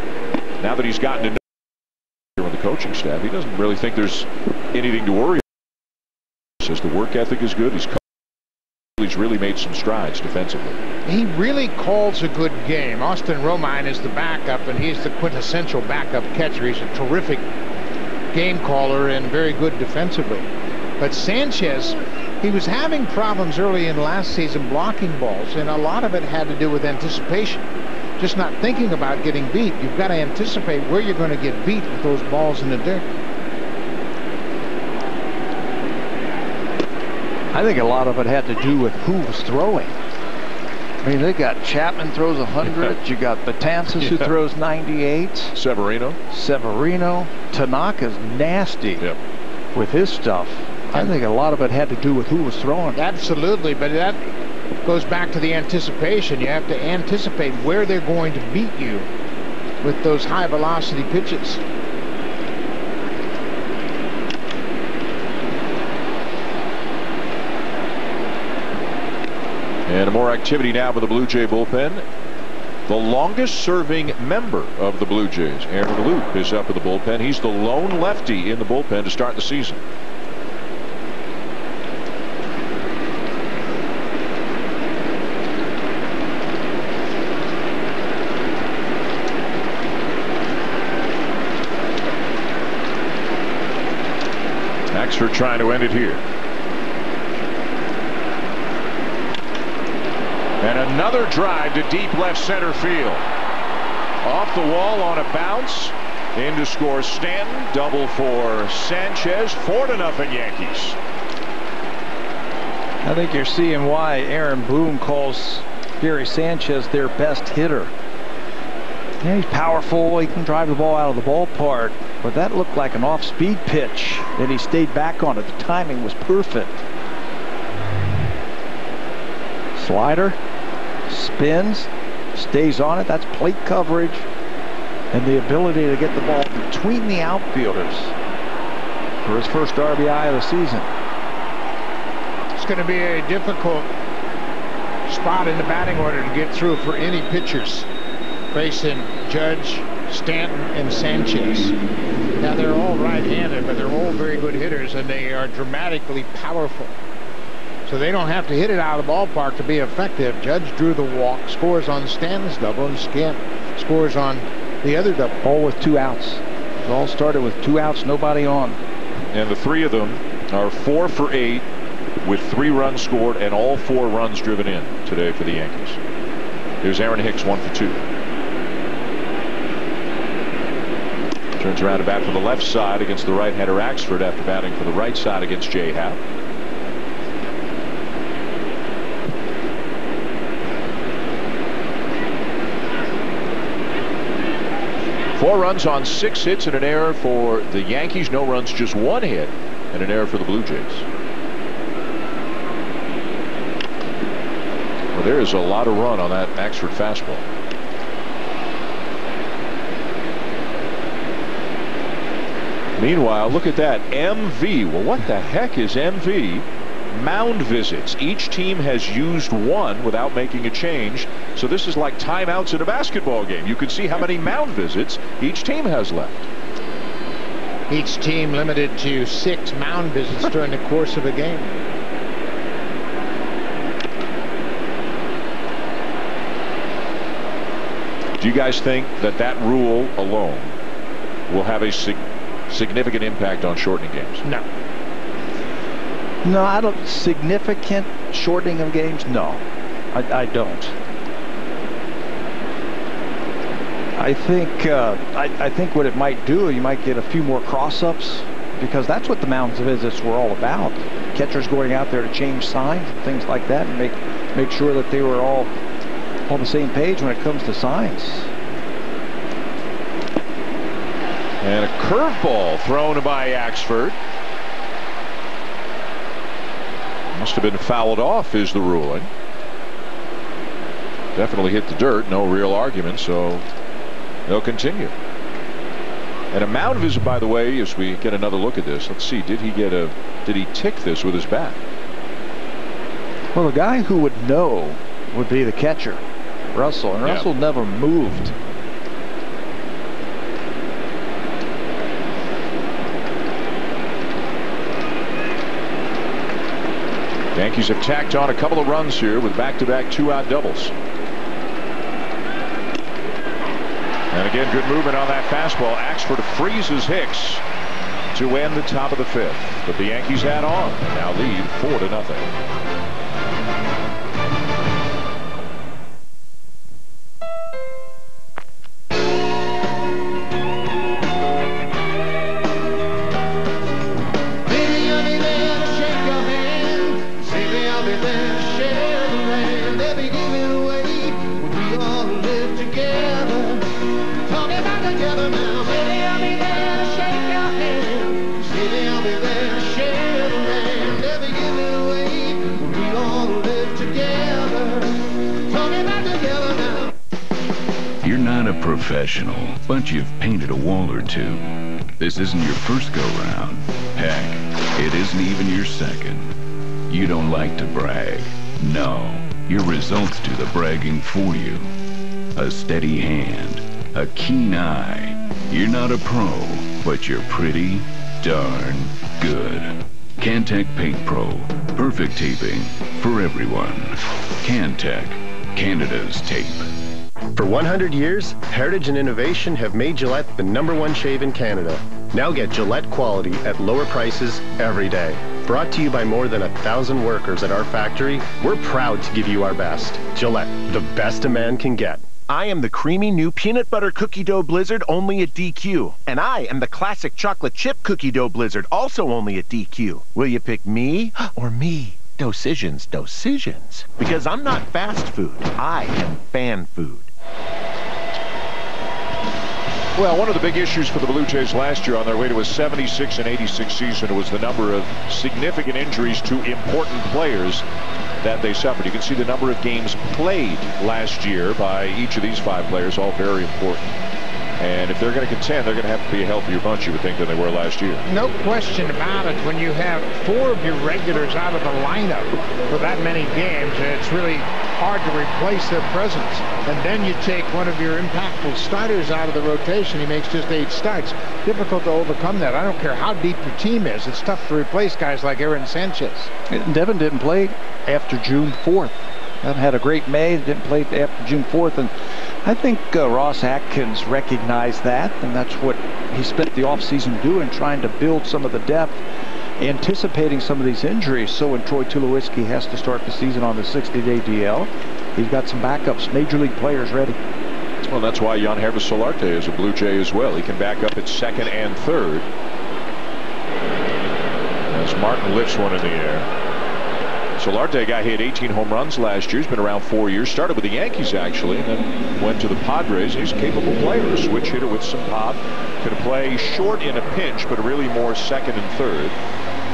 now that he's gotten to know with the coaching staff, he doesn't really think there's anything to worry about. He says the work ethic is good. He's really made some strides defensively. He really calls a good game. Austin Romine is the backup, and he's the quintessential backup catcher. He's a terrific game caller and very good defensively. But Sanchez, he was having problems early in last season blocking balls, and a lot of it had to do with anticipation. Just not thinking about getting beat. You've got to anticipate where you're going to get beat with those balls in the dirt. I think a lot of it had to do with who was throwing. I mean, they got Chapman throws 100. You got Betances who throws 98. Severino. Tanaka's nasty with his stuff. I think a lot of it had to do with who was throwing. Absolutely, but that goes back to the anticipation. You have to anticipate where they're going to beat you with those high velocity pitches. And more activity now with the Blue Jay bullpen. The longest serving member of the Blue Jays, Aaron Loup, is up in the bullpen. He's the lone lefty in the bullpen to start the season. Axford trying to end it here. And another drive to deep left center field. Off the wall on a bounce. In to score Stanton. Double for Sanchez. 4-0 Yankees. I think you're seeing why Aaron Boone calls Gary Sanchez their best hitter. Yeah, he's powerful. He can drive the ball out of the ballpark. But that looked like an off-speed pitch. And he stayed back on it. The timing was perfect. Slider. Spins, stays on it. That's plate coverage and the ability to get the ball between the outfielders for his first RBI of the season. It's going to be a difficult spot in the batting order to get through for any pitchers facing Judge, Stanton, and Sanchez. Now they're all right-handed, but they're all very good hitters, and they are dramatically powerful. So they don't have to hit it out of the ballpark to be effective. Judge drew the walk, scores on Stanton's double, and scores on the other double. All with 2 outs. It all started with 2 outs, nobody on. And the 3 of them are 4 for 8 with 3 runs scored and all 4 runs driven in today for the Yankees. Here's Aaron Hicks, 1 for 2. Turns around to bat for the left side against the right-hander Axford after batting for the right side against Jay Happ. Four runs on 6 hits and an error for the Yankees. No runs, just 1 hit and an error for the Blue Jays. Well, there is a lot of run on that Axford fastball. Meanwhile, look at that MV. Well, what the heck is MV? Mound visits. Each team has used 1 without making a change. So this is like timeouts in a basketball game. You can see how many mound visits each team has left. Each team limited to 6 mound visits during the course of a game. Do you guys think that that rule alone will have a significant impact on shortening games? No. No, I don't. Significant shortening of games? No, I don't. I think what it might do, you might get a few more cross-ups, because that's what the mound visits were all about. Catchers going out there to change signs and things like that, and make sure that they were all on the same page when it comes to signs. And a curveball thrown by Axford. Must have been fouled off is the ruling. Definitely hit the dirt. No real argument, so they'll continue. And a mound visit, by the way, as we get another look at this. Let's see, did he tick this with his bat? Well, the guy who would know would be the catcher, Russell, and Russell never moved. Yankees have tacked on a couple of runs here with back-to-back two-out doubles. And again, good movement on that fastball. Axford freezes Hicks to end the top of the fifth. But the Yankees add on and now lead 4-0. Professional, but you've painted a wall or two. This isn't your first go-round. Heck, it isn't even your second. You don't like to brag. No, your results do the bragging for you. A steady hand, a keen eye. You're not a pro, but you're pretty darn good. Cantech Paint Pro, perfect taping for everyone. Cantech, Canada's tape. For 100 years, heritage and innovation have made Gillette the #1 shave in Canada. Now get Gillette quality at lower prices every day. Brought to you by more than 1,000 workers at our factory, we're proud to give you our best. Gillette, the best a man can get. I am the creamy new peanut butter cookie dough blizzard only at DQ. And I am the classic chocolate chip cookie dough blizzard also only at DQ. Will you pick me or me? Decisions. Because I'm not fast food. I am fan food. Well, one of the big issues for the Blue Jays last year on their way to a 76-86 season was the number of significant injuries to important players that they suffered. You can see the number of games played last year by each of these 5 players, all very important. And if they're going to contend, they're going to have to be a healthier bunch, you would think, than they were last year. No question about it. When you have 4 of your regulars out of the lineup for that many games, it's really hard to replace their presence. And then you take one of your impactful starters out of the rotation. He makes just 8 starts. Difficult to overcome that. I don't care how deep your team is. It's tough to replace guys like Aaron Sanchez. Devin didn't play after June 4th. Devin had a great May, didn't play after June 4th. And I think Ross Atkins recognized that, and that's what he spent the offseason doing, trying to build some of the depth, anticipating some of these injuries. So when Troy Tulowitzki has to start the season on the 60-day DL, he's got some backups, major league players ready. Well, that's why Yankervis Solarte is a Blue Jay as well. He can back up at second and third. As Martin lifts one in the air. Solarte guy hit 18 home runs last year. He's been around 4 years. Started with the Yankees, actually, and then went to the Padres. He's a capable player, a switch hitter with some pop. Can play short in a pinch, but really more second and third.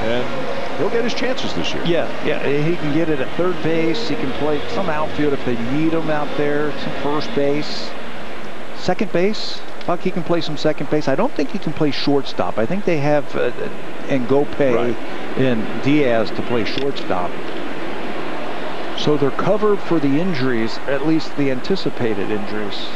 And he'll get his chances this year. Yeah, he can get it at third base. He can play some outfield if they need him out there. Some first base. Second base. Buck, he can play some second base. I don't think he can play shortstop. I think they have Ngope and Diaz to play shortstop. So they're covered for the injuries, at least the anticipated injuries.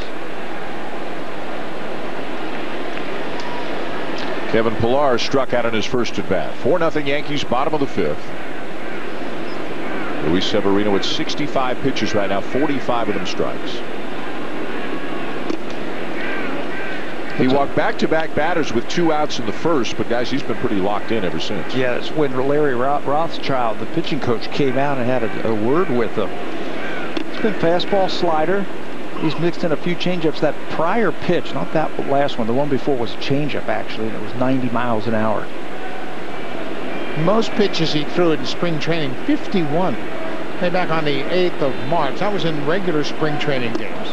Kevin Pillar struck out on his first at bat. 4-0 Yankees, bottom of the 5th. Luis Severino with 65 pitches right now, 45 of them strikes. He walked back-to-back batters with 2 outs in the first, but guys, he's been pretty locked in ever since. Yeah, it's when Larry Rothschild, the pitching coach, came out and had a word with him. It's been fastball, slider. He's mixed in a few changeups. That prior pitch, not that last one, the one before was a changeup actually, and it was 90 miles an hour. Most pitches he threw in spring training, 51. Way back on the 8th of March. That was in regular spring training games.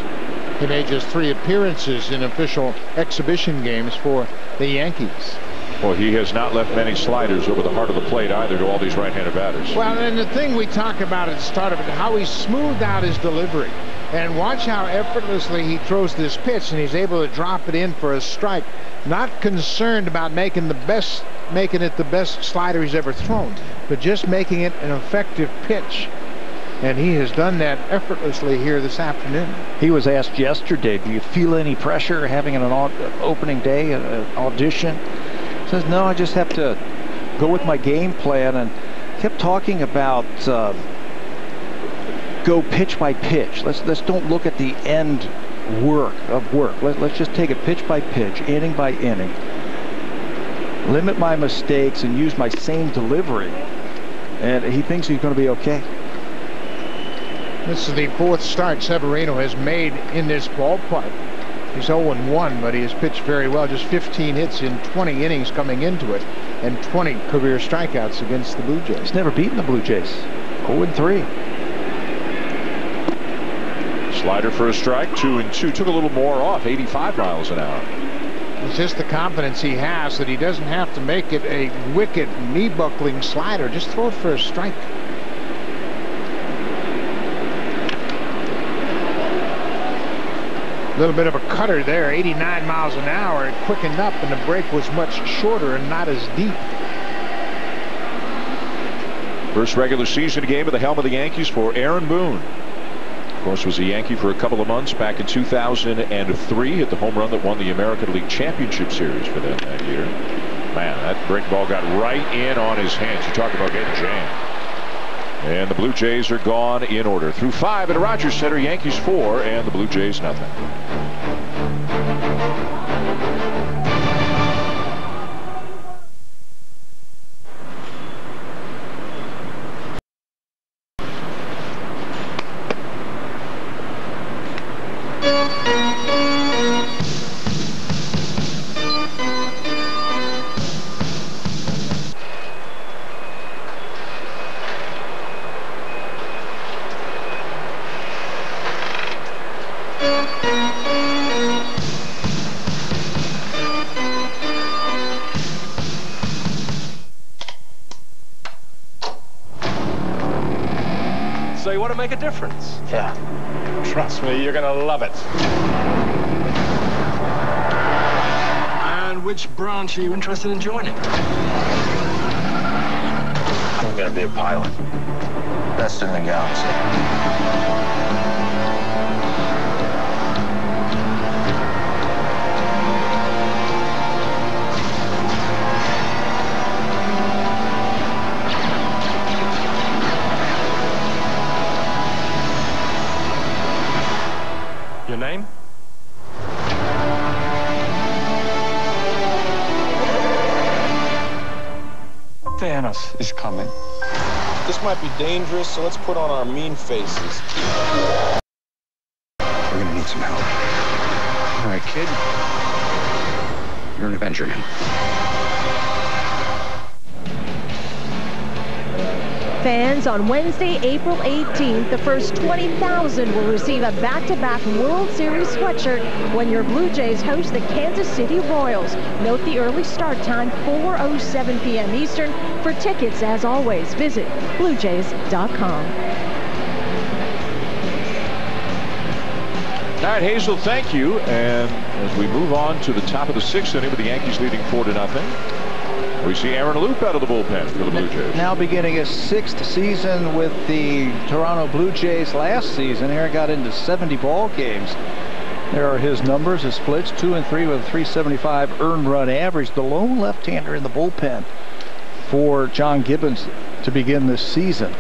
He made just 3 appearances in official exhibition games for the Yankees. Well, he has not left many sliders over the heart of the plate either to all these right-handed batters. Well, and the thing we talk about at the start of it, how he smoothed out his delivery. And watch how effortlessly he throws this pitch, and he's able to drop it in for a strike. Not concerned about making it the best slider he's ever thrown, but just making it an effective pitch. And he has done that effortlessly here this afternoon. He was asked yesterday, do you feel any pressure having an opening day, an audition? He says, no, I just have to go with my game plan, and kept talking about go pitch by pitch. Let's don't look at the end work. Let's just take it pitch by pitch, inning by inning. Limit my mistakes and use my same delivery. And he thinks he's going to be okay. This is the 4th start Severino has made in this ballpark. He's 0-1, but he has pitched very well. Just 15 hits in 20 innings coming into it, and 20 career strikeouts against the Blue Jays. He's never beaten the Blue Jays. 0-3. Slider for a strike, 2-2. Took a little more off, 85 miles an hour. It's just the confidence he has that he doesn't have to make it a wicked knee-buckling slider. Just throw it for a strike. A little bit of a cutter there, 89 miles an hour. It quickened up, and the break was much shorter and not as deep. First regular season game at the helm of the Yankees for Aaron Boone. Of course, was a Yankee for a couple of months back in 2003. Hit the home run that won the American League Championship Series for them that year. Man, that break ball got right in on his hands. You talk about getting jammed. And the Blue Jays are gone in order. Through 5 at Rogers Center, Yankees 4 and the Blue Jays nothing. So you want to make a difference? Yeah. Trust me, you're gonna love it. And which branch are you interested in joining? I'm gonna be a pilot. Best in the galaxy. Your name? Thanos is coming. This might be dangerous, so let's put on our mean faces. We're gonna need some help. All right, kid. You're an Avenger now. Fans, on Wednesday, April 18th, the first 20,000 will receive a back-to-back World Series sweatshirt when your Blue Jays host the Kansas City Royals. Note the early start time, 4:07 p.m. Eastern. For tickets, as always, visit BlueJays.com. All right, Hazel, thank you. And as we move on to the top of the 6th inning with the Yankees leading 4-0, we see Aaron Loop out of the bullpen for the Blue Jays. Now beginning his 6th season with the Toronto Blue Jays. Last season, Aaron got into 70 ball games. There are his numbers, his splits, 2 and 3 with a 375 earned run average. The lone left-hander in the bullpen for John Gibbons to begin this season.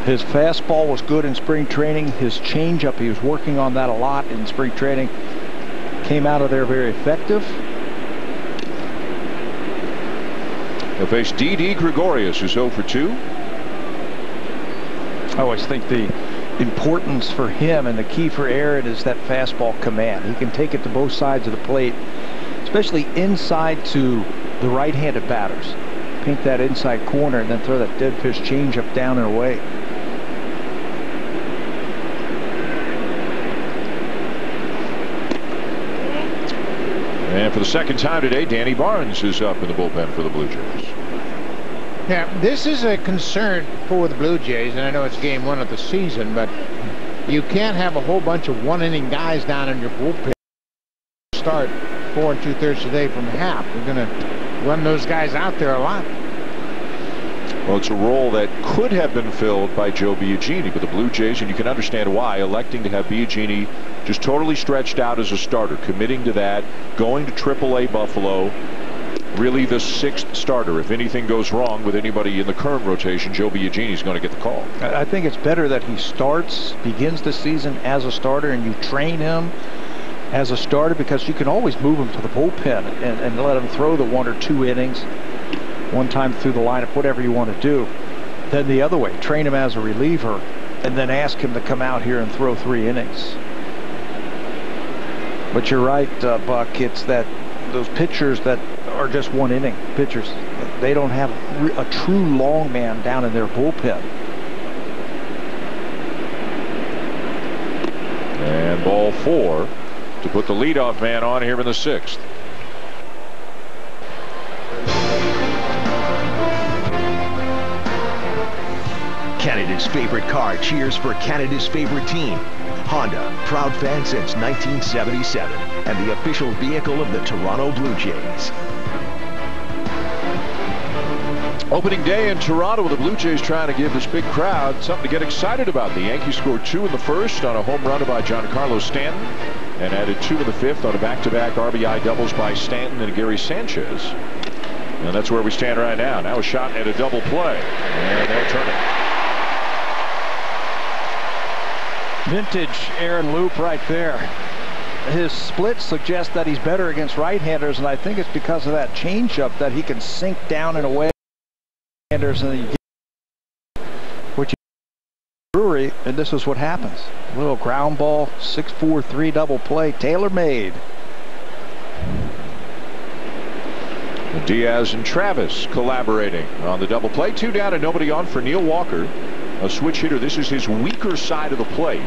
His fastball was good in spring training. His changeup, he was working on that a lot in spring training. Came out of there very effective. He'll face D.D. Gregorius, who's 0 for 2. I always think the importance for him and the key for Aaron is that fastball command. He can take it to both sides of the plate, especially inside to the right-handed batters. Paint that inside corner and then throw that dead fish changeup down and away. And for the second time today, Danny Barnes is up in the bullpen for the Blue Jays. Yeah, this is a concern for the Blue Jays, and I know it's game 1 of the season, but you can't have a whole bunch of one-inning guys down in your bullpen. Start 4 2/3 a day from half. We're going to run those guys out there a lot. Well, it's a role that could have been filled by Joe Biagini, but the Blue Jays, and you can understand why, electing to have Biagini just totally stretched out as a starter, committing to that, going to AAA Buffalo, really the 6th starter. If anything goes wrong with anybody in the current rotation, Joe Biagini is going to get the call. I think it's better that he begins the season as a starter, and you train him as a starter, because you can always move him to the bullpen and let him throw the 1 or 2 innings. One time through the lineup, whatever you want to do. Then the other way, train him as a reliever, and then ask him to come out here and throw 3 innings. But you're right, Buck. It's that those pitchers that are just 1-inning pitchers, they don't have a true long man down in their bullpen. And ball 4 to put the leadoff man on here in the 6th. Canada's favorite car cheers for Canada's favorite team. Honda, proud fan since 1977, and the official vehicle of the Toronto Blue Jays. Opening day in Toronto, with the Blue Jays trying to give this big crowd something to get excited about. The Yankees scored 2 in the first on a home run by Giancarlo Stanton, and added 2 in the 5th on a back-to-back RBI doubles by Stanton and Gary Sanchez. And that's where we stand right now. Now a shot at a double play, and they'll turn it. Vintage Aaron Loop right there. His splits suggest that he's better against right-handers, and I think it's because of that changeup that he can sink down and away. Which Brewery, and this is what happens. A little ground ball, 6-4-3 double play, tailor-made. Diaz and Travis collaborating on the double play. 2 down and nobody on for Neil Walker. A switch hitter. This is his weaker side of the plate.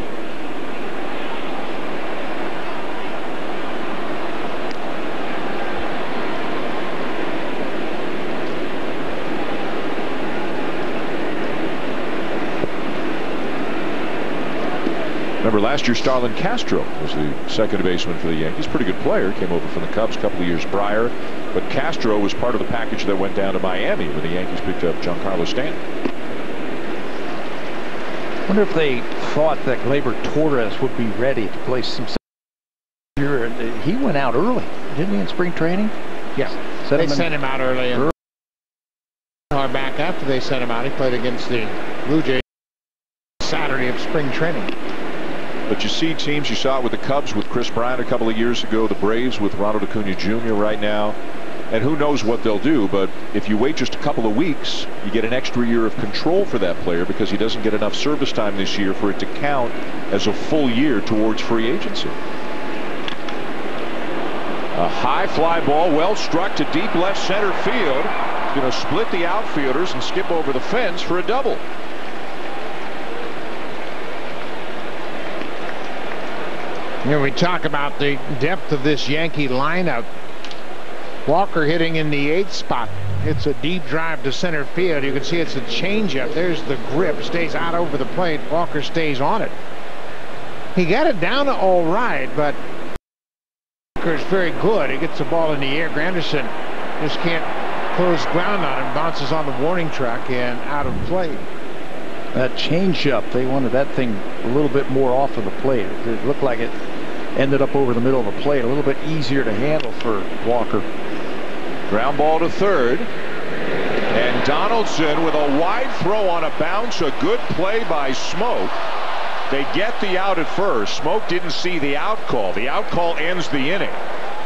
Remember last year, Starlin Castro was the second baseman for the Yankees. Pretty good player. Came over from the Cubs a couple of years prior. But Castro was part of the package that went down to Miami when the Yankees picked up Giancarlo Stanton. I wonder if they thought that Gleyber Torres would be ready to play some. He went out early, didn't he, in spring training? Yeah, they sent him out early. And back after they sent him out, he played against the Blue Jays Saturday of spring training. But you see teams, you saw it with the Cubs with Chris Bryant a couple of years ago, the Braves with Ronald Acuna Jr. right now. And who knows what they'll do, but if you wait just a couple of weeks, you get an extra year of control for that player because he doesn't get enough service time this year for it to count as a full year towards free agency. A high fly ball, well struck to deep left center field. He's going to split the outfielders and skip over the fence for a double. You know, we talk about the depth of this Yankee lineup. Walker hitting in the 8th spot. It's a deep drive to center field. You can see it's a changeup. There's the grip. Stays out over the plate. Walker stays on it. He got it down all right, but Walker's very good. He gets the ball in the air. Granderson just can't close ground on him. Bounces on the warning track and out of play. That changeup, they wanted that thing a little bit more off of the plate. It looked like it ended up over the middle of the plate. A little bit easier to handle for Walker. Ground ball to third. And Donaldson with a wide throw on a bounce. A good play by Smoke. They get the out at first. Smoke didn't see the out call. The out call ends the inning.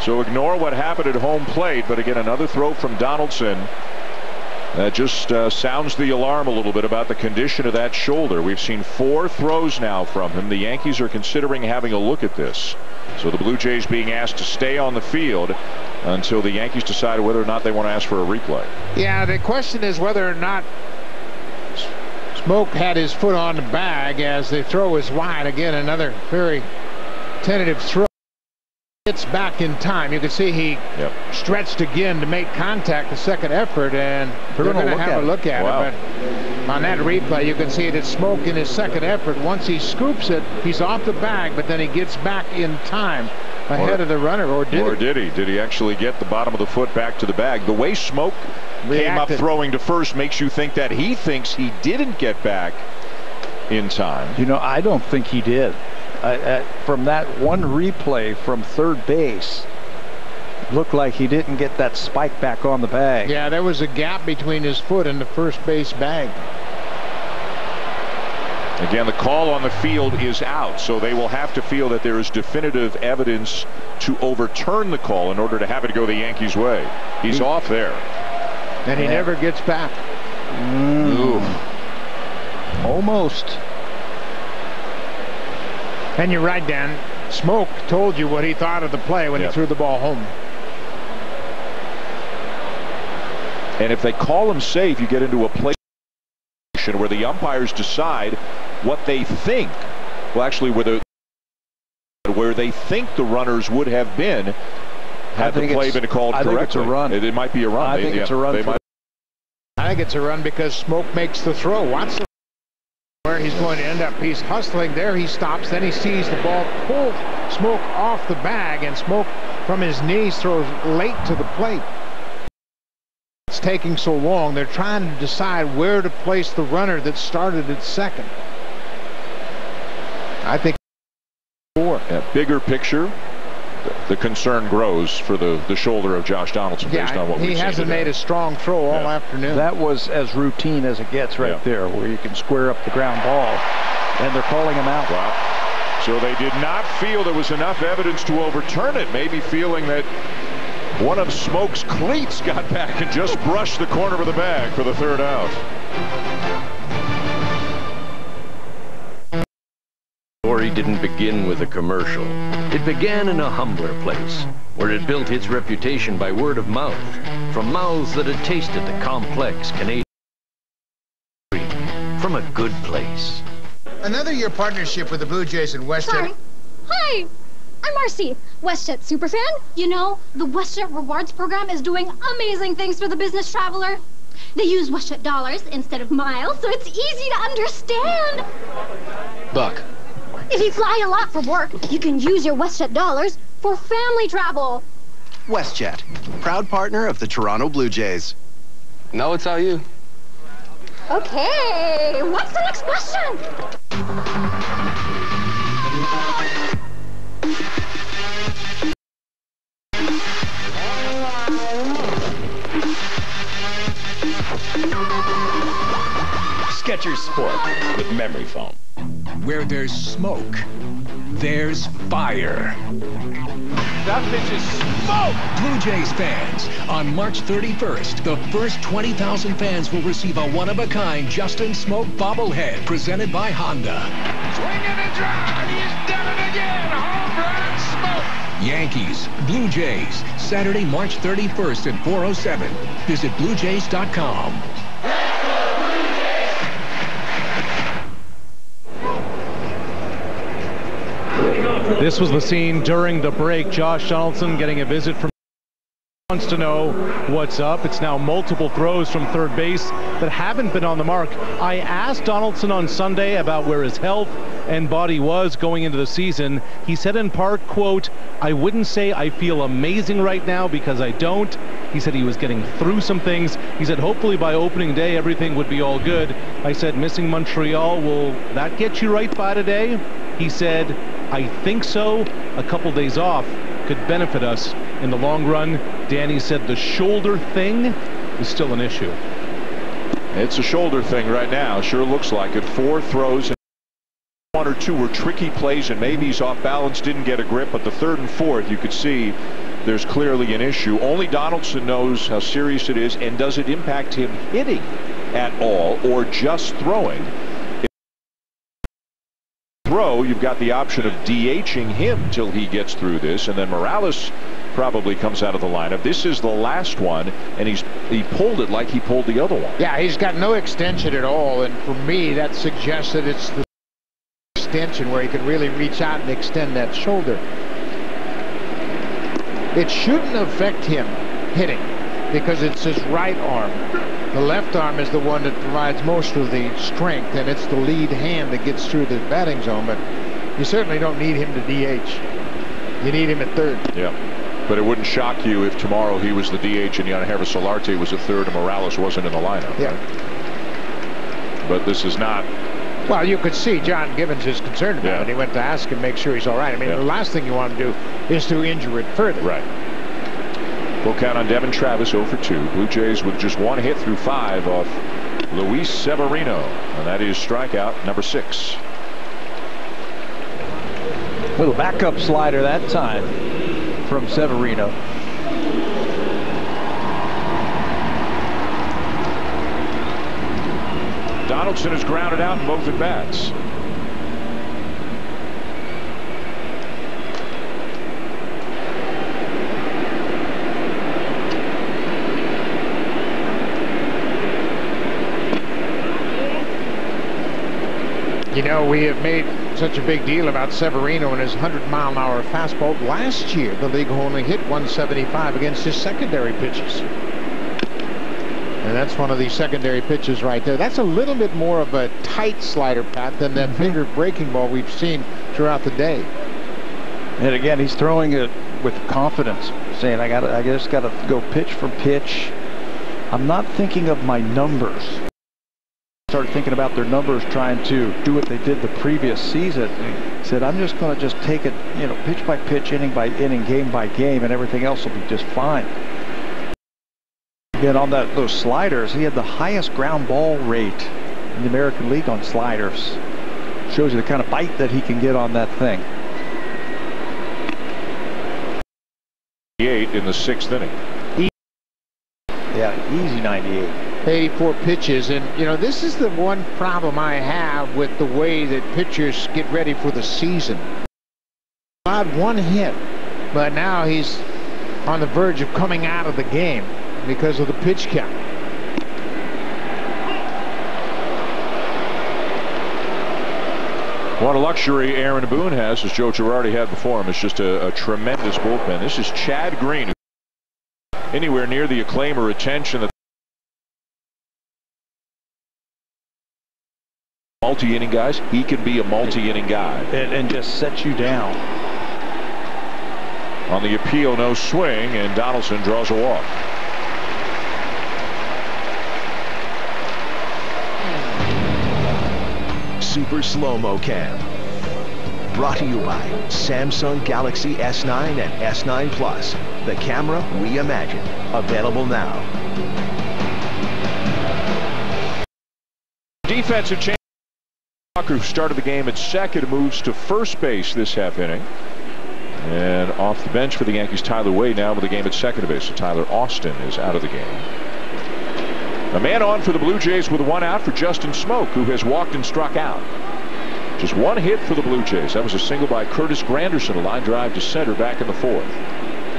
So ignore what happened at home plate. But again, another throw from Donaldson. That just sounds the alarm a little bit about the condition of that shoulder. We've seen 4 throws now from him. The Yankees are considering having a look at this. So the Blue Jays being asked to stay on the field until the Yankees decide whether or not they want to ask for a replay. Yeah, the question is whether or not Smoke had his foot on the bag as the throw is wide. Again, another very tentative throw. Gets back in time. You can see he stretched again to make contact, the second effort, and they're going to have a look at it. But on that replay, you can see that Smoke in his second effort, once he scoops it, he's off the bag, but then he gets back in time ahead of the runner, or did he? Did he actually get the bottom of the foot back to the bag? The way Smoke came up throwing to first makes you think that he thinks he didn't get back in time. You know, I don't think he did. From that one replay from third base, looked like he didn't get that spike back on the bag. Yeah, there was a gap between his foot and the first base bag. Again, the call on the field is out, so they will have to feel that there is definitive evidence to overturn the call in order to have it go the Yankees' way. He's off there. And he never gets back. Almost. And you're right, Dan. Smoke told you what he thought of the play when he threw the ball home. And if they call him safe, you get into a play where the umpires decide what they think. Well, actually, where they think the runners would have been had the play been called correctly. I think it's a run. It might be a run. I think it's a run. I think it's a run because Smoke makes the throw. Watch where he's going to end up. He's hustling there. He stops. Then he sees the ball pull Smoke off the bag, and Smoke from his knees throws late to the plate. It's taking so long. They're trying to decide where to place the runner that started at second. I think bigger picture, the concern grows for the shoulder of Josh Donaldson based on what we've seen. He hasn't made a strong throw all afternoon. That was as routine as it gets right there, where you can square up the ground ball, and they're calling him out. Wow. So they did not feel there was enough evidence to overturn it, maybe feeling that one of Smoke's cleats got back and just brushed the corner of the bag for the third out. The story didn't begin with a commercial. It began in a humbler place, where it built its reputation by word of mouth, from mouths that had tasted the complex Canadian from a good place. Another year partnership with the Blue Jays and WestJet. Sorry. Hi, I'm Marcy, WestJet superfan. You know, the WestJet Rewards program is doing amazing things for the business traveler. They use WestJet dollars instead of miles, so it's easy to understand. Buck. If you fly a lot for work, you can use your WestJet dollars for family travel. WestJet, proud partner of the Toronto Blue Jays. Now it's all you. Okay, what's the next question? Skechers Sport with memory foam. Where there's smoke, there's fire. That pitch is smoke! Blue Jays fans, on March 31st, the first 20,000 fans will receive a one-of-a-kind Justin Smoke bobblehead presented by Honda. Swinging and drive, he's done it again. Home run Smoke. Yankees, Blue Jays, Saturday, March 31st at 4:07. Visit BlueJays.com. This was the scene during the break. Josh Donaldson getting a visit from wants to know what's up. It's now multiple throws from third base that haven't been on the mark. I asked Donaldson on Sunday about where his health and body was going into the season. He said in part, quote, "I wouldn't say I feel amazing right now because I don't." He said he was getting through some things. He said hopefully by opening day everything would be all good. I said, missing Montreal, will that get you right by today? He said, I think so. A couple days off could benefit us in the long run. Danny said the shoulder thing is still an issue. It's a shoulder thing right now. Sure looks like it. 4 throws. One or two were tricky plays, and maybe he's off balance, didn't get a grip, but the third and fourth, you could see there's clearly an issue. Only Donaldson knows how serious it is, and does it impact him hitting at all or just throwing? Throw, you've got the option of DHing him till he gets through this, and then Morales probably comes out of the lineup. This is the last one, and he pulled it like he pulled the other one. Yeah, he's got no extension at all, and for me that suggests that it's the extension where he could really reach out and extend that shoulder. it shouldn't affect him hitting because it's his right arm. The left arm is the one that provides most of the strength, and it's the lead hand that gets through the batting zone, but you certainly don't need him to DH. You need him at third. Yeah. But it wouldn't shock you if tomorrow he was the DH and Yannick Solarte was at third and Morales wasn't in the lineup. Yeah. Right? But this is not. Well, you could see John Gibbons is concerned about it. He went to ask him, make sure he's all right. I mean, the last thing you want to do is to injure it further. Right. Full count on Devin Travis, 0 for 2. Blue Jays with just 1 hit through 5 off Luis Severino. And that is strikeout number 6. Little backup slider that time from Severino. Donaldson is grounded out in both at bats. You know, we have made such a big deal about Severino and his 100-mile-an-hour fastball. Last year, the league only hit 175 against his secondary pitches. And that's one of the secondary pitches right there. That's a little bit more of a tight slider, Pat, than that finger breaking ball we've seen throughout the day. And again, he's throwing it with confidence, saying, I just got to go pitch for pitch. I'm not thinking of my numbers. Started thinking about their numbers, trying to do what they did the previous season. He said, I'm just going to just take it, you know, pitch by pitch, inning by inning, game by game, and everything else will be just fine. Again, on those sliders, he had the highest ground ball rate in the American League on sliders. Shows you the kind of bite that he can get on that thing. 8 in the 6th inning. Yeah, easy 98. 84 pitches, and you know, this is the one problem I have with the way that pitchers get ready for the season. Allowed 1 hit, but now he's on the verge of coming out of the game because of the pitch count. What a luxury Aaron Boone has, as Joe Girardi had before him. It's just a tremendous bullpen. This is Chad Green, anywhere near the acclaim or attention that multi-inning guys. He can be a multi-inning guy and just set you down. On the appeal, no swing, and Donaldson draws a walk. Super Slow-Mo Cam. Brought to you by Samsung Galaxy S9 and S9 Plus. The camera we imagine. Available now. Defensive change. Walker, who started the game at second, moves to first base this half inning. And off the bench for the Yankees, Tyler Wade now with the game at second base. So Tyler Austin is out of the game. A man on for the Blue Jays with 1 out for Justin Smoke, who has walked and struck out. Just 1 hit for the Blue Jays. That was a single by Curtis Granderson, a line drive to center back in the 4th.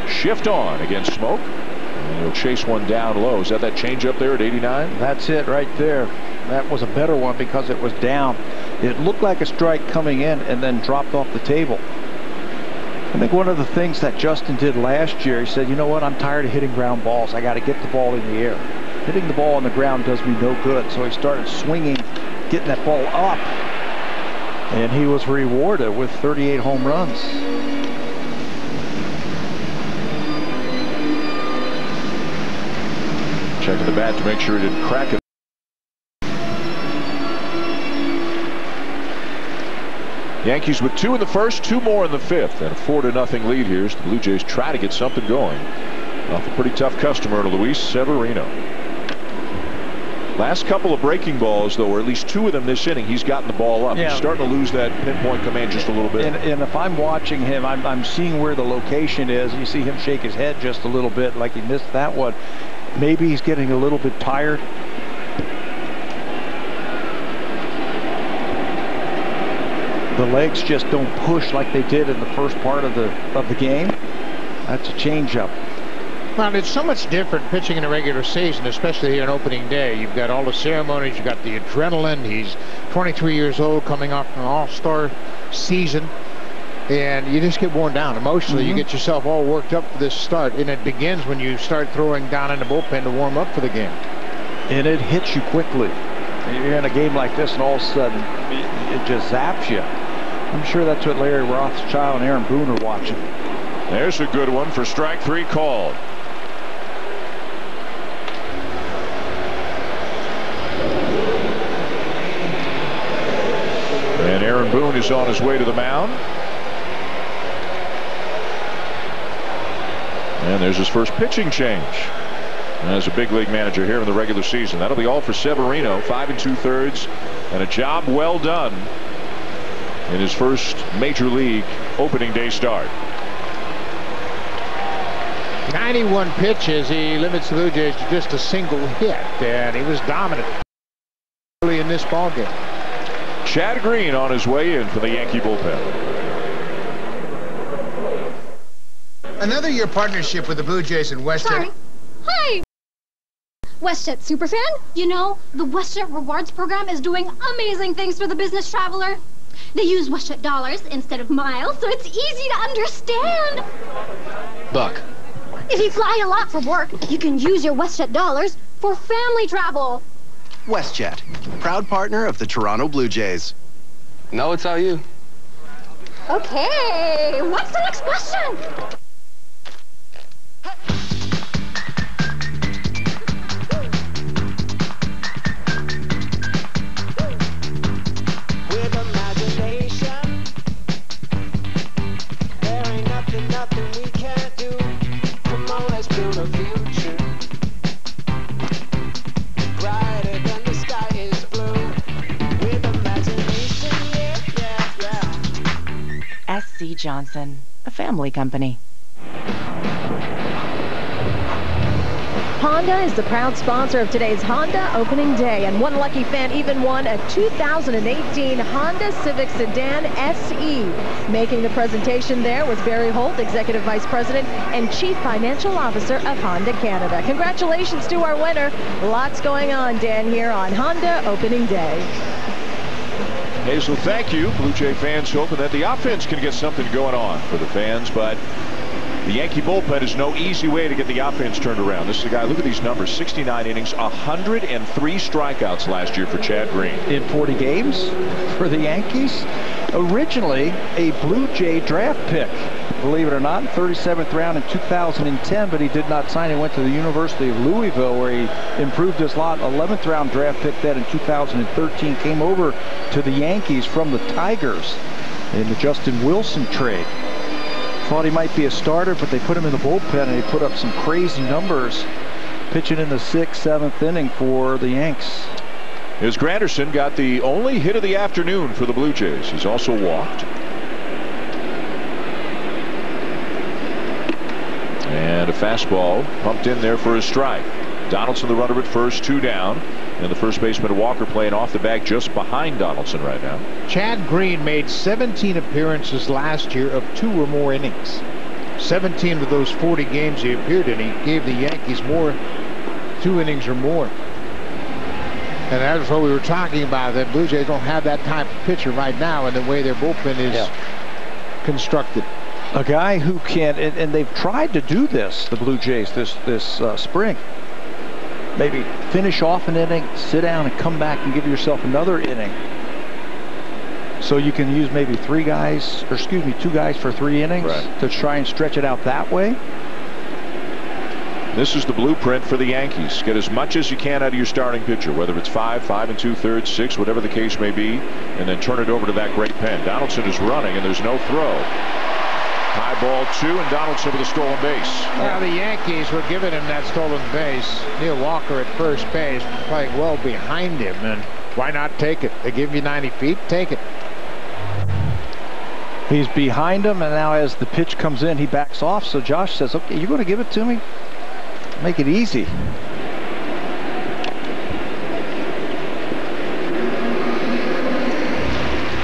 Shift on against Smoke. And he'll chase one down low. Is that changeup there at 89? That's it right there. That was a better one because it was down. It looked like a strike coming in and then dropped off the table. I think one of the things that Justin did last year, he said, you know what, I'm tired of hitting ground balls. I got to get the ball in the air. Hitting the ball on the ground does me no good. So he started swinging, getting that ball up. And he was rewarded with 38 home runs. Checking the bat to make sure he didn't crack it. Yankees with 2 in the 1st, 2 more in the 5th, and a 4-0 lead here as the Blue Jays try to get something going off a pretty tough customer to Luis Severino. Last couple of breaking balls, though, or at least 2 of them this inning, he's gotten the ball up. Yeah. He's starting to lose that pinpoint command just a little bit. And if I'm watching him, I'm seeing where the location is. You see him shake his head just a little bit like he missed that one. Maybe he's getting a little bit tired. The legs just don't push like they did in the first part of the game. That's a changeup. Well, it's so much different pitching in a regular season, especially here on opening day. You've got all the ceremonies, you've got the adrenaline. He's 23 years old, coming off an all-star season. And you just get worn down emotionally. You get yourself all worked up for this start, and it begins when you start throwing down in the bullpen to warm up for the game. And it hits you quickly. You're in a game like this, and all of a sudden, it just zaps you. I'm sure that's what Larry Rothschild and Aaron Boone are watching. There's a good one for strike 3 called. And Aaron Boone is on his way to the mound. And there's his first pitching change as a big league manager here in the regular season. That'll be all for Severino. 5 2/3, and a job well done in his first major league opening day start. 91 pitches. He limits the Blue Jays to just a single hit, and he was dominant early in this ballgame. Chad Green on his way in for the Yankee bullpen. Another year partnership with the Blue Jays and WestJet. Sorry. Hi! WestJet Superfan, you know, the WestJet Rewards program is doing amazing things for the business traveler. They use WestJet dollars instead of miles, so it's easy to understand. Buck. If you fly a lot for work, you can use your WestJet dollars for family travel. WestJet, proud partner of the Toronto Blue Jays. No, it's all you. Okay, what's the next question? With imagination, there ain't nothing we can't do. Come on, let's build a future. Brighter than the sky is blue. With imagination, yeah. SC Johnson, a family company. Honda is the proud sponsor of today's Honda opening day, and one lucky fan even won a 2018 Honda Civic Sedan SE. Making the presentation there was Barry Holt, Executive Vice President and Chief Financial Officer of Honda Canada. Congratulations to our winner. Lots going on, Dan, here on Honda opening day. Hazel, thank you. Blue Jay fans hoping that the offense can get something going on for the fans, but the Yankee bullpen is no easy way to get the offense turned around. This is a guy, look at these numbers, 69 innings, 103 strikeouts last year for Chad Green. In 40 games for the Yankees. Originally a Blue Jay draft pick, believe it or not, 37th round in 2010, but he did not sign. He went to the University of Louisville, where he improved his lot. 11th round draft pick then in 2013, came over to the Yankees from the Tigers in the Justin Wilson trade. Thought he might be a starter, but they put him in the bullpen, and he put up some crazy numbers pitching in the 6th, 7th inning for the Yanks. As Granderson got the only hit of the afternoon for the Blue Jays. He's also walked. And a fastball pumped in there for a strike. Donaldson the runner at first, 2 down. And the first baseman Walker playing off the bag just behind Donaldson right now. Chad Green made 17 appearances last year of 2 or more innings. 17 of those 40 games he appeared in, he gave the Yankees 2 innings or more. And that's what we were talking about, that Blue Jays don't have that type of pitcher right now in the way their bullpen is constructed. A guy who can, and they've tried to do this, the Blue Jays, this spring. Maybe finish off an inning, sit down, and come back and give yourself another inning. So you can use maybe 2 guys for 3 innings to try and stretch it out that way. This is the blueprint for the Yankees. Get as much as you can out of your starting pitcher, whether it's 5, 5 2/3, 6, whatever the case may be, and then turn it over to that great pen. Donaldson is running, and there's no throw. High ball 2, and Donaldson with a stolen base. Now the Yankees were giving him that stolen base. Neil Walker at first base, playing well behind him, and why not take it? They give you 90 feet, take it. He's behind him, and now as the pitch comes in, he backs off. So Josh says, okay, you're going to give it to me? Make it easy.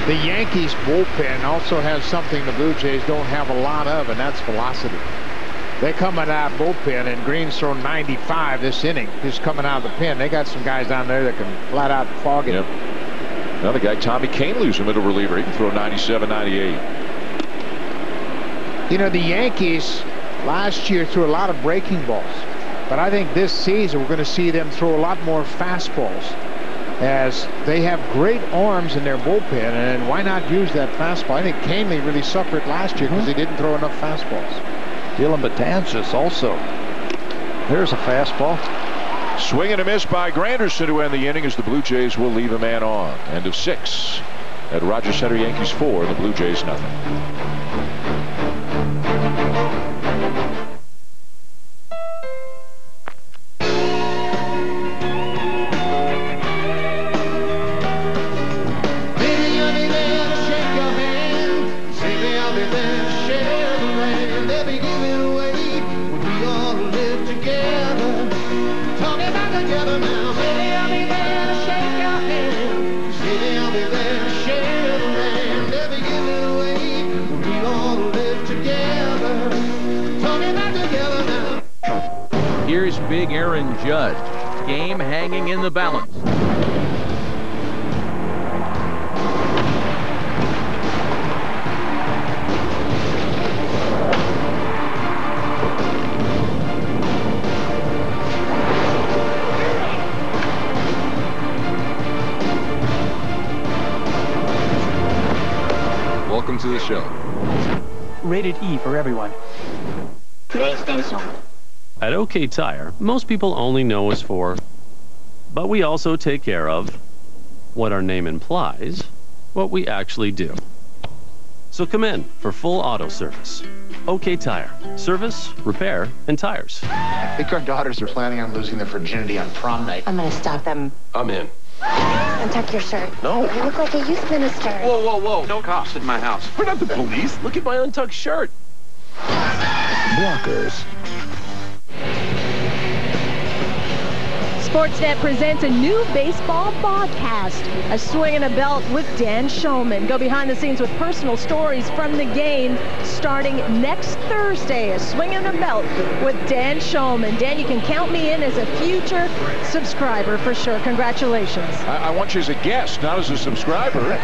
The Yankees bullpen also has something the Blue Jays don't have a lot of, and that's velocity. They come out of bullpen, and Green's thrown 95 this inning, just coming out of the pen. They got some guys down there that can flat out fog it. Yep. Another guy, Tommy Kahnle, who's a middle reliever. He can throw 97, 98. You know, the Yankees last year threw a lot of breaking balls. But I think this season we're going to see them throw a lot more fastballs, as they have great arms in their bullpen, and why not use that fastball? I think Canely really suffered last year because he didn't throw enough fastballs. Dylan Betances also. There's a fastball. Swing and a miss by Granderson to end the inning as the Blue Jays will leave a man on. End of 6 at Rogers Center. Yankees 4, the Blue Jays nothing. Here's Big Aaron Judge. Game hanging in the balance. Welcome to the show. Rated E for everyone. PlayStation. At OK Tire, most people only know us for, but we also take care of what our name implies, what we actually do. So come in for full auto service. OK Tire. Service, repair, and tires. I think our daughters are planning on losing their virginity on prom night. I'm gonna stop them. I'm in. Untuck your shirt. No. You look like a youth minister. Whoa, whoa, whoa. No cops in my house. We're not the police. Look at my untucked shirt. Blockers. Sportsnet presents a new baseball podcast, A Swing and a Belt with Dan Shulman. Go behind the scenes with personal stories from the game starting next Thursday. A Swing and a Belt with Dan Shulman. Dan, you can count me in as a future subscriber for sure. Congratulations. I want you as a guest, not as a subscriber.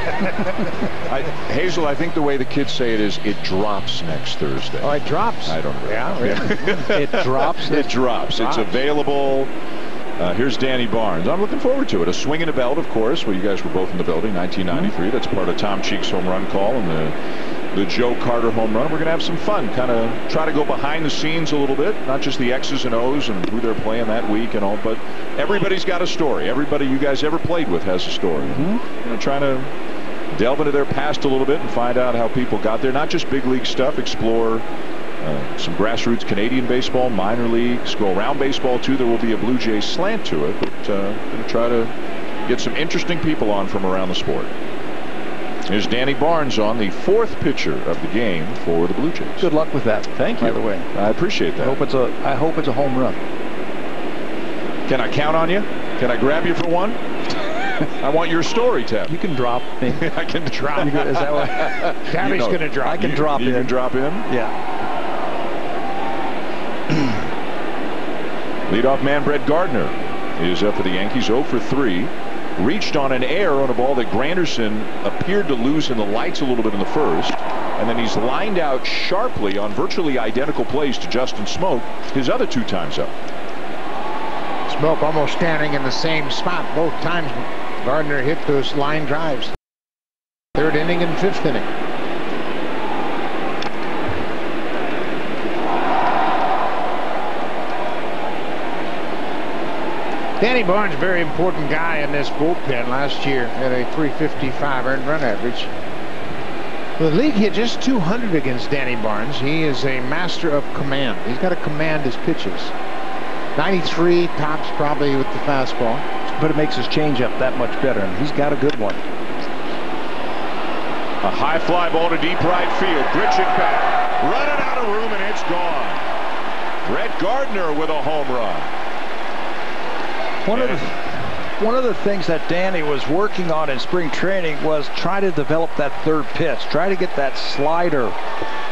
Hazel, I think the way the kids say it is, it drops next Thursday. Oh, it drops? I don't know. Yeah, really? It drops? It drops. It's available. Here's Danny Barnes. I'm looking forward to it. A Swing and a Belt, of course. Well, you guys were both in the building, 1993. That's part of Tom Cheek's home run call and the Joe Carter home run. We're going to have some fun, kind of try to go behind the scenes a little bit, not just the X's and O's and who they're playing that week and all, but everybody's got a story. Everybody you guys ever played with has a story. Trying to delve into their past a little bit and find out how people got there. Not just big league stuff, explore some grassroots Canadian baseball, minor leagues, go around baseball too. There will be a Blue Jays slant to it, but going to try to get some interesting people on from around the sport. Here's Danny Barnes on, the 4th pitcher of the game for the Blue Jays. Good luck with that. Thank you. By the way, I appreciate that. I hope it's a home run. Can I count on you? Can I grab you for one? I want your story, Tab. You can drop me. I can drop. Is that what? Tabby's going to drop. I can drop in. You can drop in? Yeah. Leadoff man Brett Gardner is up for the Yankees. 0 for 3. Reached on an error on a ball that Granderson appeared to lose in the lights a little bit in the first. And then he's lined out sharply on virtually identical plays to Justin Smoke his other 2 times up. Smoke almost standing in the same spot both times. Gardner hit those line drives. 3rd inning and 5th inning. Danny Barnes, very important guy in this bullpen. Last year had a .355 earned run average. The league hit just 200 against Danny Barnes. He is a master of command. He's got to command his pitches. 93 tops probably with the fastball. But it makes his changeup that much better, and he's got a good one. A high fly ball to deep right field. Bridging back. Running out of room, and it's gone. Brett Gardner with a home run. One of the things that Danny was working on in spring training was try to develop that 3rd pitch. Try to get that slider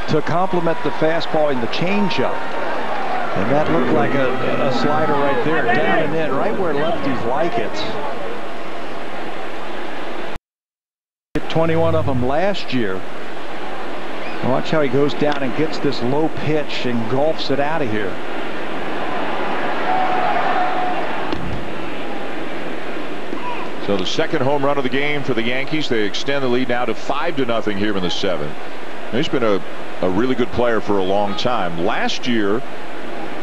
to complement the fastball in the changeup. And that looked like a slider right there, down and in, right where lefties like it. Hit 21 of them last year. Watch how he goes down and gets this low pitch and golfs it out of here. So the second home run of the game for the Yankees. They extend the lead now to 5-0 here in the 7th. He's been a really good player for a long time. Last year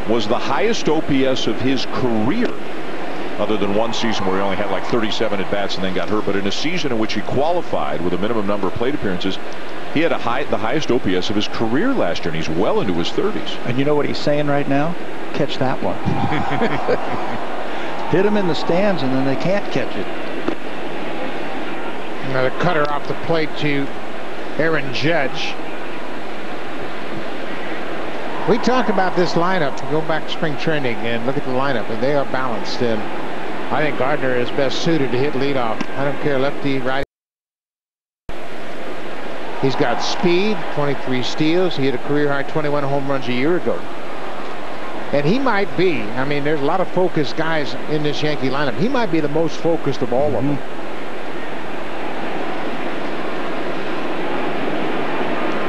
was the highest OPS of his career, other than one season where he only had like 37 at-bats and then got hurt. But in a season in which he qualified with a minimum number of plate appearances, he had the highest OPS of his career last year, and he's well into his 30s. And you know what he's saying right now? Catch that one. Hit him in the stands, and then they can't catch it. Another cutter off the plate to Aaron Judge. We talked about this lineup. Go back to spring training and look at the lineup, and they are balanced. And I think Gardner is best suited to hit leadoff. I don't care lefty, righty. He's got speed, 23 steals. He hit a career-high 21 home runs a year ago. And he might be, I mean, there's a lot of focused guys in this Yankee lineup. He might be the most focused of all of them.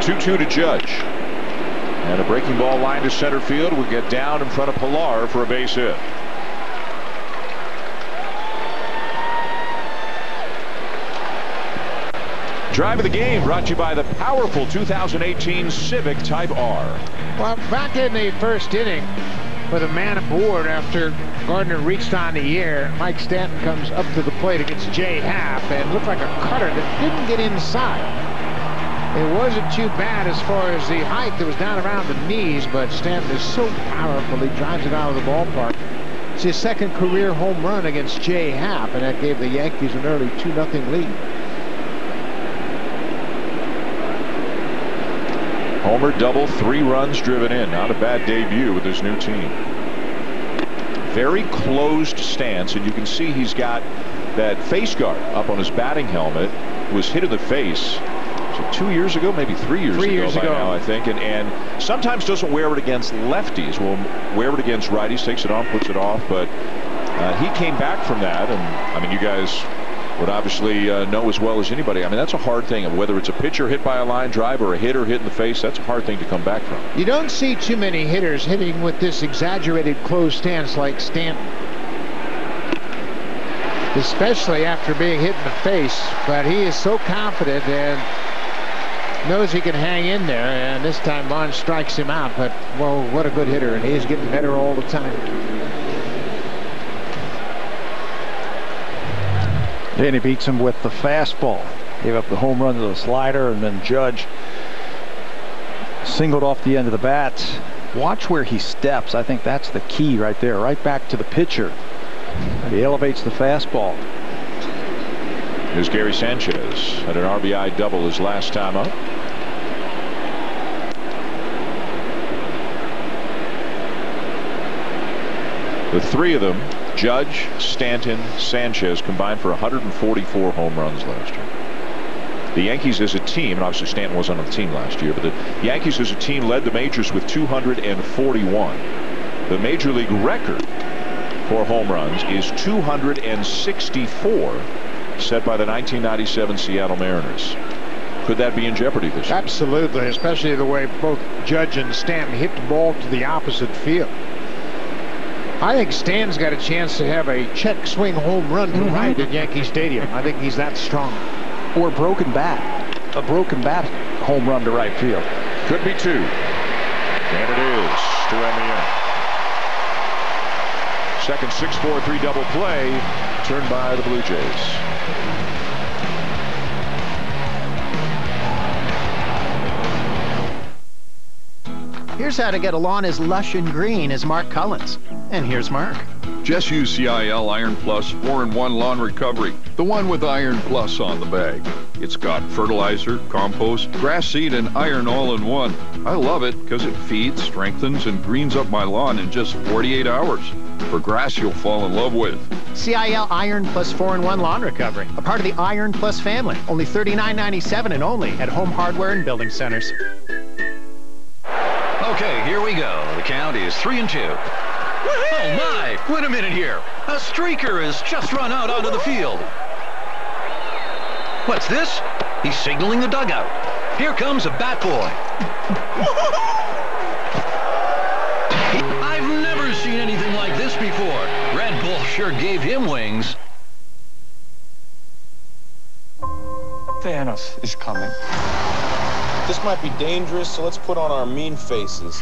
2-2 to Judge. And a breaking ball line to center field will get down in front of Pilar for a base hit. Drive of the game brought to you by the powerful 2018 Civic Type R. Well, back in the first inning, with a man aboard after Gardner reached on the air, Mike Stanton comes up to the plate against Jay Happ and looked like a cutter that didn't get inside. It wasn't too bad as far as the height that was down around the knees, but Stanton is so powerful, he drives it out of the ballpark. It's his second career home run against Jay Happ, and that gave the Yankees an early 2-0 lead. Homer double, 3 runs driven in. Not a bad debut with his new team. Very closed stance, and you can see he's got that face guard up on his batting helmet. Was hit in the face 2 years ago, maybe 3 years ago now, I think, and sometimes doesn't wear it against lefties. Will wear it against righties, takes it on, puts it off, but he came back from that, and I mean, you guys would obviously know as well as anybody. I mean, that's a hard thing. Whether it's a pitcher hit by a line drive or a hitter hit in the face, that's a hard thing to come back from. You don't see too many hitters hitting with this exaggerated closed stance like Stanton, especially after being hit in the face. But he is so confident and knows he can hang in there, and this time Bond strikes him out. But, well, what a good hitter, and he's getting better all the time. Then he beats him with the fastball. Gave up the home run to the slider, and then Judge singled off the end of the bat. Watch where he steps. I think that's the key right there, right back to the pitcher. He elevates the fastball. Here's Gary Sanchez had an RBI double his last time up. The three of them, Judge, Stanton, Sanchez, combined for 144 home runs last year. The Yankees as a team, and obviously Stanton wasn't on the team last year, but the Yankees as a team led the majors with 241. The major league record for home runs is 264, set by the 1997 Seattle Mariners. Could that be in jeopardy this year? Absolutely, especially the way both Judge and Stanton hit the ball to the opposite field. I think Stan's got a chance to have a check swing home run to right at Yankee Stadium. I think he's that strong. Or a broken bat home run to right field. Could be 2. And it is to end the inning. Second 6-4-3 double play turned by the Blue Jays. Here's how to get a lawn as lush and green as Mark Cullens. And here's Mark. Just use CIL Iron Plus 4-in-1 Lawn Recovery, the one with Iron Plus on the bag. It's got fertilizer, compost, grass seed, and iron all in one. I love it because it feeds, strengthens, and greens up my lawn in just 48 hours. For grass you'll fall in love with. CIL Iron Plus 4-in-1 Lawn Recovery, a part of the Iron Plus family. Only $39.97 and only at Home Hardware and Building Centers. Okay, here we go. The count is 3-2. Oh my! Wait a minute here. A streaker has just run out onto the field. What's this? He's signaling the dugout. Here comes a bat boy. I've never seen anything like this before. Red Bull sure gave him wings. Thanos is coming. This might be dangerous, so let's put on our mean faces.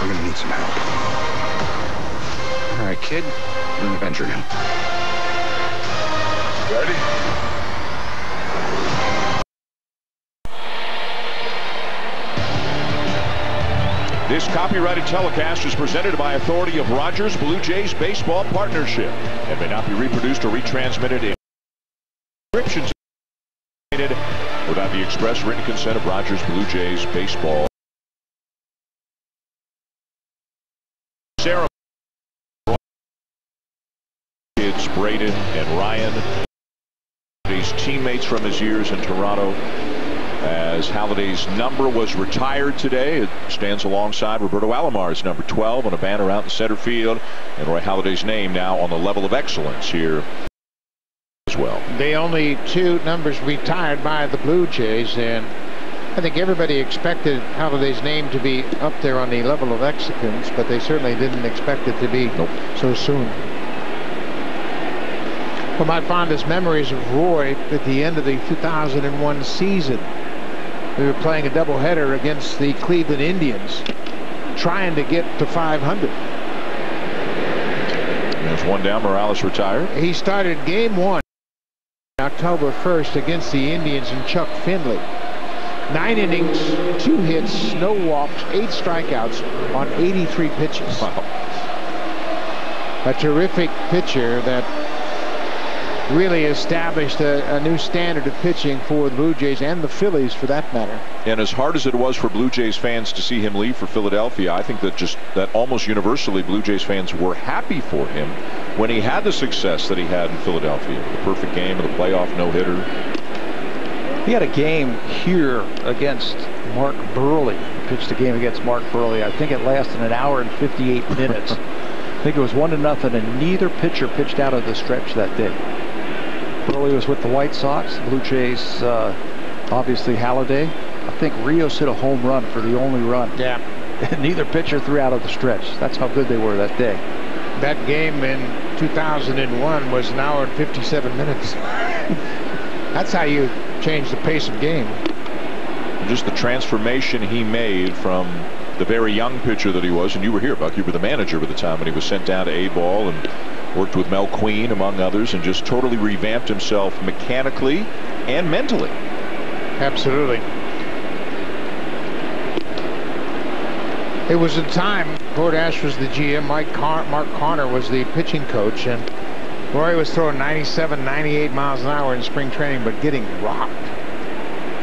We're gonna need some help. All right, kid. We're an Avenger now. Ready? This copyrighted telecast is presented by authority of Rogers Blue Jays Baseball Partnership and may not be reproduced or retransmitted in descriptions without the express written consent of Rogers Blue Jays Baseball. Sarah, kids Braden and Ryan, these teammates from his years in Toronto. As Halliday's number was retired today, it stands alongside Roberto Alomar's number 12 on a banner out in center field, and Roy Halladay's name now on the level of excellence here as well. The only two numbers retired by the Blue Jays, and I think everybody expected Halliday's name to be up there on the level of excellence, but they certainly didn't expect it to be so soon. One of my fondest memories of Roy at the end of the 2001 season, we were playing a doubleheader against the Cleveland Indians, trying to get to 500. There's one down. Morales retired. He started game one October 1st against the Indians and Chuck Finley. 9 innings, 2 hits, no walks, 8 strikeouts on 83 pitches. Wow. A terrific pitcher that really established a new standard of pitching for the Blue Jays and the Phillies for that matter. And as hard as it was for Blue Jays fans to see him leave for Philadelphia, I think that almost universally Blue Jays fans were happy for him when he had the success that he had in Philadelphia. The perfect game of the playoff no-hitter. He had a game here against Mark Burley. He pitched a game against Mark Burley. I think it lasted an hour and 58 minutes. I think it was 1-0, and neither pitcher pitched out of the stretch that day. Burley was with the White Sox. Blue Jays, obviously Halladay. I think Rios hit a home run for the only run. Yeah. Neither pitcher threw out of the stretch. That's how good they were that day. That game in 2001 was an hour and 57 minutes. That's how you change the pace of game. Just the transformation he made from the very young pitcher that he was, and you were here, Buck. You were the manager at the time when he was sent down to A-ball and worked with Mel Queen, among others, and just totally revamped himself mechanically and mentally. Absolutely. It was a time, Gord Ash was the GM, Mark Connor was the pitching coach, and Roy was throwing 97, 98 miles an hour in spring training, but getting rocked.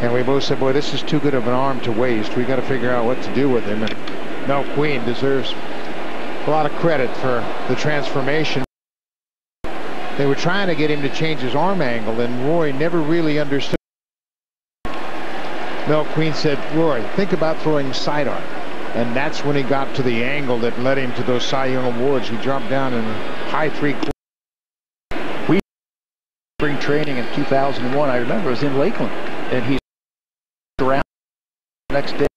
And we both said, boy, this is too good of an arm to waste. We got to figure out what to do with him. And Mel Queen deserves a lot of credit for the transformation. They were trying to get him to change his arm angle, and Roy never really understood. Mel Queen said, Roy, think about throwing sidearm. And that's when he got to the angle that led him to those Cy Young Awards. He dropped down in high 3/4. We spring training in 2001. I remember it was in Lakeland, and he's around the next day.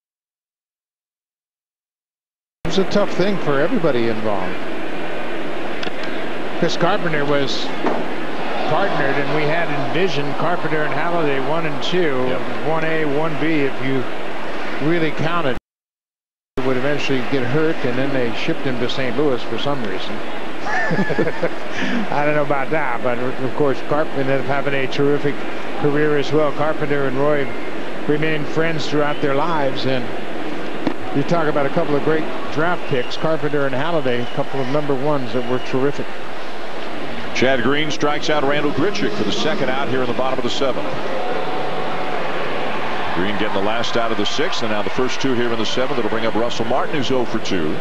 It was a tough thing for everybody involved. Chris Carpenter was partnered, and we had envisioned Carpenter and Halladay 1 and 2, yep. 1A, 1B if you really counted. He would eventually get hurt, and then they shipped him to St. Louis for some reason. I don't know about that, but of course Carpenter ended up having a terrific career as well. Carpenter and Roy remained friends throughout their lives, and you talk about a couple of great draft picks, Carpenter and Halladay, a couple of #1s that were terrific. Chad Green strikes out Randall Grichuk for the second out here in the bottom of the 7th. Green getting the last out of the 6th, and now the first 2 here in the 7th. That'll bring up Russell Martin, who's 0 for 2.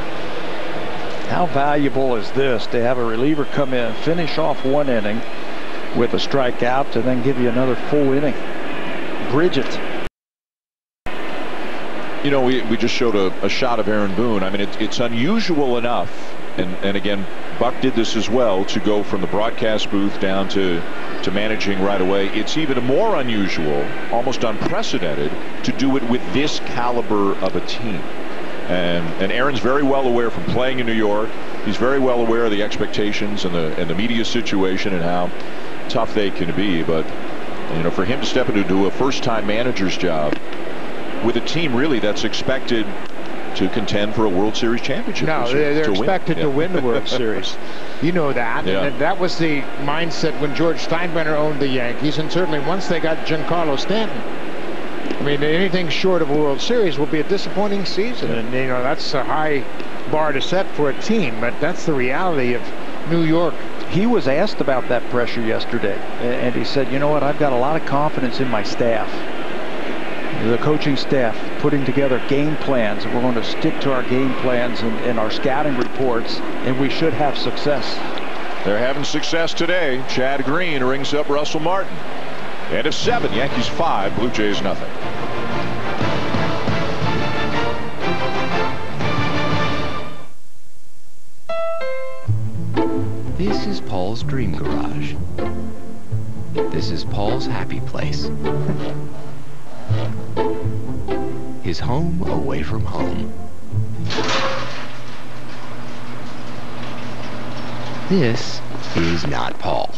How valuable is this to have a reliever come in, finish off 1 inning with a strikeout, and then give you another full inning? Bridget. You know, we just showed a shot of Aaron Boone. I mean, it's unusual enough, and again, Buck did this as well, to go from the broadcast booth down to managing right away. It's even more unusual, almost unprecedented, to do it with this caliber of a team. And Aaron's very well aware from playing in New York. He's very well aware of the expectations and the media situation and how tough they can be. But you know, for him to step into a first-time manager's job with a team really that's expected to contend for a World Series championship. No, they're expected to win the World Series. You know that. Yeah. And that was the mindset when George Steinbrenner owned the Yankees, and certainly once they got Giancarlo Stanton. I mean, anything short of a World Series will be a disappointing season, and you know that's a high bar to set for a team, but that's the reality of New York. He was asked about that pressure yesterday, and he said, you know what, I've got a lot of confidence in my staff. The coaching staff putting together game plans, and we're going to stick to our game plans and our scouting reports, and we should have success. They're having success today. Chad Green rings up Russell Martin. End of 7, Yankees 5, Blue Jays nothing. This is Paul's Dream Garage. This is Paul's happy place. His home away from home. This is not Paul.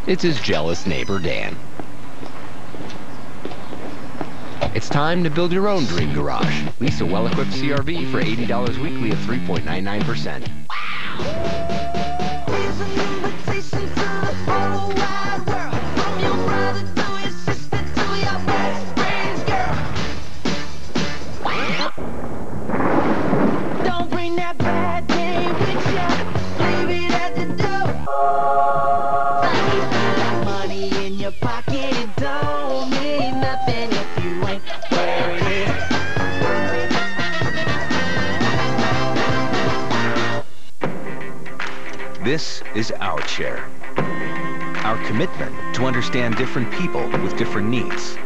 It's his jealous neighbor, Dan. It's time to build your own dream garage. Lease a well-equipped CRV for $80 weekly at 3.99%. Don't bring that bad game with ya. Leave it at the door. That money in your pocket, it don't mean nothing if you ain't wearing it. This is our chair. Our commitment to understand different people with different needs.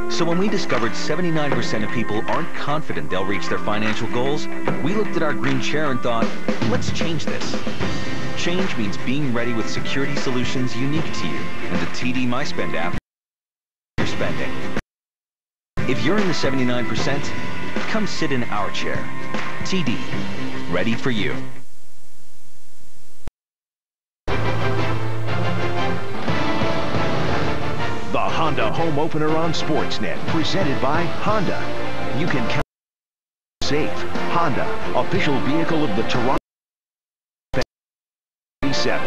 So when we discovered 79% of people aren't confident they'll reach their financial goals, we looked at our green chair and thought, let's change this. Change means being ready with security solutions unique to you and the TD MySpend app you're spending. If you're in the 79%, come sit in our chair. TD, ready for you. The Honda Home Opener on Sportsnet, presented by Honda. You can count safe. Honda, official vehicle of the Toronto 7.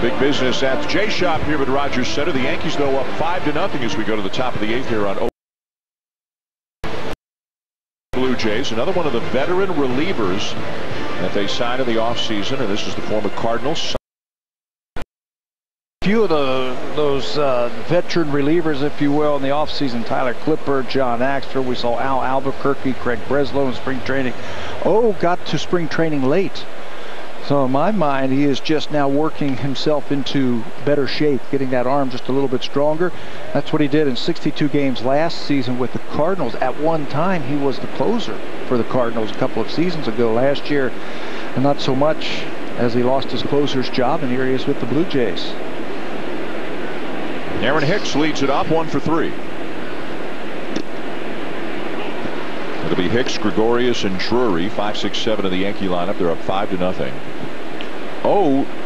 Big business at the J Shop here at Rogers Center. The Yankees, though, up 5-0 as we go to the top of the 8th here on Blue Jays. Another one of the veteran relievers that they signed in the offseason, and this is the former Cardinals. Few of those veteran relievers, if you will, in the offseason. Tyler Clipper, John Axter. We saw Al Albuquerque, Craig Breslow in spring training. Got to spring training late. So in my mind, he is just now working himself into better shape, getting that arm just a little bit stronger. That's what he did in 62 games last season with the Cardinals. At one time, he was the closer for the Cardinals a couple of seasons ago. Last year, and not so much, as he lost his closer's job, and here he is with the Blue Jays. Aaron Hicks leads it up 1 for 3. It'll be Hicks, Gregorius, and Drury. 5, 6, 7 of the Yankee lineup. They're up 5-0.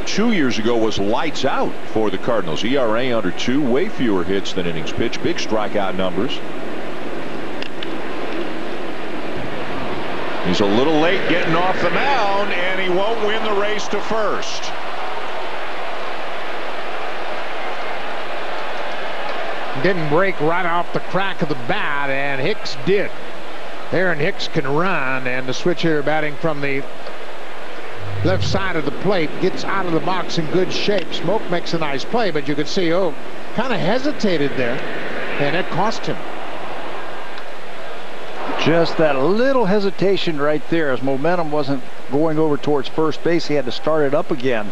2 years ago was lights out for the Cardinals. ERA under 2, way fewer hits than innings pitched. Big strikeout numbers. He's a little late getting off the mound, and he won't win the race to first. Didn't break right off the crack of the bat, and Hicks did. Aaron Hicks can run, and the switch hitter batting from the left side of the plate gets out of the box in good shape. Smoke makes a nice play, but you could see, kind of hesitated there, and it cost him. Just that little hesitation right there, as momentum wasn't going over towards first base. He had to start it up again,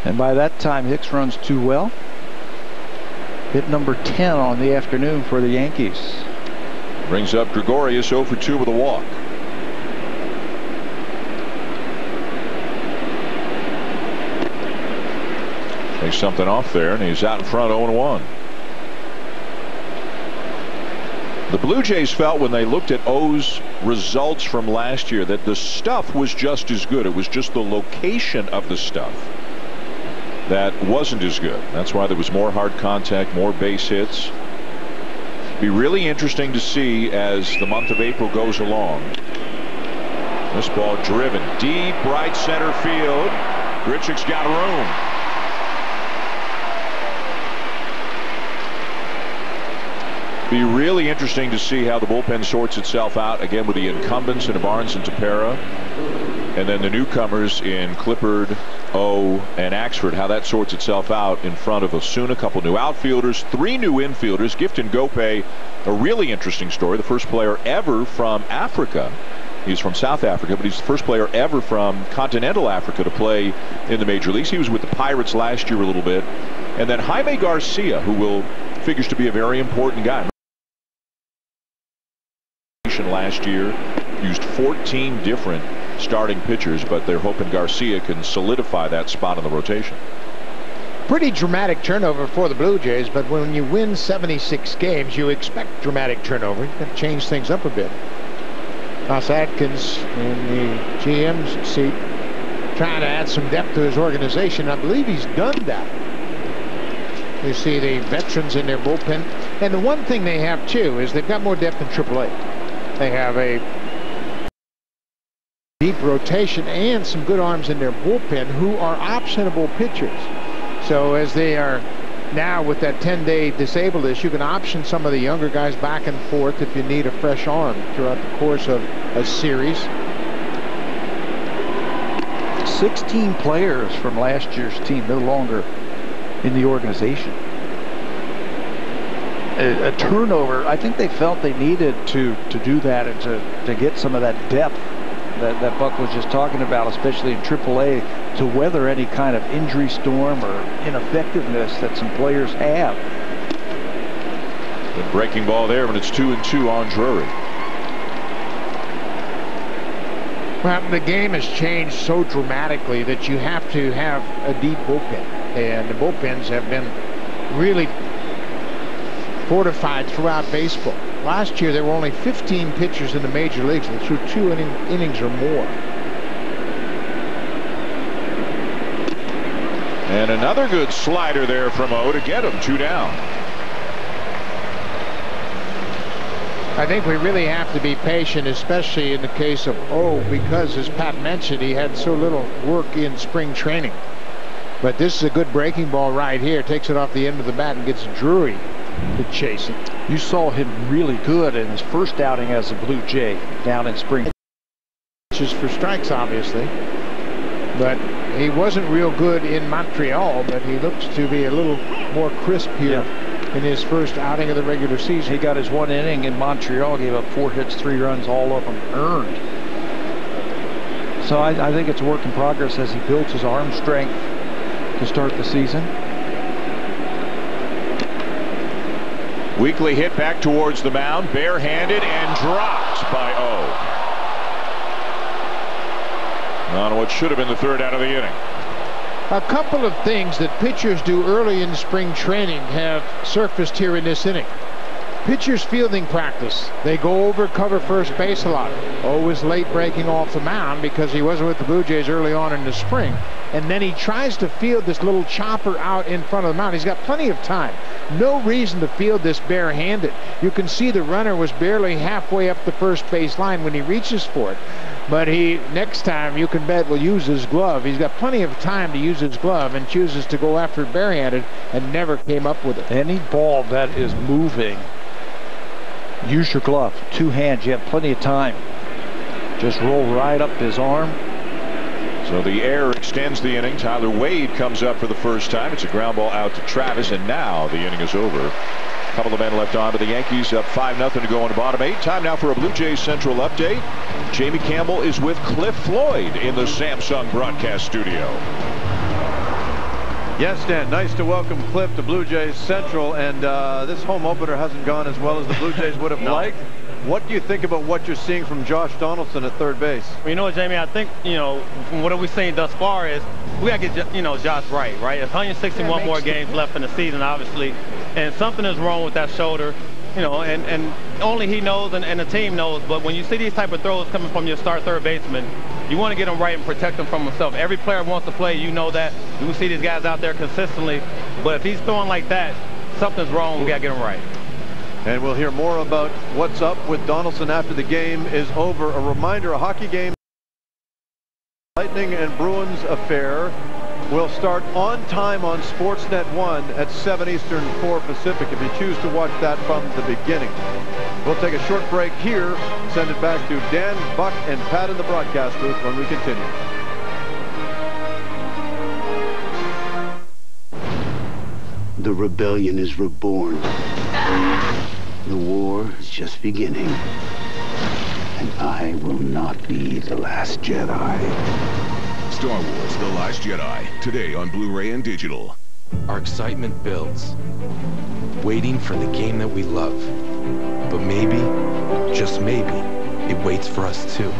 and by that time Hicks runs too well. Hit number 10 on the afternoon for the Yankees. Brings up Gregorius 0 for 2 with a walk. Takes something off there, and he's out in front 0-1. The Blue Jays felt when they looked at O's results from last year that the stuff was just as good. It was just the location of the stuff that wasn't as good. That's why there was more hard contact, more base hits. Be really interesting to see as the month of April goes along. This ball driven deep right center field. Grichuk's got room. Be really interesting to see how the bullpen sorts itself out again with the incumbents in Barnes and Tepera, and then the newcomers in Clippard, O, and Axford, how that sorts itself out in front of Osuna. A couple new outfielders, 3 new infielders. Gifton Gope, a really interesting story. The first player ever from Africa. He's from South Africa, but he's the first player ever from continental Africa to play in the major leagues. He was with the Pirates last year a little bit. And then Jaime Garcia, who figures to be a very important guy. Last year used 14 different starting pitchers, but they're hoping Garcia can solidify that spot in the rotation. Pretty dramatic turnover for the Blue Jays, but when you win 76 games, you expect dramatic turnover. You've got to change things up a bit. Ross Atkins in the GM's seat trying to add some depth to his organization. I believe he's done that. You see the veterans in their bullpen, and the one thing they have too is they've got more depth in AAA. They have a deep rotation and some good arms in their bullpen who are optionable pitchers. So as they are now with that 10-day disabled list, you can option some of the younger guys back and forth if you need a fresh arm throughout the course of a series. 16 players from last year's team no longer in the organization. A turnover, I think they felt they needed to do that and to get some of that depth that Buck was just talking about, especially in AAA, to weather any kind of injury storm or ineffectiveness that some players have. The breaking ball there, but it's 2-2 on Drury. Well, the game has changed so dramatically that you have to have a deep bullpen, and the bullpens have been really fortified throughout baseball. Last year there were only 15 pitchers in the major leagues that threw 2 innings or more. And another good slider there from O to get him 2 down. I think we really have to be patient, especially in the case of O, because as Pat mentioned, he had so little work in spring training. But this is a good breaking ball right here. Takes it off the end of the bat and gets Drury to chase it. You saw him really good in his first outing as a Blue Jay down in spring. Just for strikes, obviously. But he wasn't real good in Montreal, but he looks to be a little more crisp here in his first outing of the regular season. He got his 1 inning in Montreal, gave up 4 hits, 3 runs, all of them earned. So I think it's a work in progress as he builds his arm strength to start the season. Weekly hit back towards the mound, barehanded and dropped by O. On what should have been the 3rd out of the inning. A couple of things that pitchers do early in spring training have surfaced here in this inning. Pitchers fielding practice. They go over, cover first base a lot. O is late breaking off the mound because he wasn't with the Blue Jays early on in the spring. And then he tries to field this little chopper out in front of the mound. He's got plenty of time. No reason to field this barehanded. You can see the runner was barely halfway up the first base line when he reaches for it. But he, next time, you can bet, will use his glove. He's got plenty of time to use his glove and chooses to go after it barehanded and never came up with it. Any ball that is moving, use your glove. 2 hands, you have plenty of time. Just roll right up his arm. So the air extends the inning. Tyler Wade comes up for the first time. It's a ground ball out to Travis, and now the inning is over. A couple of men left on, but the Yankees up 5-0 to go in the bottom 8. Time now for a Blue Jays Central update. Jamie Campbell is with Cliff Floyd in the Samsung broadcast studio. Yes, Dan. Nice to welcome Cliff to Blue Jays Central, and this home opener hasn't gone as well as the Blue Jays would have liked. What do you think about what you're seeing from Josh Donaldson at third base? Well, you know, Jamie, I think, you know, from what we've seen thus far is we got to get, you know, Josh right? There's 161 more games left in the season, obviously, and something is wrong with that shoulder, you know, and only he knows and the team knows. But when you see these type of throws coming from your star third baseman, you want to get him right and protect him from himself. Every player wants to play. You know that. You see these guys out there consistently. But if he's throwing like that, something's wrong. We got to get him right. And we'll hear more about what's up with Donaldson after the game is over. A reminder, a hockey game, Lightning and Bruins affair, will start on time on Sportsnet 1 at 7 Eastern, 4 Pacific, if you choose to watch that from the beginning. We'll take a short break here, send it back to Dan, Buck, and Pat in the broadcast booth when we continue. The rebellion is reborn. The war is just beginning. And I will not be the last Jedi. Star Wars: The Last Jedi, today on Blu-ray and digital. Our excitement builds, waiting for the game that we love. But maybe, just maybe, it waits for us too.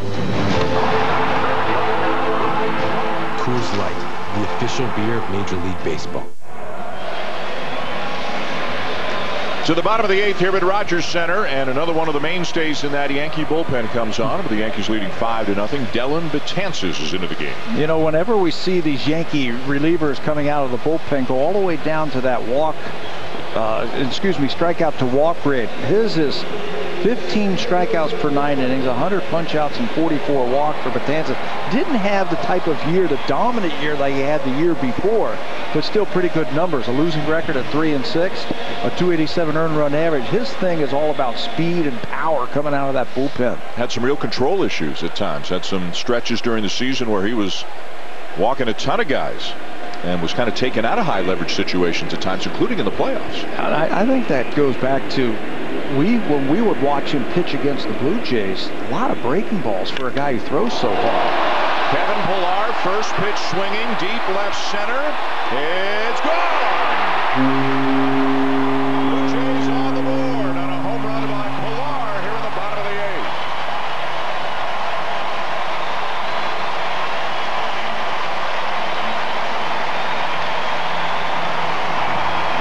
Coors Light, the official beer of Major League Baseball. To the bottom of the 8th here at Rogers Center, and another one of the mainstays in that Yankee bullpen comes on, with the Yankees leading 5-0. Dellin Betances is into the game. You know, whenever we see these Yankee relievers coming out of the bullpen go all the way down to that strikeout to walk rate, his is 15 strikeouts per 9 innings, 100 punch-outs, and 44 walks for Betances. Didn't have the type of year, the dominant year that he had the year before, but still pretty good numbers. A losing record at 3-6, a 287 earned run average. His thing is all about speed and power coming out of that bullpen. Had some real control issues at times. Had some stretches during the season where he was walking a ton of guys and was kind of taken out of high leverage situations at times, including in the playoffs. And I think that goes back to when we would watch him pitch against the Blue Jays, a lot of breaking balls for a guy who throws so hard. Kevin Pillar, first pitch swinging, deep left center. It's gone! Blue Jays on the board on a home run by Pillar here in the bottom of the 8th.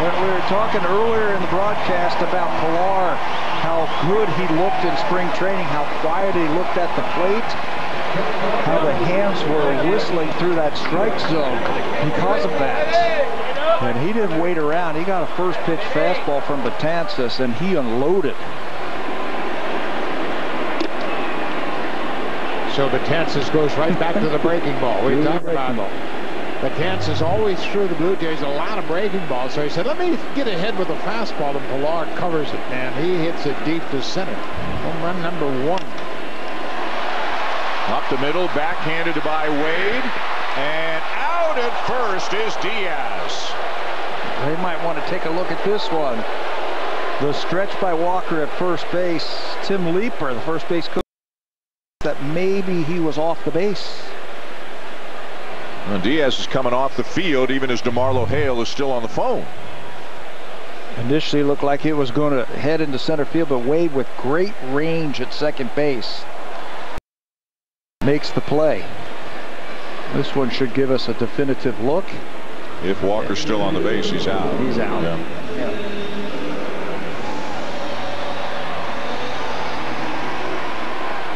We were talking earlier in the broadcast about Pillar, how good he looked in spring training, how quiet he looked at the plate, how the hands were whistling through that strike zone because of that. And he didn't wait around. He got a first pitch fastball from Betances, and he unloaded. So Betances goes right back to the breaking ball. We talked about Betances always threw the Blue Jays a lot of breaking balls. So he said, let me get ahead with a fastball, and Pillar covers it, man. He hits it deep to center. Home run number 1. Up the middle, backhanded by Wade, and out at first is Diaz. They might want to take a look at this one. The stretch by Walker at first base. Tim Leeper, the first base coach, that maybe he was off the base. Well, Diaz is coming off the field even as DeMarlo Hale is still on the phone. Initially looked like it was going to head into center field, but Wade, with great range at second base, makes the play. This one should give us a definitive look. If Walker's still on the base, he's out. He's out. Yeah.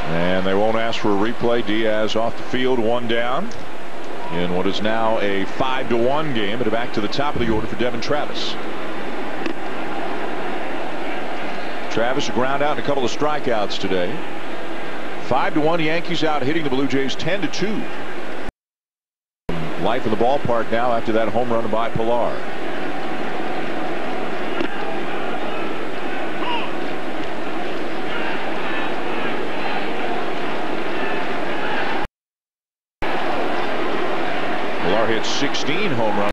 And they won't ask for a replay. Diaz off the field, 1 down in what is now a 5-1 game. And back to the top of the order for Devin Travis. Travis, a ground out and a couple of strikeouts today. 5-1, Yankees out hitting the Blue Jays 10-2. Life in the ballpark now after that home run by Pillar. Pillar hit 16 home runs.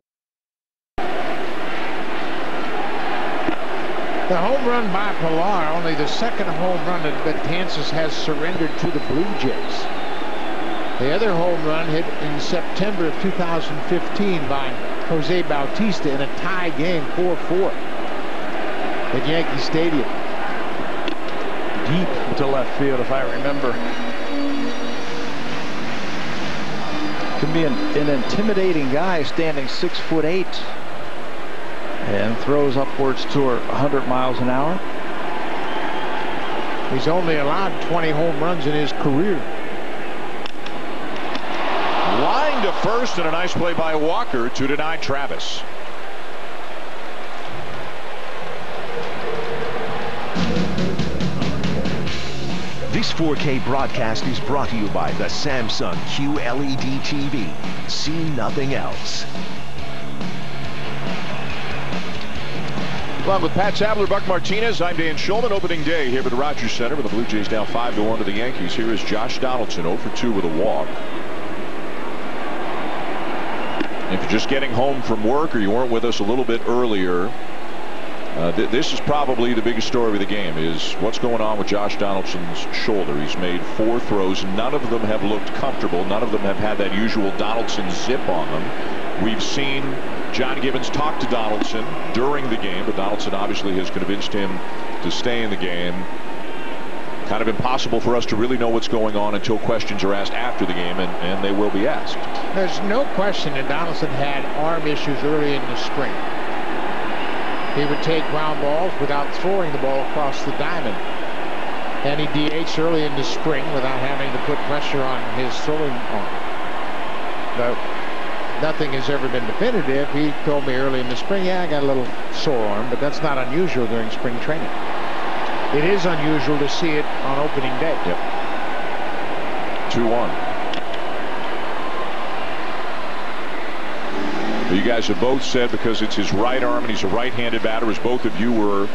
The home run by Pillar, only the second home run that Betances has surrendered to the Blue Jays. The other home run hit in September of 2015 by Jose Bautista in a tie game, 4-4 at Yankee Stadium. Deep to left field, if I remember. Can be an intimidating guy, standing 6'8", and throws upwards toward 100 miles an hour. He's only allowed 20 home runs in his career. Line to first, and a nice play by Walker to deny Travis. This 4K broadcast is brought to you by the Samsung QLED TV. See nothing else. Along with Pat Sabler, Buck Martinez, I'm Dan Shulman. Opening day here at the Rogers Center with the Blue Jays down 5-1 to the Yankees. Here is Josh Donaldson, 0 for 2 with a walk. If you're just getting home from work or you weren't with us a little bit earlier, this is probably the biggest story of the game, is what's going on with Josh Donaldson's shoulder. He's made 4 throws. None of them have looked comfortable. None of them have had that usual Donaldson zip on them. We've seen John Gibbons talk to Donaldson during the game, but Donaldson obviously has convinced him to stay in the game. Kind of impossible for us to really know what's going on until questions are asked after the game, and they will be asked. There's no question that Donaldson had arm issues early in the spring. He would take ground balls without throwing the ball across the diamond. And he DH'd early in the spring without having to put pressure on his throwing arm. But nothing has ever been definitive. He told me early in the spring, yeah, I got a little sore arm, but that's not unusual during spring training. It is unusual to see it on opening day. Yep. 2-1. You guys have both said because it's his right arm and he's a right-handed batter, as both of you were,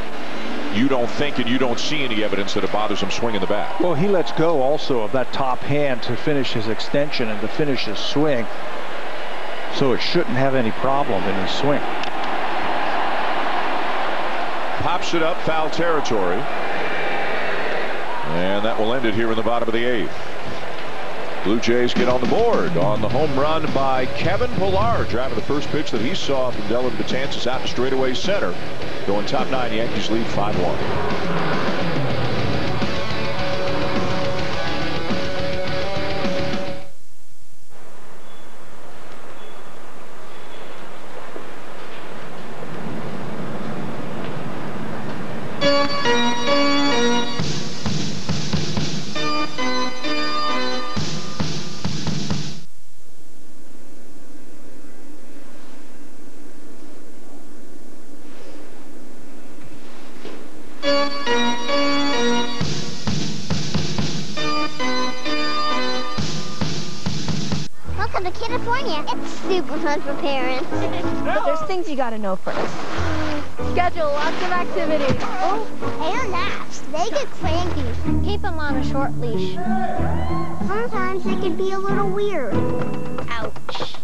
you don't think and you don't see any evidence that it bothers him swinging the bat. Well, he lets go also of that top hand to finish his extension and to finish his swing, so it shouldn't have any problem in his swing. Pops it up, foul territory, and that will end it here in the bottom of the 8th. Blue Jays get on the board on the home run by Kevin Pillar, driving the first pitch that he saw from Dellin Betances out to straightaway center. Going top 9, Yankees lead 5-1. Welcome to California. It's super fun for parents. But there's things you gotta know first. Schedule lots of activities. Oh, and naps. They get cranky. Keep them on a short leash. Sometimes they can be a little weird. Ouch.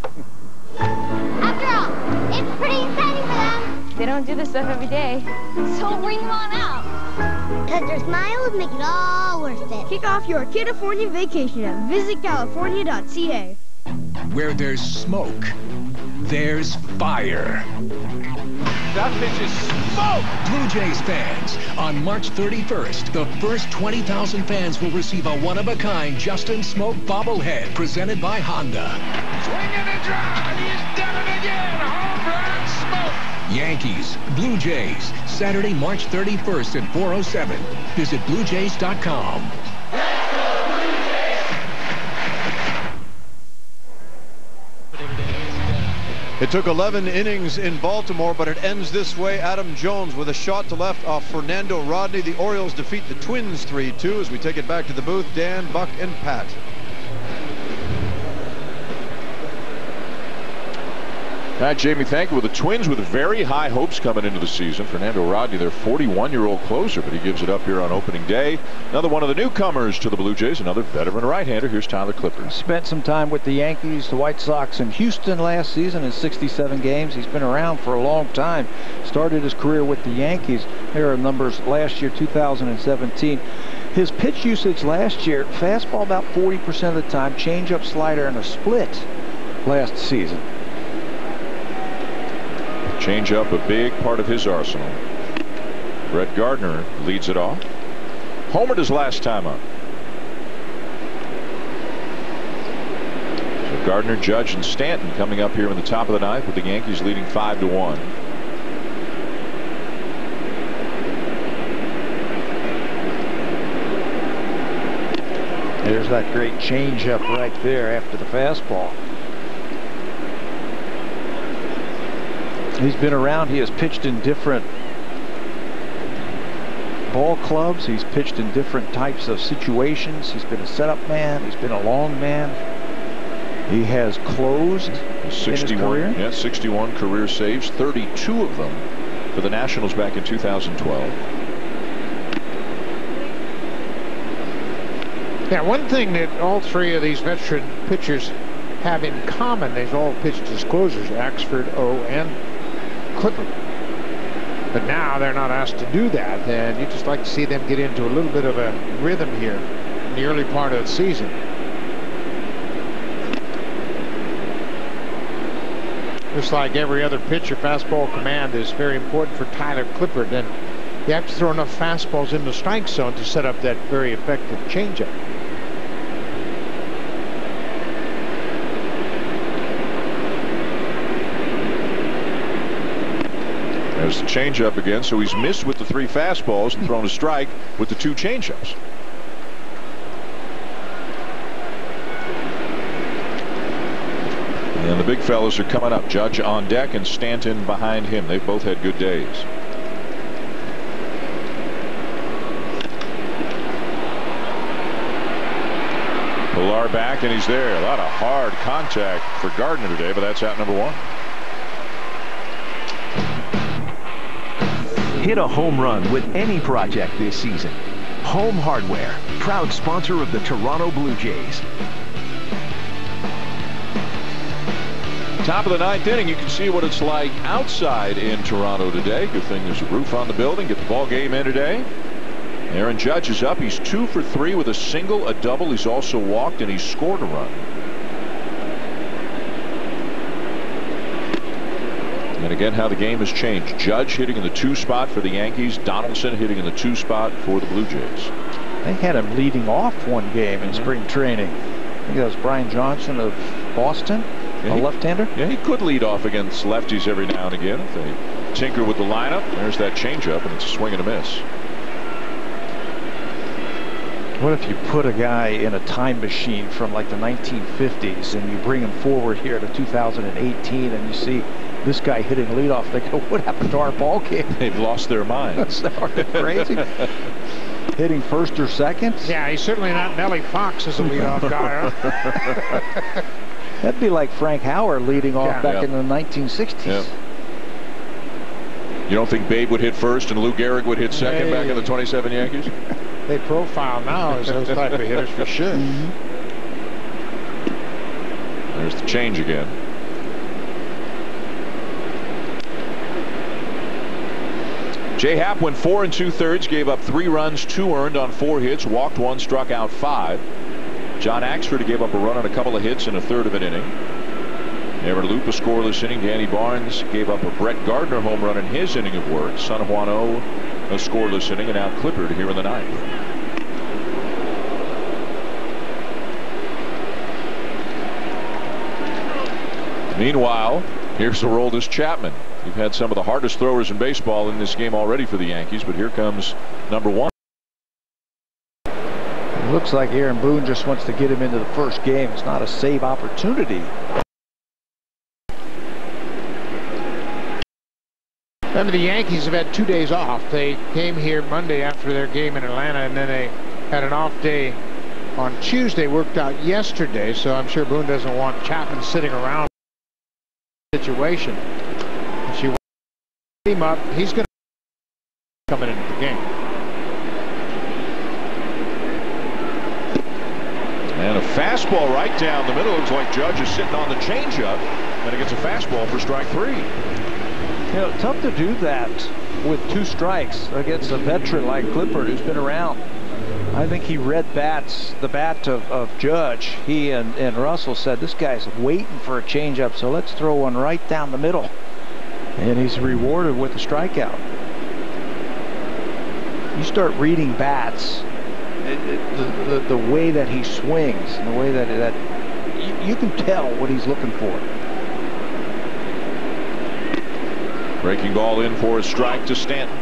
After all, it's pretty exciting for them. They don't do this stuff every day. So bring them on out. Because their smiles make it all worth it. Kick off your California vacation at visitcalifornia.ca. Where there's smoke, there's fire. That pitch is smoke! Blue Jays fans, on March 31st, the first 20,000 fans will receive a one-of-a-kind Justin Smoke bobblehead presented by Honda. Swinging and drive, he's done it again! Home run smoke! Yankees, Blue Jays, Saturday, March 31st at 4:07. Visit BlueJays.com. It took 11 innings in Baltimore, but it ends this way. Adam Jones with a shot to left off Fernando Rodney. The Orioles defeat the Twins 3-2 as we take it back to the booth. Dan, Buck, and Pat. Jamie, thank you. Well, the Twins with very high hopes coming into the season. Fernando Rodney, their 41-year-old closer, but he gives it up here on opening day. Another one of the newcomers to the Blue Jays, another veteran right-hander. Here's Tyler Clippard. Spent some time with the Yankees, the White Sox, and Houston last season in 67 games. He's been around for a long time. Started his career with the Yankees. There are numbers last year, 2017. His pitch usage last year, fastball about 40% of the time, changeup, slider, and a split last season. Change-up, a big part of his arsenal. Brett Gardner leads it off. Homered his last time up. So Gardner, Judge, and Stanton coming up here in the top of the ninth with the Yankees leading 5-1. There's that great changeup right there after the fastball. He's been around. He has pitched in different ball clubs. He's pitched in different types of situations. He's been a setup man. He's been a long man. He has closed 61, in his career. Yeah, 61 career saves, 32 of them for the Nationals back in 2012. Yeah, one thing that all three of these veteran pitchers have in common, they've all pitched as closers, Axford, O, and Clippard. But now they're not asked to do that, and you just like to see them get into a little bit of a rhythm here in the early part of the season. Just like every other pitcher, fastball command is very important for Tyler Clippard, and you have to throw enough fastballs in the strike zone to set up that very effective changeup. There's the changeup again, so he's missed with the 3 fastballs and thrown a strike with the 2 changeups. And the big fellas are coming up. Judge on deck and Stanton behind him. They've both had good days. Pilar back, and he's there. A lot of hard contact for Gardner today, but that's out number 1. Hit a home run with any project this season. Home Hardware, proud sponsor of the Toronto Blue Jays. Top of the 9th inning, you can see what it's like outside in Toronto today. Good thing there's a roof on the building. Get the ball game in today. Aaron Judge is up. He's 2 for 3 with a single, a double. He's also walked, and he's scored a run. And again, how the game has changed. Judge hitting in the 2 spot for the Yankees. Donaldson hitting in the 2 spot for the Blue Jays. They had him leading off one game in spring training. I think that was Brian Johnson of Boston, a left-hander. Yeah, he could lead off against lefties every now and again if they tinker with the lineup. There's that changeup, and it's a swing and a miss. What if you put a guy in a time machine from like the 1950s and you bring him forward here to 2018 and you see this guy hitting leadoff? They go, what happened to our ball game? They've lost their minds. Are they crazy? Hitting first or second? Yeah, he's certainly not Nellie Fox as a leadoff guy. Huh? That'd be like Frank Howard leading off back in the 1960s. Yeah. You don't think Babe would hit first and Lou Gehrig would hit second back in the 27 Yankees? They profile now as those type of hitters for sure. There's the change again. Jay Happ went 4 2/3, gave up 3 runs, 2 earned on 4 hits, walked 1, struck out 5. John Axford gave up a run on a couple of hits in a 1/3 of an inning. Aaron Loop a scoreless inning. Danny Barnes gave up a Brett Gardner home run in his inning of work. Son Juan O a scoreless inning, and now Clippard here in the 9th. Meanwhile, here's Aroldis Chapman. We've had some of the hardest throwers in baseball in this game already for the Yankees, but here comes number 1. It looks like Aaron Boone just wants to get him into the first game. It's not a save opportunity. Remember, the Yankees have had 2 days off. They came here Monday after their game in Atlanta, and then they had an off day on Tuesday. Worked out yesterday, so I'm sure Boone doesn't want Chapman sitting around the situation. She wants him up. He's going to come into the game. And a fastball right down the middle. Looks like Judge is sitting on the changeup, and he gets a fastball for strike 3. You know, tough to do that with 2 strikes against a veteran like Clippard who's been around. I think he read the bat of Judge. He and Russell said, this guy's waiting for a changeup, so let's throw one right down the middle. And he's rewarded with a strikeout. You start reading bats, the way that he swings, and the way that you can tell what he's looking for. Breaking ball in for a strike to Stanton.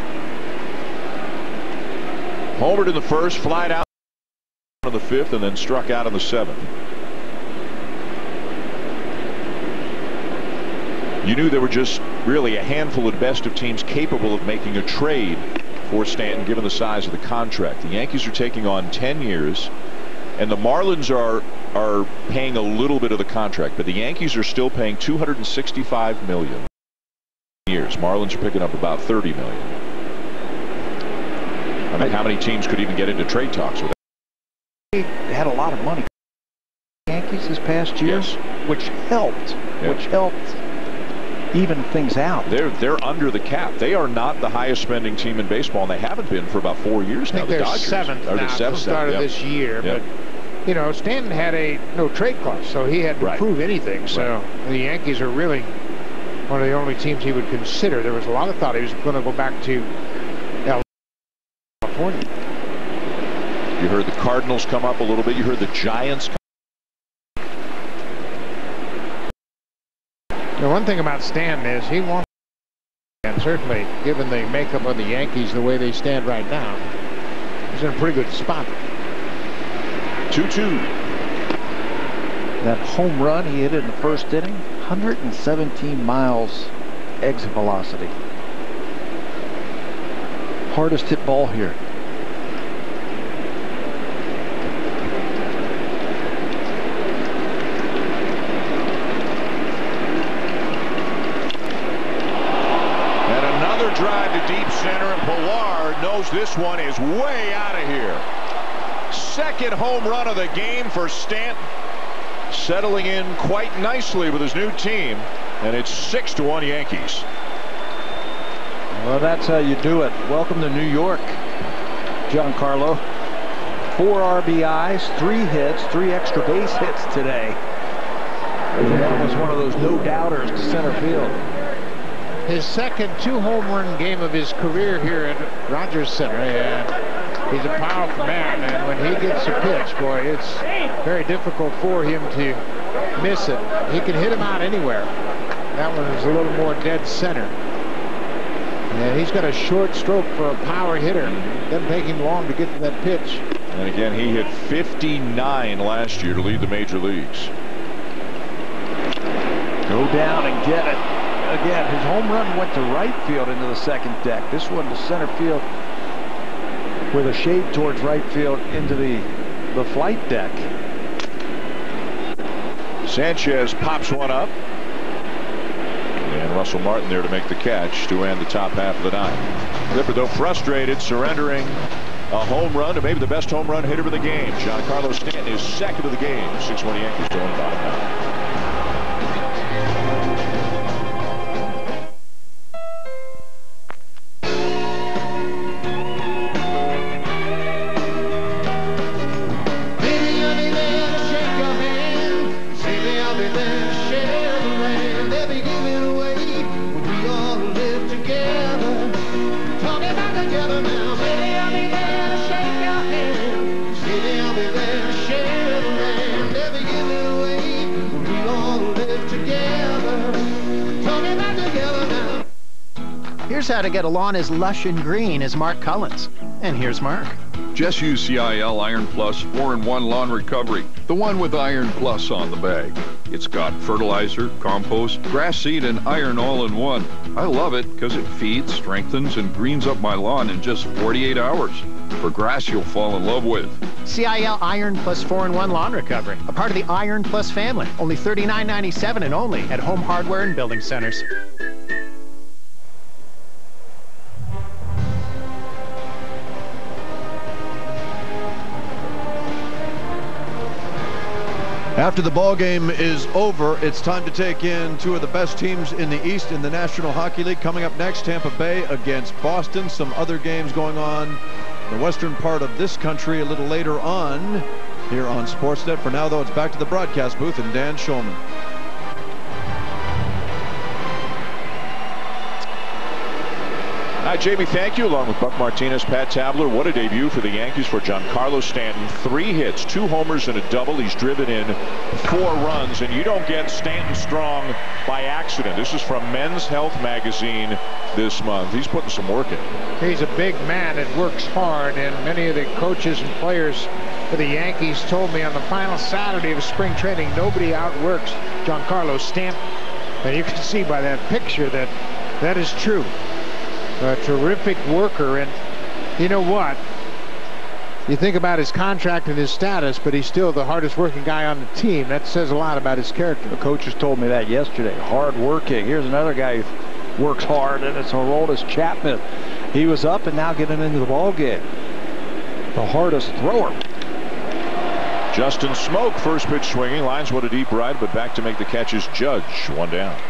Homered in the first, flied out in the fifth, and then struck out in the seventh. You knew there were just really a handful at best of teams capable of making a trade for Stanton, given the size of the contract. The Yankees are taking on 10 years, and the Marlins are paying a little bit of the contract, but the Yankees are still paying $265 million years. Marlins are picking up about $30 million. I mean, how many teams could even get into trade talks with that? They had a lot of money. Yankees this past year, yes, which helped even things out. They're under the cap. They are not the highest spending team in baseball, and they haven't been for about 4 years now. I think they're seventh now at the start of this year. But you know, Stanton had a no trade clause, so he had to prove anything. So the Yankees are really one of the only teams he would consider. There was a lot of thought he was going to go back to California. You heard the Cardinals come up a little bit. You heard the Giants come. The one thing about Stanton is he wants, and certainly given the makeup of the Yankees the way they stand right now, he's in a pretty good spot. 2-2. That home run he hit in the first inning, 117 miles exit velocity. Hardest hit ball here. Drive to deep center, and Pilar knows this one is way out of here. Second home run of the game for Stanton, settling in quite nicely with his new team, and it's 6-1 Yankees. Well, that's how you do it. Welcome to New York, Giancarlo. 4 RBIs, 3 hits, 3 extra base hits today. That was one of those no-doubters to center field. His second 2-home run game of his career here at Rogers Center. And he's a powerful man, and when he gets a pitch, boy, it's very difficult for him to miss it. He can hit him out anywhere. That one is a little more dead center. And he's got a short stroke for a power hitter. It doesn't take him long to get to that pitch. And again, he hit 59 last year to lead the major leagues. Go down and get it. Again, his home run went to right field into the second deck. This one to center field with a shade towards right field into the flight deck. Sanchez pops one up. And Russell Martin there to make the catch to end the top half of the ninth. Clipper, though frustrated, surrendering a home run to maybe the best home run hitter of the game. Giancarlo Stanton is second of the game. 6-1 Yankees to win the bottom half. Here's how to get a lawn as lush and green as Mark Collins. And here's Mark. Just use CIL Iron Plus 4-in-1 Lawn Recovery, the one with Iron Plus on the bag. It's got fertilizer, compost, grass seed, and iron all in one. I love it because it feeds, strengthens, and greens up my lawn in just 48 hours. For grass you'll fall in love with. CIL Iron Plus 4-in-1 Lawn Recovery, a part of the Iron Plus family. Only $39.97 and only at Home Hardware and Building Centers. After the ball game is over, it's time to take in 2 of the best teams in the East in the National Hockey League. Coming up next, Tampa Bay against Boston. Some other games going on in the western part of this country a little later on here on Sportsnet. For now, though, it's back to the broadcast booth and Dan Shulman. Hi, Jamie, thank you. Along with Buck Martinez, Pat Tabler. What a debut for the Yankees for Giancarlo Stanton. 3 hits, 2 homers, and a double. He's driven in 4 runs, and you don't get Stanton strong by accident. This is from Men's Health magazine this month. He's putting some work in. He's a big man that works hard, and many of the coaches and players for the Yankees told me on the final Saturday of spring training, nobody outworks Giancarlo Stanton. And you can see by that picture that that is true. A terrific worker, and you know what? You think about his contract and his status, but he's still the hardest working guy on the team. That says a lot about his character. The coaches told me that yesterday. Hard working. Here's another guy who works hard, and it's Aroldis Chapman. He was up and now getting into the ball game. The hardest thrower. Justin Smoke, first pitch swinging, lines one to deep right, but back to make the catch is Judge. 1 down.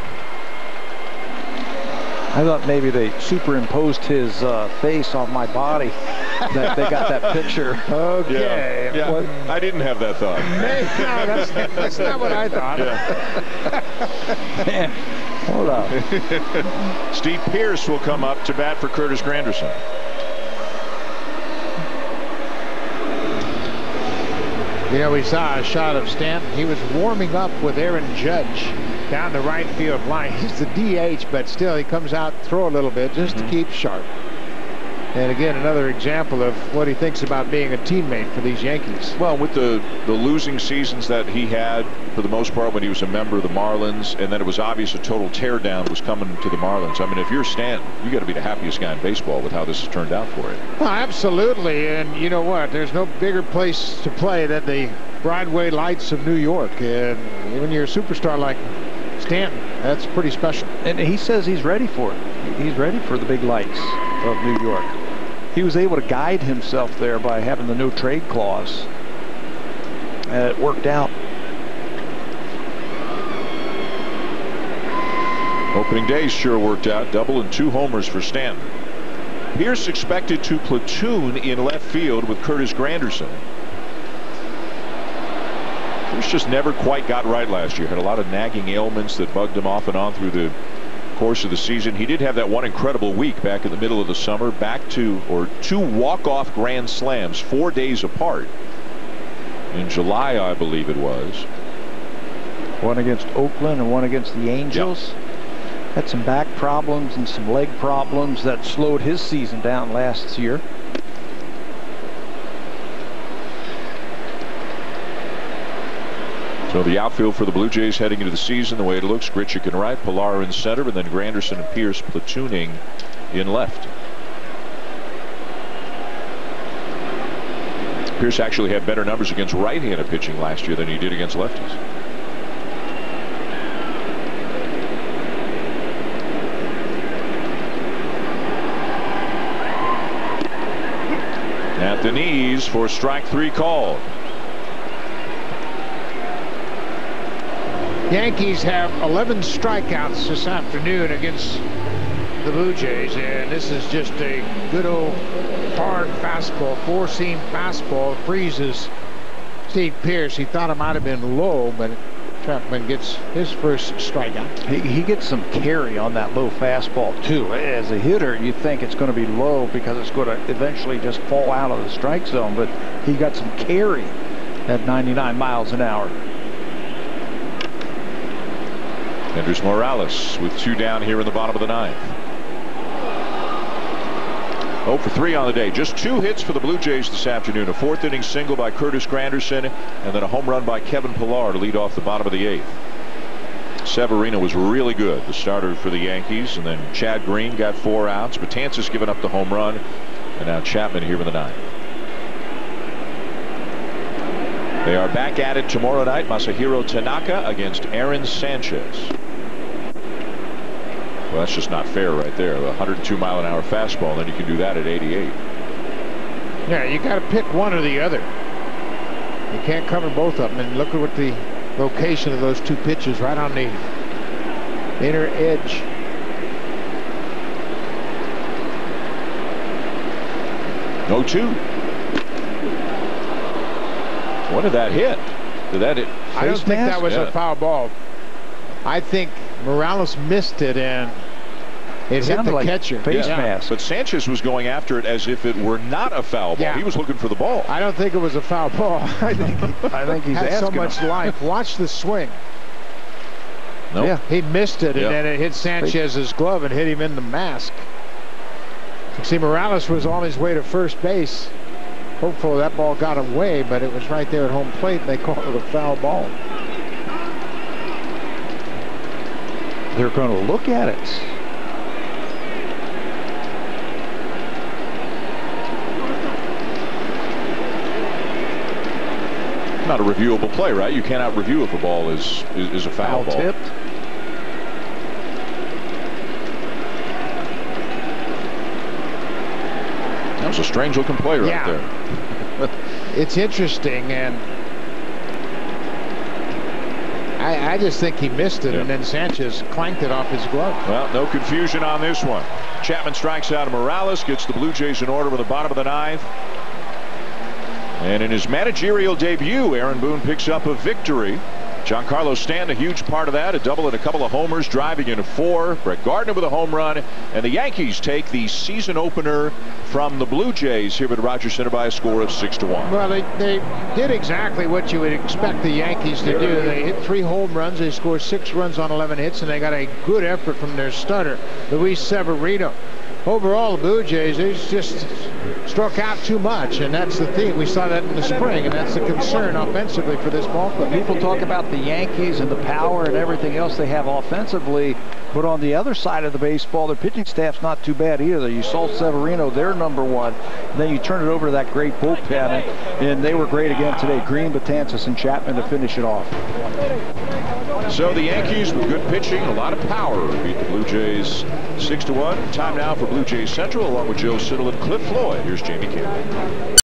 I thought maybe they superimposed his face on my body. That they got that picture. Okay. Yeah. I didn't have that thought. No, that's not what I thought. Man, hold up. Steve Pearce will come up to bat for Curtis Granderson. You know, we saw a shot of Stanton. He was warming up with Aaron Judge down the right field line. He's the DH, but still he comes out, throw a little bit just to keep sharp. And again, another example of what he thinks about being a teammate for these Yankees. Well, with the losing seasons that he had for the most part when he was a member of the Marlins, and then it was obvious a total teardown was coming to the Marlins. I mean, if you're Stanton, you got to be the happiest guy in baseball with how this has turned out for you. Well, absolutely. And you know what? There's no bigger place to play than the Broadway lights of New York. And when you're a superstar like Stanton, that's pretty special. And he says he's ready for it. He's ready for the big lights of New York. He was able to guide himself there by having the no trade clause. And it worked out. Opening day sure worked out. Double and 2 homers for Stanton. Pierce expected to platoon in left field with Curtis Granderson. Pierce just never quite got right last year. Had a lot of nagging ailments that bugged him off and on through the course of the season. He did have that one incredible week back in the middle of the summer. Back to, or 2 walk-off grand slams 4 days apart. In July, I believe it was. One against Oakland and one against the Angels. Yep. Had some back problems and some leg problems that slowed his season down last year. So the outfield for the Blue Jays heading into the season, the way it looks, Grichuk in right, Pilar in center, and then Granderson and Pierce platooning in left. Pierce actually had better numbers against right-handed pitching last year than he did against lefties. At the knees for strike 3 called. Yankees have 11 strikeouts this afternoon against the Blue Jays, and this is just a good old hard fastball, 4-seam fastball. Freezes Steve Pearce. He thought it might have been low, but Chapman gets his first strikeout. He gets some carry on that low fastball too. As a hitter, you think it's going to be low because it's going to eventually just fall out of the strike zone, but he got some carry at 99 miles an hour. Andres Morales with 2 down here in the bottom of the 9th. 0 for 3 on the day. Just 2 hits for the Blue Jays this afternoon. A 4th inning single by Curtis Granderson, and then a home run by Kevin Pilar to lead off the bottom of the 8th. Severino was really good, the starter for the Yankees, and then Chad Green got 4 outs. Betances given up the home run, and now Chapman here in the 9th. They are back at it tomorrow night. Masahiro Tanaka against Aaron Sanchez. Well, that's just not fair right there. A 102-mile-an-hour fastball, and then you can do that at 88. Yeah, you got to pick one or the other. You can't cover both of them. And look at what the location of those 2 pitches, right on the inner edge. No 2. What did that hit? Did that hit? I don't think that was a foul ball. I think Morales missed it, and It hit the like catcher. Face mask. But Sanchez was going after it as if it were not a foul ball. Yeah. He was looking for the ball. I don't think it was a foul ball. I think he's had so asking much him. life. Watch the swing. Nope. Yeah, he missed it, Yeah. and then it hit Sanchez's glove and hit him in the mask. See, Morales was on his way to first base. Hopefully that ball got away, but it was right there at home plate, and they called it a foul ball. They're going to look at it. Not a reviewable play, right? You cannot review if a ball is a foul ball. Tipped. That was a strange looking play right Yeah. there. It's interesting, and I just think he missed it, and then Sanchez clanked it off his glove. Well, no confusion on this one. Chapman strikes out Morales, gets the Blue Jays in order in the bottom of the ninth. And in his managerial debut, Aaron Boone picks up a victory. Giancarlo Stanton, a huge part of that, a double and a couple of homers, driving in 4. Brett Gardner with a home run, and the Yankees take the season opener from the Blue Jays here at Rogers Center by a score of 6-1. Well, they did exactly what you would expect the Yankees to do. They hit 3 home runs, they scored 6 runs on 11 hits, and they got a good effort from their starter, Luis Severino. Overall, the Blue Jays, they just struck out too much, and that's the theme. We saw that in the spring, and that's the concern offensively for this ball club. People talk about the Yankees and the power and everything else they have offensively, but on the other side of the baseball, their pitching staff's not too bad either. You saw Severino, they're #1. Then you turn it over to that great bullpen, and they were great again today. Green, Betances, and Chapman to finish it off. So the Yankees, with good pitching, a lot of power, beat the Blue Jays 6-1. Time now for Blue Jays Central, along with Joe Siddle and Cliff Floyd. Here's Jamie Campbell.